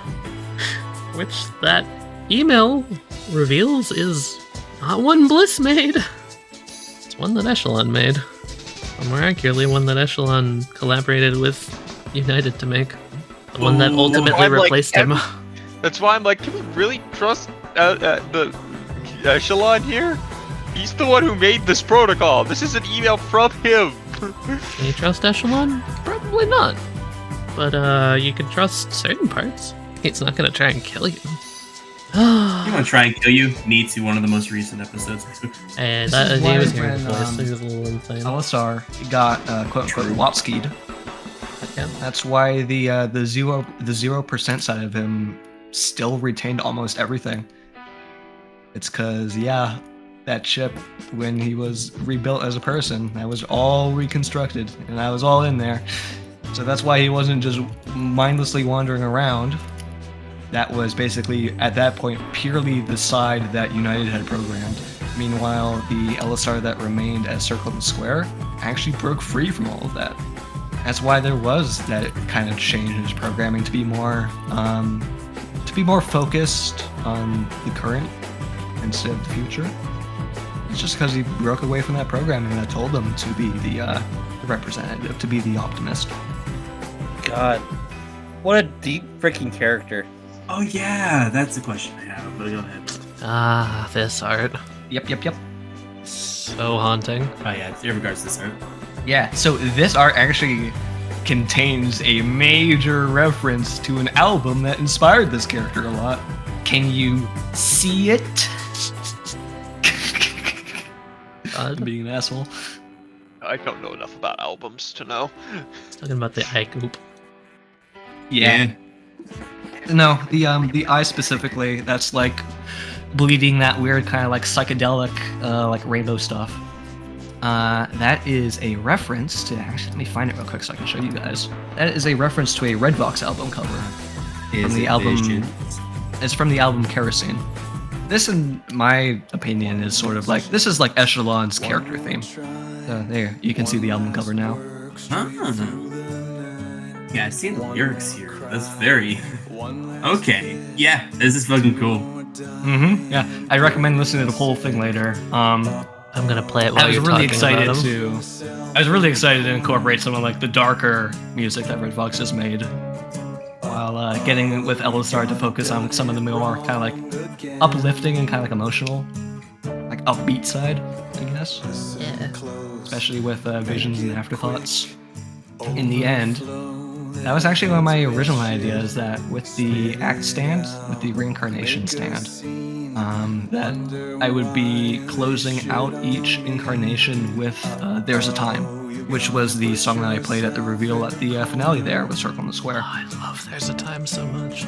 which that email reveals is not one Bliss made. It's one that Echelon made. Or more accurately, one that Echelon collaborated with United to make. The one that ultimately replaced him. That's why I'm like, can we really trust the Echelon here? He's the one who made this protocol. This is an email from him. Can you trust Echelon? Probably not. But you can trust certain parts. He's not gonna try and kill you. You want to try and kill you? Me too. One of the most recent episodes. And This is he why was here when, before, so he was a little insane. Alistar got quote unquote Watsky'd. Yeah. That's why the 0% side of him still retained almost everything. It's cause that chip, when he was rebuilt as a person, that was all reconstructed, and that was all in there. So that's why he wasn't just mindlessly wandering around. That was basically, at that point, purely the side that United had programmed. Meanwhile, the Alistar that remained as Circle and Square actually broke free from all of that. That's why there was that kind of change in his programming to be more focused on the current instead of the future. It's just because he broke away from that programming that told him to be the representative, to be the optimist. God, what a deep freaking character. Oh yeah, that's the question I have. But go ahead. This art. Yep. So haunting. Oh yeah, it's in regards to this art. Yeah, so this art actually contains a major reference to an album that inspired this character a lot. Can you see it? I'm being an asshole. I don't know enough about albums to know. Talking about the eye goop. Yeah. No, the eye specifically, that's like bleeding that weird kind of like psychedelic like rainbow stuff. That is a reference to, actually let me find it real quick so I can show you guys. That is a reference to a Redbox album cover. From the album. It's from the album Kerosene. This, in my opinion, is sort of like, this is like Echelon's character theme. There, you can see the album cover now. Yeah, I've seen the lyrics here. That's very... Okay. Yeah, this is fucking cool. Yeah, I recommend listening to the whole thing later. I'm gonna play it while you're talking about him. I was really excited to incorporate some of like the darker music that Redbox has made, while getting with Alistar to focus on some of the more kind of like uplifting and kind of like emotional, like upbeat side, I guess. Yeah. Especially with visions and afterthoughts. In the end, that was actually one of my original ideas, that with the act stand, with the reincarnation stand, that I would be closing out each incarnation with There's a Time, which was the song that I played at the reveal at the finale there with Circle in the Square. Oh, I love There's a Time so much.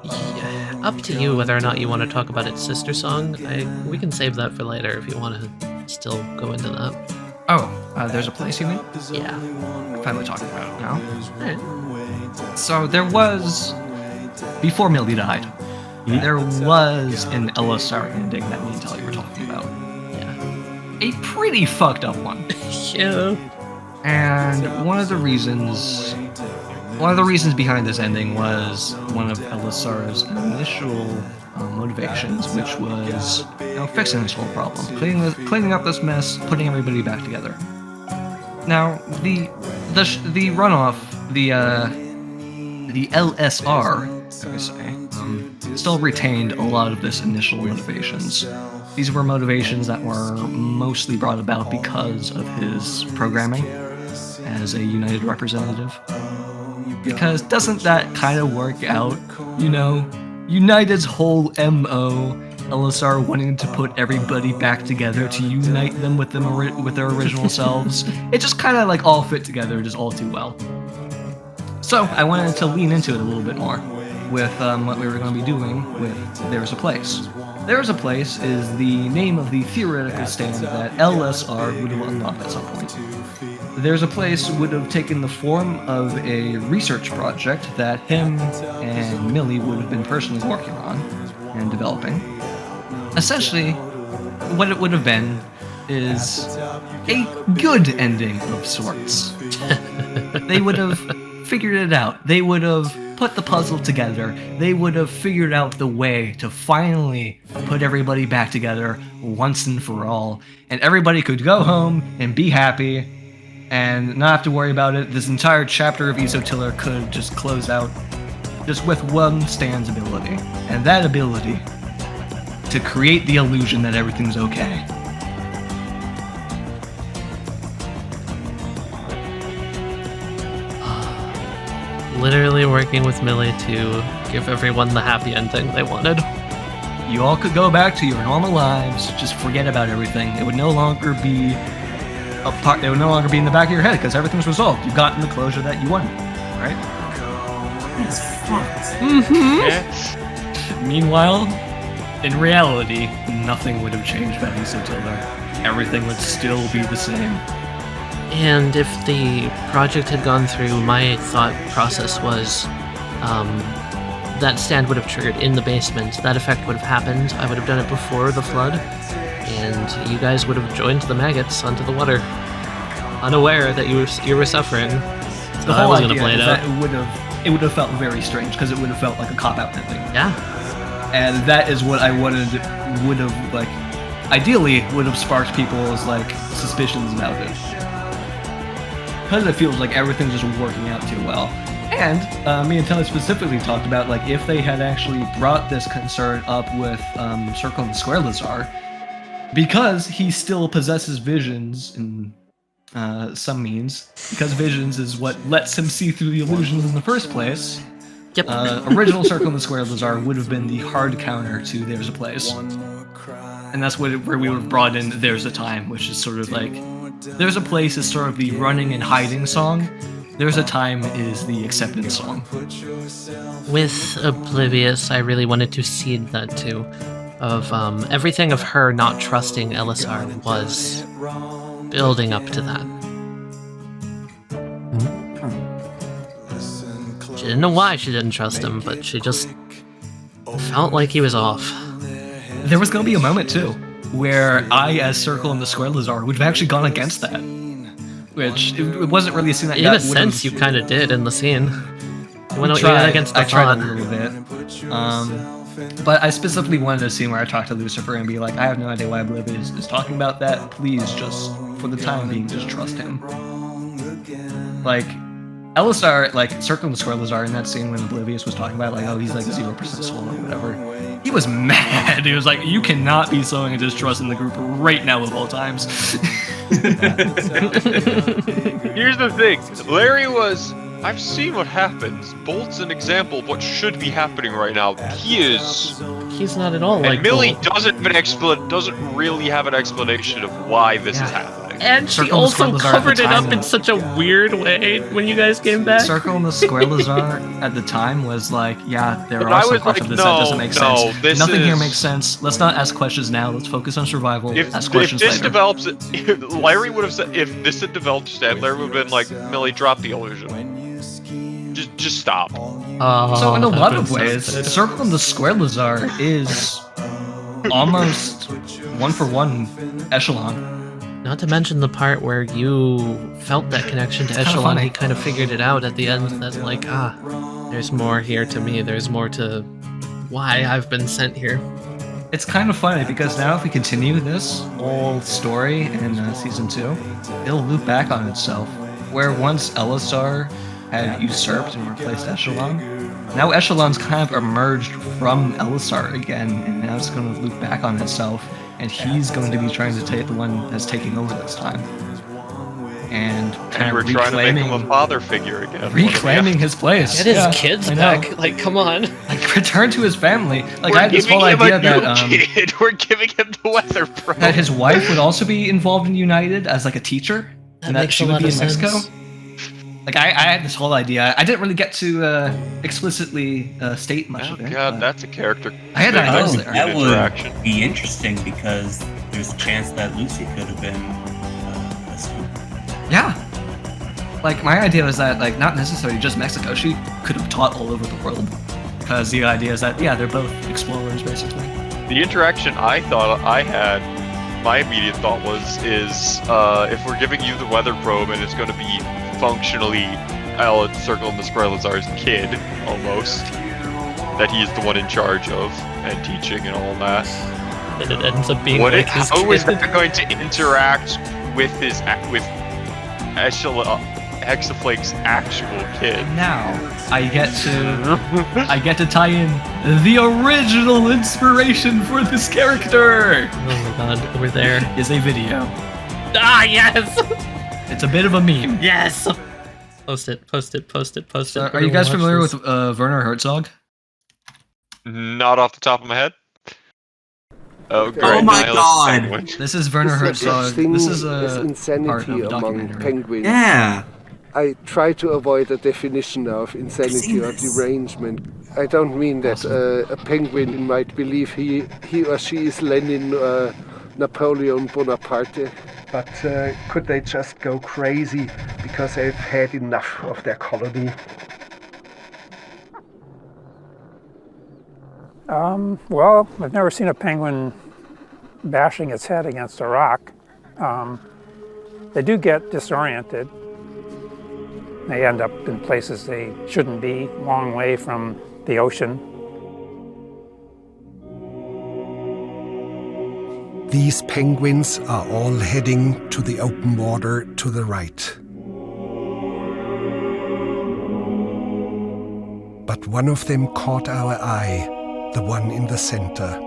Yeah, up to you whether or not you want to talk about its sister song. We can save that for later if you want to still go into that. Oh, There's a Place, you mean? Yeah. We're finally talking about it now. Alright. So there was, before Millie died, there was an Alistar ending that me and Tali were talking about. Yeah. A pretty fucked up one. Yeah. And one of the reasons behind this ending was one of Alistar's initial motivations, which was, fixing this whole problem, cleaning up this mess, putting everybody back together. Now, the runoff, the LSR, so I say, still retained a lot of this initial motivations. These were motivations that were mostly brought about because of his programming as a United representative. Because doesn't that kind of work out, United's whole MO, Alistar wanting to put everybody back together to unite them with their original selves. It just kind of like all fit together just all too well. So I wanted to lean into it a little bit more. with what we were going to be doing with There's a Place. There's a Place is the name of the theoretical stand that LSR would have unlocked at some point. There's a Place would have taken the form of a research project that him and Millie would have been personally working on and developing. Essentially, what it would have been is a good ending of sorts. They would have figured it out. They would have put the puzzle together. They would have figured out the way to finally put everybody back together once and for all. And everybody could go home and be happy and not have to worry about it. This entire chapter of Isotiller could just close out just with one stand's ability. And that ability to create the illusion that everything's okay. Literally working with Millie to give everyone the happy ending they wanted. You all could go back to your normal lives, just forget about everything. It would no longer be a part. It would no longer be in the back of your head because everything's resolved. You've gotten the closure that you wanted, right? It's fucked. Mm-hmm. Meanwhile, in reality, nothing would have changed about Isotiller. Everything would still be the same. And if the project had gone through, my thought process was that stand would have triggered in the basement. That effect would have happened. I would have done it before the flood, and you guys would have joined the maggots onto the water, unaware that you were suffering. So I was going to play it out. It would have felt very strange because it would have felt like a cop-out ending. Yeah. And that is what I would have ideally would have sparked people's suspicions about it. Because it feels like everything's just working out too well. And me and Tali specifically talked about if they had actually brought this concern up with Circle and the Square Lazar, because he still possesses visions in some means, because visions is what lets him see through the illusions in the first place. Yep. Original Circle and the Square Lazar would have been the hard counter to There's a Place. And that's where we would have brought in There's a Time, which is sort of There's a Place is sort of the running and hiding song. There's a Time is the acceptance song. With Oblivious, I really wanted to seed that too. Of everything of her not trusting LSR was building up to that. She didn't know why she didn't trust him, but she just felt like he was off. There was going to be a moment too where I, as Circle and the Square Lazar, would have actually gone against that. Which, it wasn't really a scene that in a sense, you kind of did in the scene. You went against the I tried thought. a little bit. But I specifically wanted a scene where I talked to Lucifer and be like, I have no idea why Oblivious is talking about that. Please, just, for the time being, just trust him. LSR, Circle and the Square Lazar in that scene when Oblivious was talking about, he's 0% soul or whatever. He was mad. He was like, you cannot be sowing a distrust in the group right now of all times. Here's the thing. Larry was... I've seen what happens. Bolt's an example of what should be happening right now. He's not at all and Millie doesn't really have an explanation of why this is happening. And she also covered it up in such a weird way when you guys came back. Circle and the Square Lazar at the time was there are some parts of this that doesn't make sense. Nothing here makes sense. Let's not ask questions now. Let's focus on survival. Ask questions later. Larry would have said, if this had developed instead, Larry would have been like, Millie, drop the illusion. Just stop. So in a lot of ways, Circle and the Square Lazar is almost one-for-one Echelon. Not to mention the part where you felt that connection to Echelon. He kind of figured it out at the end that there's more here to me. There's more to why I've been sent here. It's kind of funny because now if we continue this whole story in Season 2, it'll loop back on itself. Where once LSR had usurped and replaced Echelon, now Echelon's kind of emerged from LSR again, and now it's going to loop back on itself, and he's going to be trying to take the one that's taking over this time. And kind of trying to make him a father figure again. Reclaiming his place. Get his kids back. Come on. Return to his family. I had this whole idea that kid. We're giving him the weather pro. That his wife would also be involved in United as a teacher, and that she would be in Mexico. Like I had this whole idea. I didn't really get to explicitly state much Oh of it. god, that's a character. I had ideas there. That Interaction. would be interesting because there's a chance that Lucy could have been a student. Yeah. Like my idea was that like not necessarily just Mexico. She could have taught all over the world. Because the idea is that they're both explorers basically. The interaction I thought I had, my immediate thought is if we're giving you the weather probe and it's going to be functionally Circle and the Square Lazar's kid, almost, that he is the one in charge of and teaching and all that. And it ends up being How is that going to interact with Hexaflake's actual kid? Now I get to tie in the original inspiration for this character. Oh my god, we're there. Is a video. Ah, yes! It's a bit of a meme. Yes! Post it. So, are you guys familiar with Werner Herzog? Not off the top of my head. Oh, great. Oh my Nihilist god! penguin. This is Werner Herzog. This is there's a insanity part of a among documentary. penguins. Yeah. I try to avoid a definition of insanity or derangement. I don't mean that a penguin might believe he or she is Lenin or Napoleon Bonaparte. But could they just go crazy because they've had enough of their colony? Well, I've never seen a penguin bashing its head against a rock. They do get disoriented. They end up in places they shouldn't be, long way from the ocean. These penguins are all heading to the open water to the right. But one of them caught our eye, the one in the center.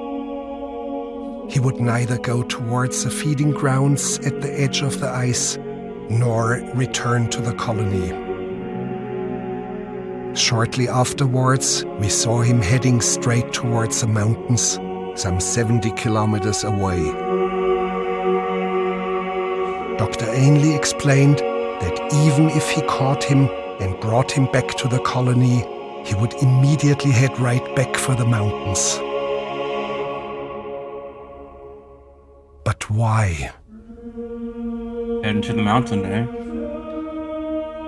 He would neither go towards the feeding grounds at the edge of the ice, nor return to the colony. Shortly afterwards, we saw him heading straight towards the mountains, some 70 kilometers away. Dr. Ainley explained that even if he caught him and brought him back to the colony, he would immediately head right back for the mountains. But why? Heading to the mountain, eh?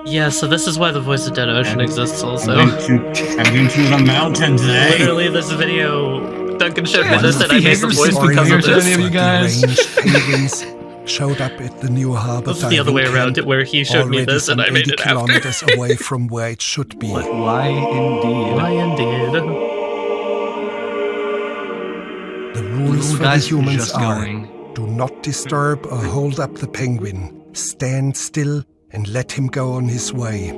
Yeah, so this is why the Voice of Dead Ocean exists also. I'm going to the mountains, eh? Literally, this video, Duncan showed me this and I made behavior the voice system because of here, this. any of you guys? Deranged penguins showed up at the New Harbor This is the other way around, where he showed me this and I made it after. kilometers away from where it should be. But why indeed? Why indeed? The rules for the guys humans just are: going. do not disturb or hold up the penguin. Stand still and let him go on his way.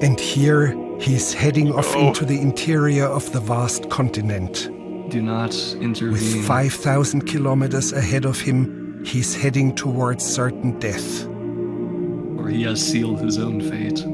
And here he's heading off into the interior of the vast continent. Do not intervene. With 5,000 kilometers ahead of him, he's heading towards certain death. Or he has sealed his own fate.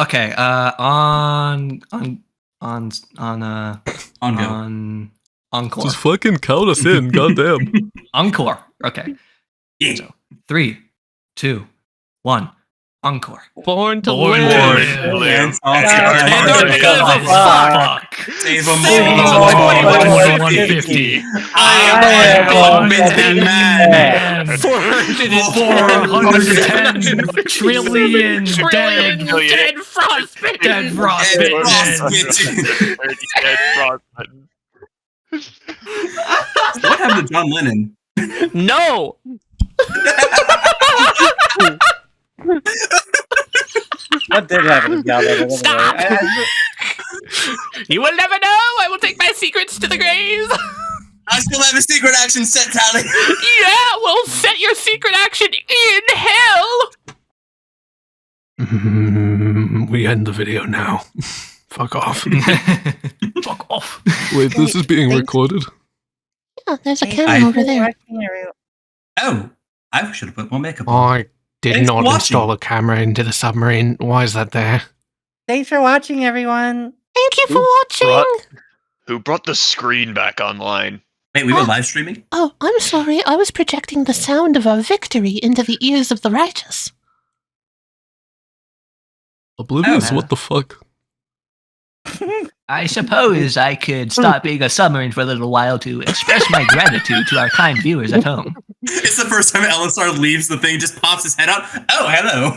Okay. Encore. Just fucking count us in, goddamn. Encore. Okay. Yeah. So 3, 2, 1. Encore. Born to Born live. to live. Fuck. Save them all. 150. I am a man. 410 trillion dead frostbitten. Dead frostbitten. What happened to John Lennon? No. What did happen to John Lennon? Stop. You will never know. I will take my secrets to the grave. I still have a secret action set, Tali. Yeah, we'll set your secret action in hell. We end the video now. Fuck off. Fuck off. Wait, this is being recorded? Yeah, there's a camera over there. Oh, I should have put more makeup on. I did Thanks not for install a camera into the submarine. Why is that there? Thanks for watching, everyone. Thank you for watching. Who brought the screen back online? Wait, we were live streaming? Oh, I'm sorry. I was projecting the sound of our victory into the ears of the righteous. Oblivious? What the fuck? I suppose I could stop being a submarine for a little while to express my gratitude to our kind viewers at home. It's the first time Elisar leaves the thing, just pops his head out. Oh, hello.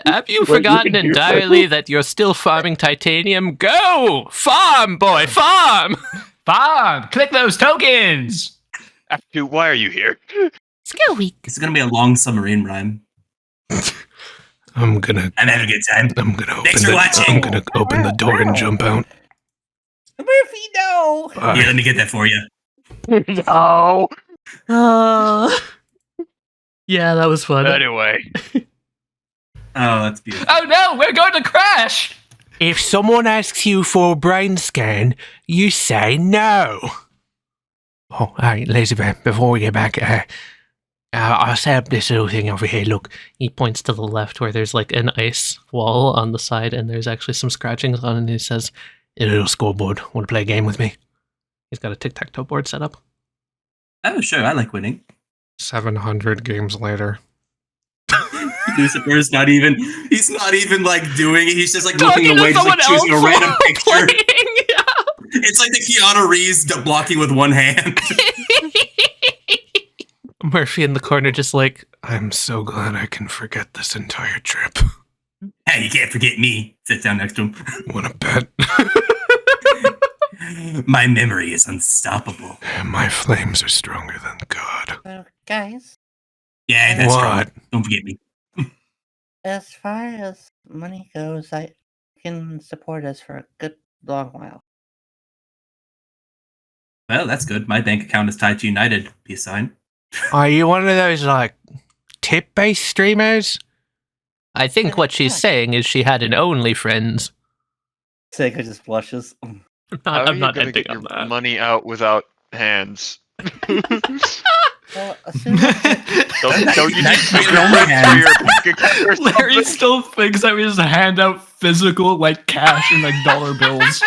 Have you forgotten entirely that you're still farming titanium? Go! Farm, boy, farm! Farm! Click those tokens! Dude, why are you here? Skill week. It's gonna be a long submarine rhyme. I'm having a good time. I'm gonna Thanks for watching. I'm gonna open the door and jump out. Murphy, no! Bye. Yeah, let me get that for you. No. Yeah, that was fun. Anyway. Oh, that's beautiful. Oh no, we're going to crash! If someone asks you for a brain scan, you say no. Oh, hey, Lazy Bear, before we get back, I'll set up this little thing over here. Look, He points to the left where there's like an ice wall on the side and there's actually some scratchings on it and he says, a little scoreboard. Want to play a game with me? he's got a tic-tac-toe board set up. Oh, sure, I like winning. 700 games later. Lucifer's not even, he's not even like doing it. He's just like looking away, just like choosing a random picture. It's like the Keanu Reeves blocking with one hand. Murphy in the corner just like, I'm so glad I can forget this entire trip. Hey, you can't forget me. Sit down next to him. Wanna bet? My memory is unstoppable. My flames are stronger than God. So, guys, Yeah, that's What? right. Don't forget me. as far as money goes, I can support us for a good long while. Well, that's good. My bank account is tied to United. Peace sign. Are you one of those, like, tip-based streamers? I think what she's saying is she had an OnlyFriends. Seika just blushes. I'm not gonna ending get on your that. money out without hands. Well, as soon as Don't you need to Your only hands. for your bank account or Larry something? still thinks that we just hand out physical, like, cash and, like, dollar bills.